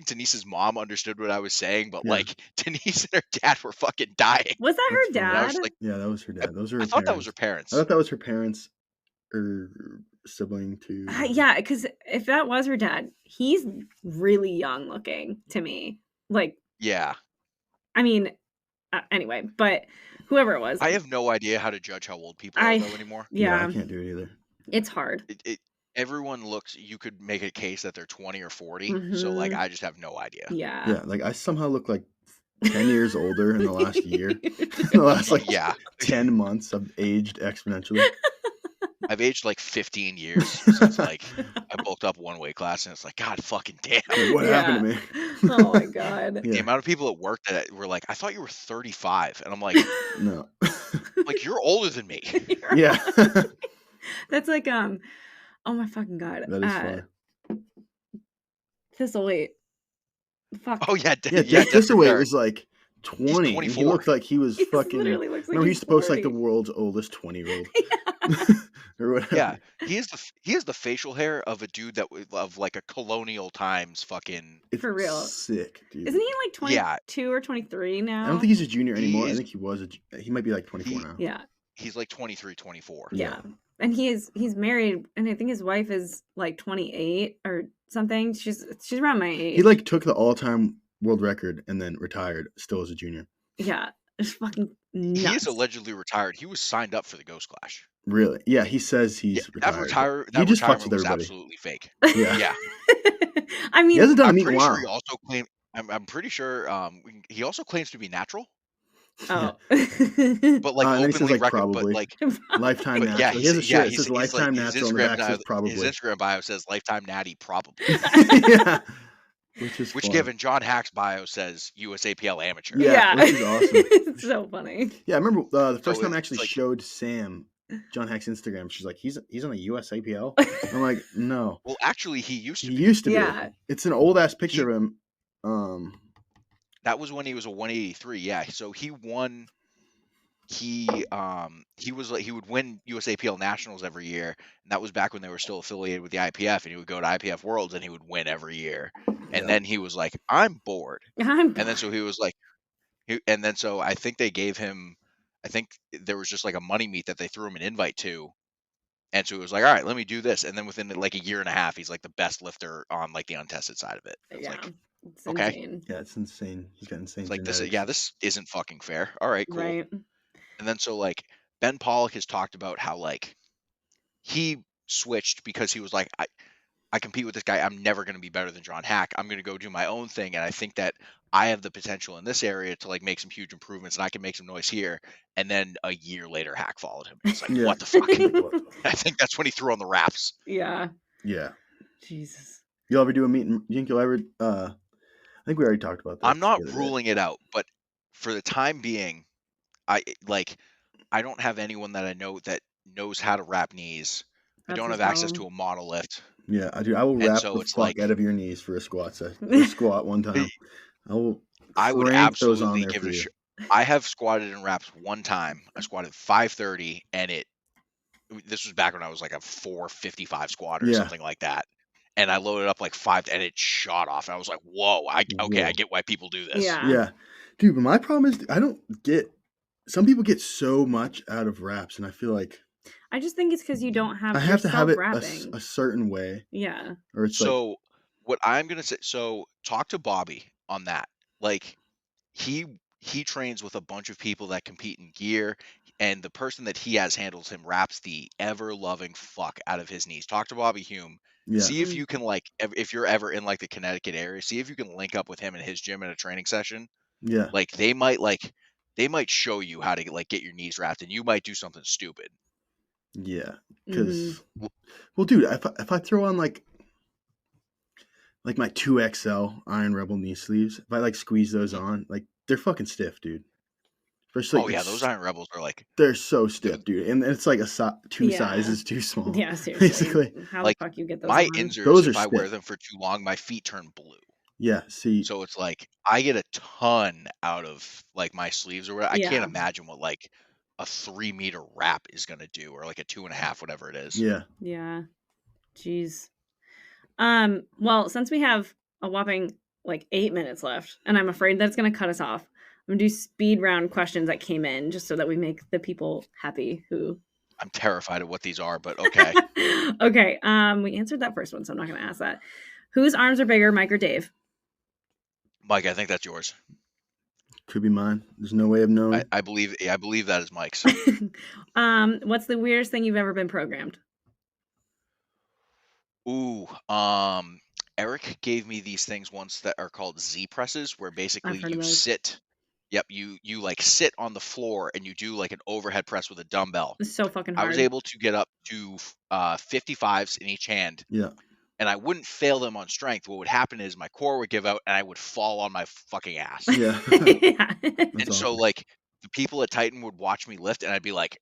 Denise's mom understood what I was saying, but like Denise and her dad were fucking dying. Was that her dad? Like, yeah, that was her dad. Those are. I thought that was her parents. I thought that was her parents or sibling too. Yeah, because if that was her dad, he's really young looking to me. Like, yeah. I mean, anyway, but whoever it was. I have no idea how to judge how old people are though anymore. Yeah, I can't do it either. It's hard. Everyone looks, you could make a case that they're 20 or 40. So like, I just have no idea. Yeah. Yeah. Like I somehow look like 10 years older in the last year. In the last 10 months, I've aged exponentially. I've aged like 15 years since like I bulked up one weight class, and it's like, God fucking damn. What happened to me? Oh my God. The amount of people at work that were like, I thought you were 35. And I'm like, no. Like, you're older than me. Yeah. That's like, oh my fucking God. That is funny. Thistleweight. Fuck. Oh yeah. Jack Thistleweight was like 20. He's he looked like he was fucking. Literally looks like he used to post like the world's oldest 20-year-old. Or whatever. Yeah, he has the facial hair of a dude of like a colonial times fucking. For real. Sick, dude. Isn't he like 22 or 23 now? I don't think he's a junior anymore. I think he was he might be like 24 now. Yeah. He's like 23, 24. Yeah. And he's married, and I think his wife is like 28 or something. She's around my age. He like took the all-time world record and then retired still as a junior. Yeah. It's fucking nuts. He is allegedly retired. He was signed up for the Ghost Clash. Really? Yeah, he says he's retired. That he just fucks retirement with was everybody. absolutely fake. Yeah. I mean, he hasn't done I'm a meet in a while. Sure he also claimed. I'm pretty sure he also claims to be natural. Oh. But like openly says, like, record, probably. but like lifetime natural. Yeah, he has a shirt. It says lifetime natural, and the back says probably. His Instagram bio says lifetime natty probably. Yeah. Which given John Hack's bio says USAPL amateur. Yeah. Which is awesome. It's so funny. Yeah, I remember the first time I actually showed Sam John Hack's Instagram. She's like, he's on the USAPL. I'm like, no. Well, actually, he used to. He used to be. Yeah. It's an old ass picture of him. That was when he was a 183. Yeah. So he won. He was like, he would win USAPL nationals every year, and that was back when they were still affiliated with the IPF, and he would go to IPF Worlds and he would win every year. And then he was like, I'm bored. And then so he was like, so I think they gave him, I think there was just like a money meet that they threw him an invite to. And so he was like, all right, let me do this. And then within like a year and a half, he's like the best lifter on like the untested side of it. It's like, it's okay. Insane. Yeah, it's insane. He's got insane. It's like genetics. this isn't fucking fair. All right, cool. Right. And then so like Ben Pollock has talked about how like he switched because he was like, I compete with this guy. I'm never going to be better than John Hack. I'm going to go do my own thing. And I think that I have the potential in this area to like make some huge improvements, and I can make some noise here. And then a year later, Hack followed him. It's like, what the fuck? I think that's when he threw on the wraps. Yeah. Yeah. Jesus. You'll ever do a meet? You think you'll ever? I think we already talked about that. I'm not ruling it out, but for the time being, I don't have anyone that I know that knows how to wrap knees. I don't have access to a model lift. Yeah, I do. I will wrap the fuck out of your knees for a squat one time. I would absolutely give it I have squatted in reps one time. I squatted 530, and this was back when I was like a 455 squatter or something like that. And I loaded up like 5, and it shot off. And I was like, whoa, I get why people do this. Yeah. Dude, but my problem is some people get so much out of reps, and I feel like I just think it's because you don't have. I have to have it a certain way. Yeah. Or it's so what I'm gonna say. So talk to Bobby on that. Like he trains with a bunch of people that compete in gear, and the person that he has handles him wraps the ever loving fuck out of his knees. Talk to Bobby Hume. Yeah. See if you can if you're ever in like the Connecticut area, see if you can link up with him in his gym in a training session. Yeah. Like they might show you how to like get your knees wrapped, and you might do something stupid. Yeah, because well, dude, if I throw on like my 2XL Iron Rebel knee sleeves, if I like squeeze those on, like they're fucking stiff, dude. Especially those Iron Rebels are like they're so stiff, dude, and it's like two sizes too small. Yeah, seriously. Basically, how like, the fuck you get those? My inserts, if I wear them for too long, my feet turn blue. Yeah, see. So it's like I get a ton out of like my sleeves or whatever. I can't imagine what like a 3-meter wrap is gonna do, or like a 2.5, whatever it is. Yeah. Yeah. Jeez. Well, since we have a whopping like 8 minutes left, and I'm afraid that's gonna cut us off, I'm gonna do speed round questions that came in just so that we make the people happy who. I'm terrified of what these are, but okay. Okay. We answered that first one, so I'm not gonna ask that. Whose arms are bigger, Mike or Dave? Mike, I think that's yours. Could be mine. There's no way of knowing. I believe that is Mike's. What's the weirdest thing you've ever been programmed? Ooh, Eric gave me these things once that are called Z presses, where basically you sit. Yep, you like sit on the floor and you do like an overhead press with a dumbbell. It's so fucking hard. I was able to get up to 55s in each hand. Yeah. And I wouldn't fail them on strength. What would happen is my core would give out and I would fall on my fucking ass. Yeah. And so like the people at Titan would watch me lift and I'd be like,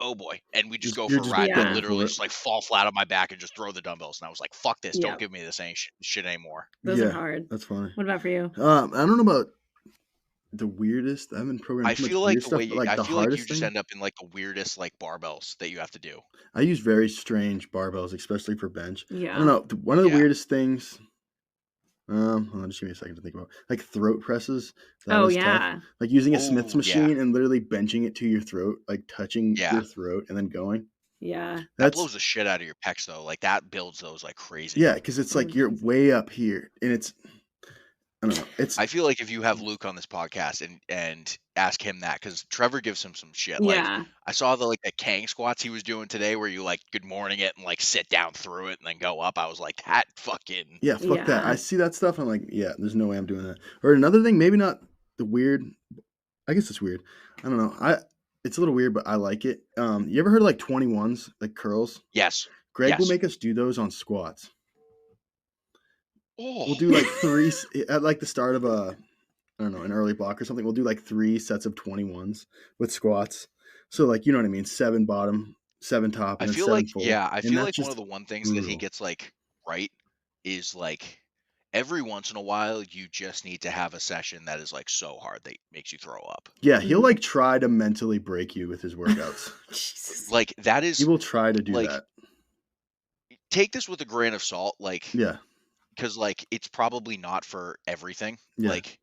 oh boy. And we just go for a ride and literally just like fall flat on my back and just throw the dumbbells. And I was like, fuck this. Don't give me this shit anymore. Those are hard. That's funny. What about for you? I don't know about the weirdest. I haven't programmed. I feel like the way I feel like you just end up in like the weirdest like barbells that you have to do. I use very strange barbells, especially for bench. Yeah. I don't know. One of the weirdest things. Hold on, just give me a second to think about. Like throat presses. Tough. Like using a Smith's machine and literally benching it to your throat, like touching your throat and then going. Yeah. That blows the shit out of your pecs though. Like that builds those like crazy. Yeah, because it's like you're way up here and it's. I don't know. I feel like if you have Luke on this podcast and ask him that, because Trevor gives him some shit. Like I saw the Kang squats he was doing today, where you like good morning it and like sit down through it and then go up. I was like, that fucking fuck that. I see that stuff. I'm like, there's no way I'm doing that. Or another thing, maybe not the weird. I guess it's weird. I don't know. It's a little weird, but I like it. You ever heard of like 21s, like curls? Yes. Greg will make us do those on squats. Oh. We'll do like 3 at like the start of an early block or something. We'll do like 3 sets of 21s with squats. So like, you know what I mean? 7 bottom, 7 top, and I feel 7 like full. I feel like one of the things that he gets like right is like every once in a while you just need to have a session that is like so hard that makes you throw up. Yeah, he'll like try to mentally break you with his workouts. Jesus. Like that is. He will try to do that. Take this with a grain of salt, like because like it's probably not for everything. Like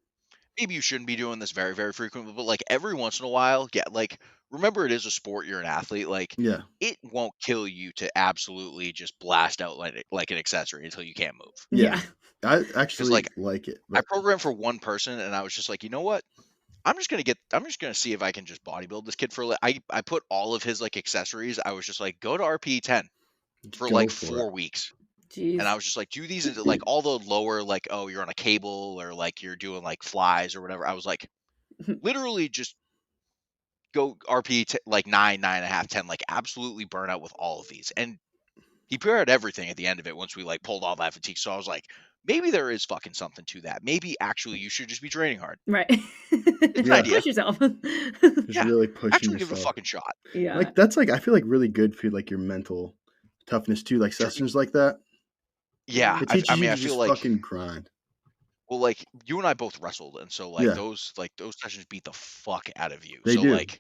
maybe you shouldn't be doing this very, very frequently, but like every once in a while, like remember it is a sport, you're an athlete, like it won't kill you to absolutely just blast out like an accessory until you can't move. Yeah. I actually like it. But I programmed for one person and I was just like, you know what? I'm just gonna see if I can just bodybuild this kid for I put all of his like accessories. I was just like, go to RPE 10 for like 4 weeks. Jeez. And I was just like, do these like all the lower, like, oh, you're on a cable or like you're doing like flies or whatever. I was like, literally just go RP like 9, 9.5, 10, like absolutely burn out with all of these. And he paired everything at the end of it once we like pulled all that fatigue. So I was like, maybe there is fucking something to that. Maybe actually you should just be training hard. Right. It's an idea. Push yourself. Just really pushing actually yourself. Give it a fucking shot. Yeah. Like that's like I feel like really good for like your mental toughness too. Like sessions like that. Yeah, it teaches I mean, you I to feel just like fucking grind. Well, like you and I both wrestled, and so like those sessions beat the fuck out of you. They so do. like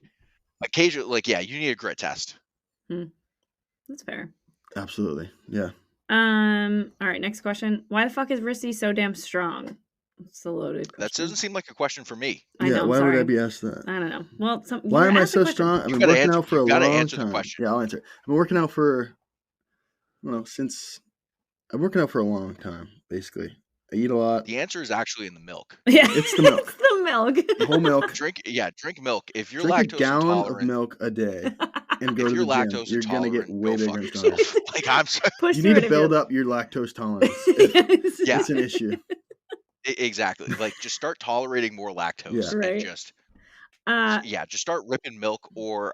occasionally, like you need a grit test. That's fair. Absolutely, yeah. All right, next question. Why the fuck is Risti so damn strong? It's a loaded question. That doesn't seem like a question for me. I know, why sorry. would I be asked that? I don't know. Well, why am I so strong? I've been working out for a long time. Yeah, I'll answer. I've been working out for, I've been working out for a long time, basically. I eat a lot. The answer is actually in the milk. Yeah, it's the milk. It's the milk. The whole milk. Drink milk. If you're drink lactose a gallon intolerant, of milk a day and go if to you're the gym, lactose you're gonna get way bigger and stronger. Like I'm sorry. Push you need to build up your lactose tolerance. Yeah, it's an issue. Exactly. Like just start tolerating more lactose right. and just just start ripping milk. Or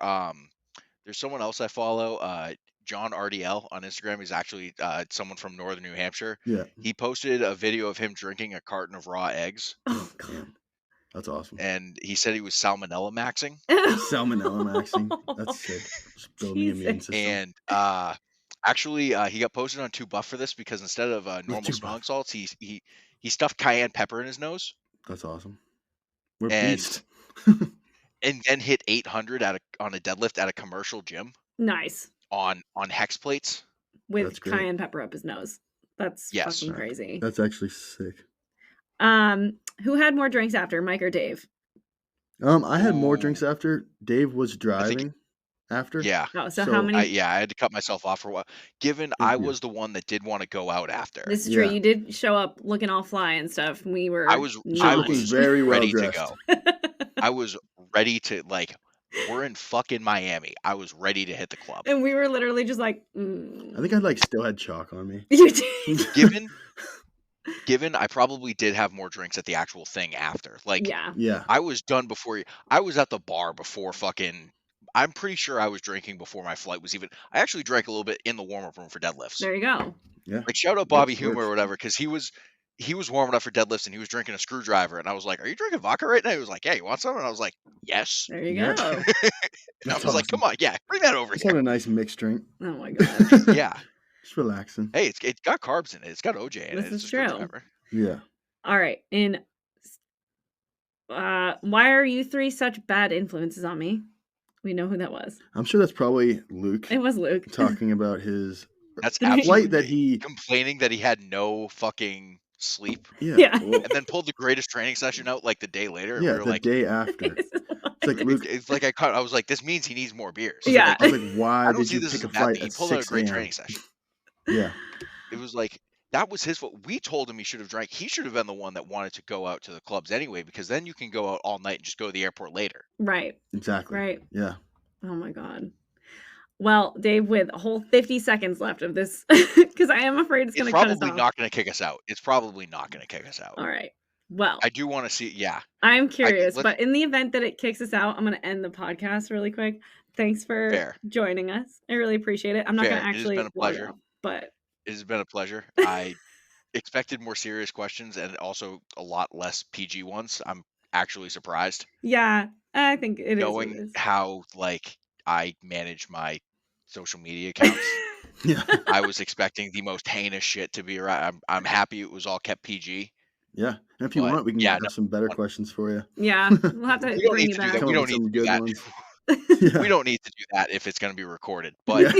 there's someone else I follow, John RDL on Instagram. He's actually someone from northern New Hampshire. Yeah. He posted a video of him drinking a carton of raw eggs. Oh god. That's awesome. And he said he was salmonella maxing. Salmonella maxing. That's sick. Just building the immune system. And actually he got posted on 2 Buff for this because instead of normal smelling salts, he stuffed cayenne pepper in his nose. That's awesome. We're beast. And then hit 800 on a deadlift at a commercial gym. Nice. On hex plates. With cayenne pepper up his nose. That's fucking crazy. That's actually sick. Who had more drinks after, Mike or Dave? I had more drinks after. Dave was driving after. Yeah. Oh, so how many? I had to cut myself off for a while. Given I was the one that did want to go out after. This is true. You did show up looking all fly and stuff. I was very well ready dressed. to go. I was ready to we're in fucking Miami. I was ready to hit the club. And we were literally just like, I think I still had chalk on me. You did. Given I probably did have more drinks at the actual thing after. Yeah. I was done before I was at the bar before fucking I'm pretty sure I was drinking before my flight was even. I actually drank a little bit in the warm-up room for deadlifts. There you go. Yeah. Like shout out Bobby Humor or whatever, because he was warming up for deadlifts and he was drinking a screwdriver, and I was like, "Are you drinking vodka right now?" He was like, "Yeah, you want some?" And I was like, "Yes." There you go. And I was like, "Come on, yeah, bring that over here." Had a nice mixed drink. Oh my god. Yeah. Just relaxing. Hey, it's got carbs in it. It's got OJ in it. This is true. Yeah. All right. And why are you 3 such bad influences on me? We know who that was. I'm sure that's probably Luke. It was Luke. Talking about his flight that he complaining that he had no fucking sleep. Yeah. And then pulled the greatest training session out like the day later. And yeah, we were the day after. It's like Luke. It's like I was like, this means he needs more beers. Yeah. I was like, why did you pick a flight He at pulled out a 6 great a.m.? training session. Yeah. It was like that was his fault. We told him he should have drank. He should have been the one that wanted to go out to the clubs anyway, because then you can go out all night and just go to the airport later. Right. Exactly. Right. Yeah. Oh my god. Well, Dave, with a whole 50 seconds left of this, because I am afraid it's going to cut us off. It's probably not going to kick us out. It's probably not going to kick us out. All right. Well, I do want to see. Yeah. I'm curious, but in the event that it kicks us out, I'm going to end the podcast really quick. Thanks for joining us. I really appreciate it. I'm not going to actually. It has been a pleasure. But it has been a pleasure. I expected more serious questions and also a lot less PG ones. I'm actually surprised. Yeah, I think it knowing is. How I manage my social media accounts. Yeah. I was expecting the most heinous shit to be around. I'm happy it was all kept PG. Yeah, and if you want, we can have some better questions for you. Yeah, we'll have to bring you back. We don't need to do that. We don't need to do that if it's going to be recorded. But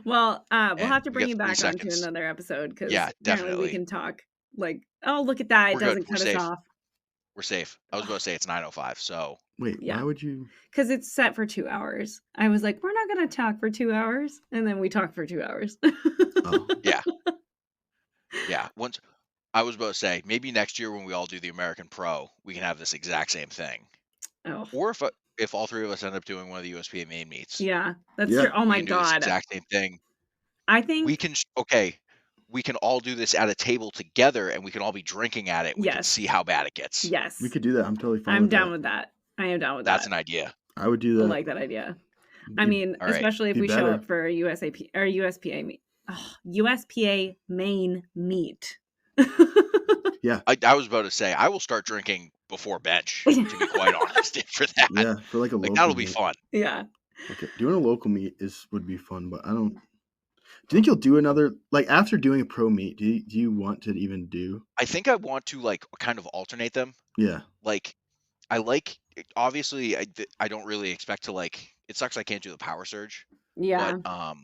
well, we'll have to bring you back onto another episode because definitely we can talk. Like, oh, look at that! It doesn't cut us off. We're safe. I was about to say it's 9:05. So wait, why would you? Because it's set for 2 hours. I was like, we're not going to talk for 2 hours, and then we talk for 2 hours. Oh. Yeah. Yeah. Once I was about to say maybe next year when we all do the American Pro, we can have this exact same thing. Oh. Or if all 3 of us end up doing one of the USPA main meets. Yeah, that's true. Oh my god. Exact same thing. I think we can. Okay. We can all do this at a table together, and we can all be drinking at it. We can see how bad it gets. Yes, we could do that. I'm totally fine. I'm down with that. I am down with that. That's an idea. I would do that. I like that idea. I mean, especially if we show up for a USPA meet. Oh, USPA main meet. Yeah, I was about to say I will start drinking before bench. To be quite honest, for that. Yeah, for like a local that'll meet. be fun. Yeah. Okay, doing a local meet would be fun, but I don't. Do you think you'll do another, like after doing a pro meet? Do you want to even do? I think I want to like kind of alternate them. Yeah. Like obviously I don't really expect to like. It sucks I can't do the power surge. Yeah. But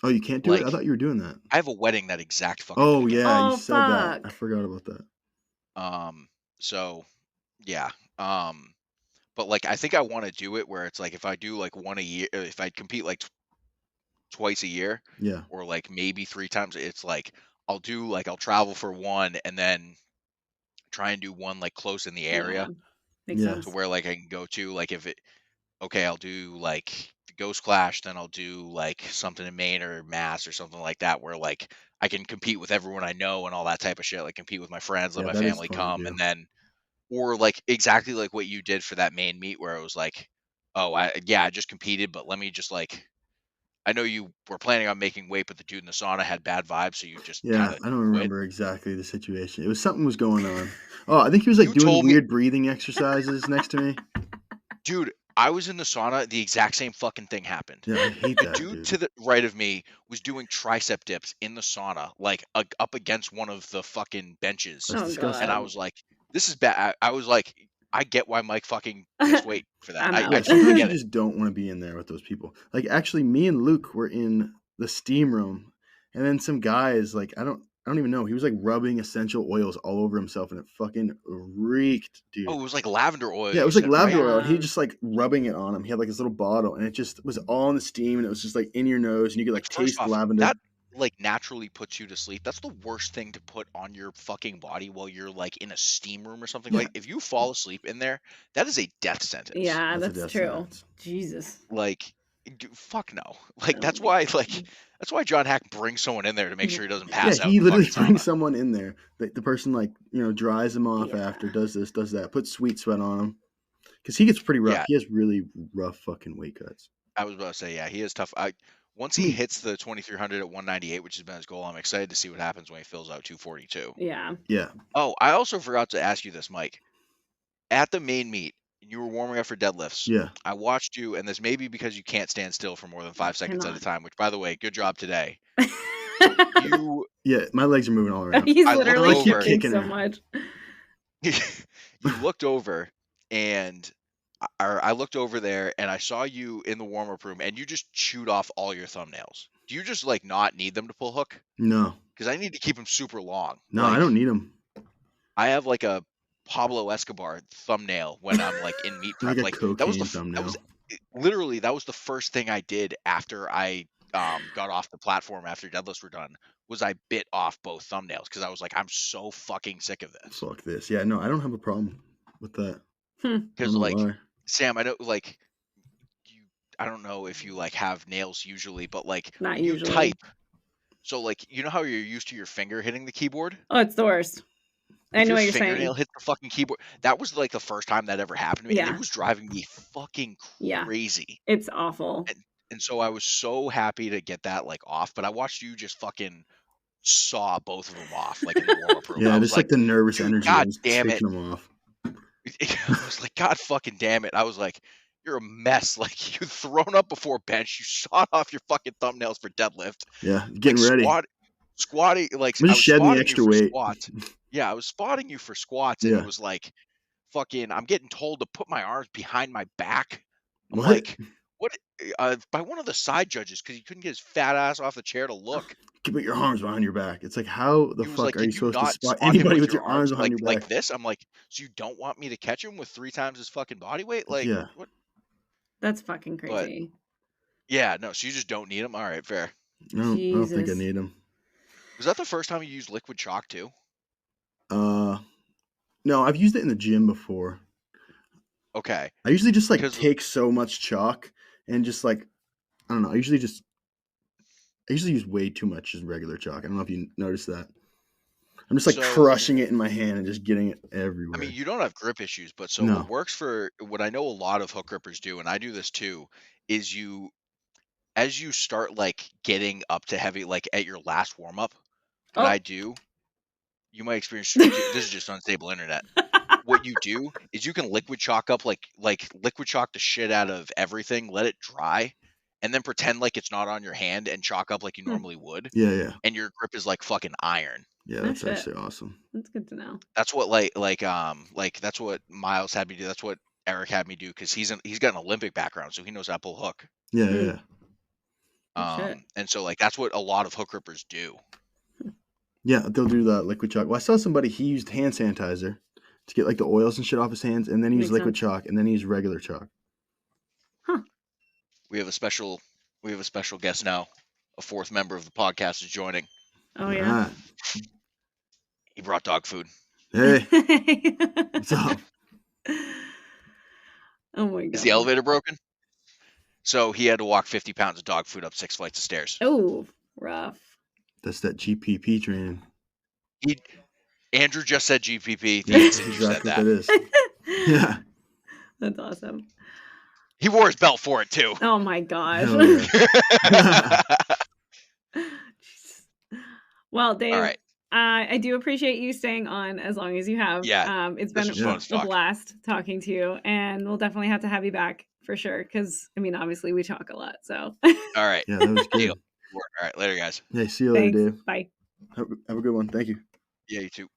Oh, you can't do it? I thought you were doing that. I have a wedding that exact fucking Oh weekend. yeah, you said that. I forgot about that. So yeah. But like I think I want to do it where it's like if I do like one a year, if I compete like twice a year, Yeah. or like maybe 3 times, it's like I'll travel for one and then try and do one like close in the area. Makes sense. To where like I can go to like I'll do like the Ghost Clash, then I'll do like something in Maine or Mass or something like that where like I can compete with everyone I know and all that type of shit, like compete with my friends, let my family come, and then or like exactly like what you did for that main meet where it was like, oh I just competed, but let me just like, I know you were planning on making weight, but the dude in the sauna had bad vibes, so you just I don't quit. remember exactly the situation. It was something was going on. Oh, I think he was like doing weird breathing exercises next to me. Dude, I was in the sauna. The exact same fucking thing happened. Yeah, I hate that. Dude to the right of me was doing tricep dips in the sauna, like up against one of the fucking benches. That's disgusting. And I was like, "This is bad." I was like, "I get why Mike fucking missed weight for that." Sometimes you just don't want to be in there with those people. Like actually, me and Luke were in the steam room, and then some guys like I don't even know. He was like rubbing essential oils all over himself, and it fucking reeked, dude. Oh, it was like lavender oil. Yeah, it was like lavender oil, and he just like rubbing it on him. He had like this little bottle, and it just was all in the steam, and it was just like in your nose, and you could like taste lavender. That like naturally puts you to sleep. That's the worst thing to put on your fucking body while you're like in a steam room or something. Like if you fall asleep in there, that is a death sentence. Yeah, that's true. Sentence. Jesus. Like, fuck no. Like that's why John Hack brings someone in there to make sure he doesn't pass out. Yeah, he literally brings someone in there. The person like dries him off after, does this, does that, puts sweet sweat on him because he gets pretty rough. Yeah. He has really rough fucking weight cuts. I was about to say, yeah, he is tough. Once he hits the 2300 at 198, which has been his goal, I'm excited to see what happens when he fills out 242. Yeah. Yeah. Oh, I also forgot to ask you this, Mike. At the main meet, you were warming up for deadlifts. Yeah. I watched you, and this may be because you can't stand still for more than 5 seconds at a time, which, by the way, good job today. Yeah, my legs are moving all around. He's literally kicking so much. You looked over, and I looked over there, and I saw you in the warm-up room, and you just chewed off all your thumbnails. Do you just like not need them to pull hook? No. Because I need to keep them super long. No, I don't need them. I have like a Pablo Escobar thumbnail when I'm like in meat prep. Like that was the first thing I did after I got off the platform after deadlifts were done. Was I bit off both thumbnails because I was like, I'm so fucking sick of this. Fuck this. Yeah, no, I don't have a problem with that. Because like Sam, I know like I don't know if you like have nails usually, but like not you usually. Type. So like you know how you're used to your finger hitting the keyboard? Oh, it's the worst. I know what you're saying. Your fingernail hit the fucking keyboard. That was like the first time that ever happened to me. Yeah. And it was driving me fucking crazy. Yeah. It's awful. And so I was so happy to get that like off, but I watched you just fucking saw both of them off like in the warm-up room. Yeah, just like the nervous energy. God damn it. Them off. I was like, God fucking damn it. I was like, you're a mess. Like you thrown up before bench. You sawed off your fucking thumbnails for deadlift. Yeah, getting like, ready. Squatting, like I'm just shedding the extra weight. Yeah, I was spotting you for squats, and it was like, fucking. I'm getting told to put my arms behind my back. I'm like, what? By one of the side judges because he couldn't get his fat ass off the chair to look. Put your arms behind your back. It's like, how the fuck are you supposed to spot anybody with your arms behind your back? Like this? I'm like, so you don't want me to catch him with 3 times his fucking body weight? Like, what? That's fucking crazy. But, yeah, no. So you just don't need him. All right, fair. I don't think I need him. Was that the first time you used liquid chalk too? No, I've used it in the gym before. Okay. I usually just like take so much chalk and just like, I don't know. I usually use way too much just regular chalk. I don't know if you noticed that. I'm just like crushing it in my hand and just getting it everywhere. I mean, you don't have grip issues, but what works for what I know a lot of hook grippers do, and I do this too, is as you start like getting up to heavy, like at your last warm up, I do. You might experience this is just unstable internet. What you do is you can liquid chalk up like liquid chalk the shit out of everything, let it dry, and then pretend like it's not on your hand and chalk up like you normally would. Yeah. And your grip is like fucking iron. Yeah, that's actually awesome. That's good to know. That's what that's what Miles had me do. That's what Eric had me do because he's got an Olympic background, so he knows how to pull hook. Yeah. And so like that's what a lot of hook grippers do. Yeah, they'll do the liquid chalk. Well, I saw somebody, he used hand sanitizer to get like the oils and shit off his hands, and then he used liquid chalk, and then he used regular chalk. Huh. We have a special guest now. A fourth member of the podcast is joining. Oh yeah. He brought dog food. Hey. What's up? Oh my god. Is the elevator broken? So he had to walk 50 pounds of dog food up 6 flights of stairs. Oh, rough. That's that GPP training. Andrew just said GPP. Yeah, he's exactly what that is. Yeah. That's awesome. He wore his belt for it too. Oh my gosh. Well, Dave, all right. I do appreciate you staying on as long as you have. Yeah. It's been a blast talking to you, and we'll definitely have to have you back for sure. Because I mean, obviously we talk a lot. So. All right. Yeah, that was good. Deal. All right, later, guys. Hey, see you later, Dave. Bye. Have a good one. Thank you. Yeah, you too.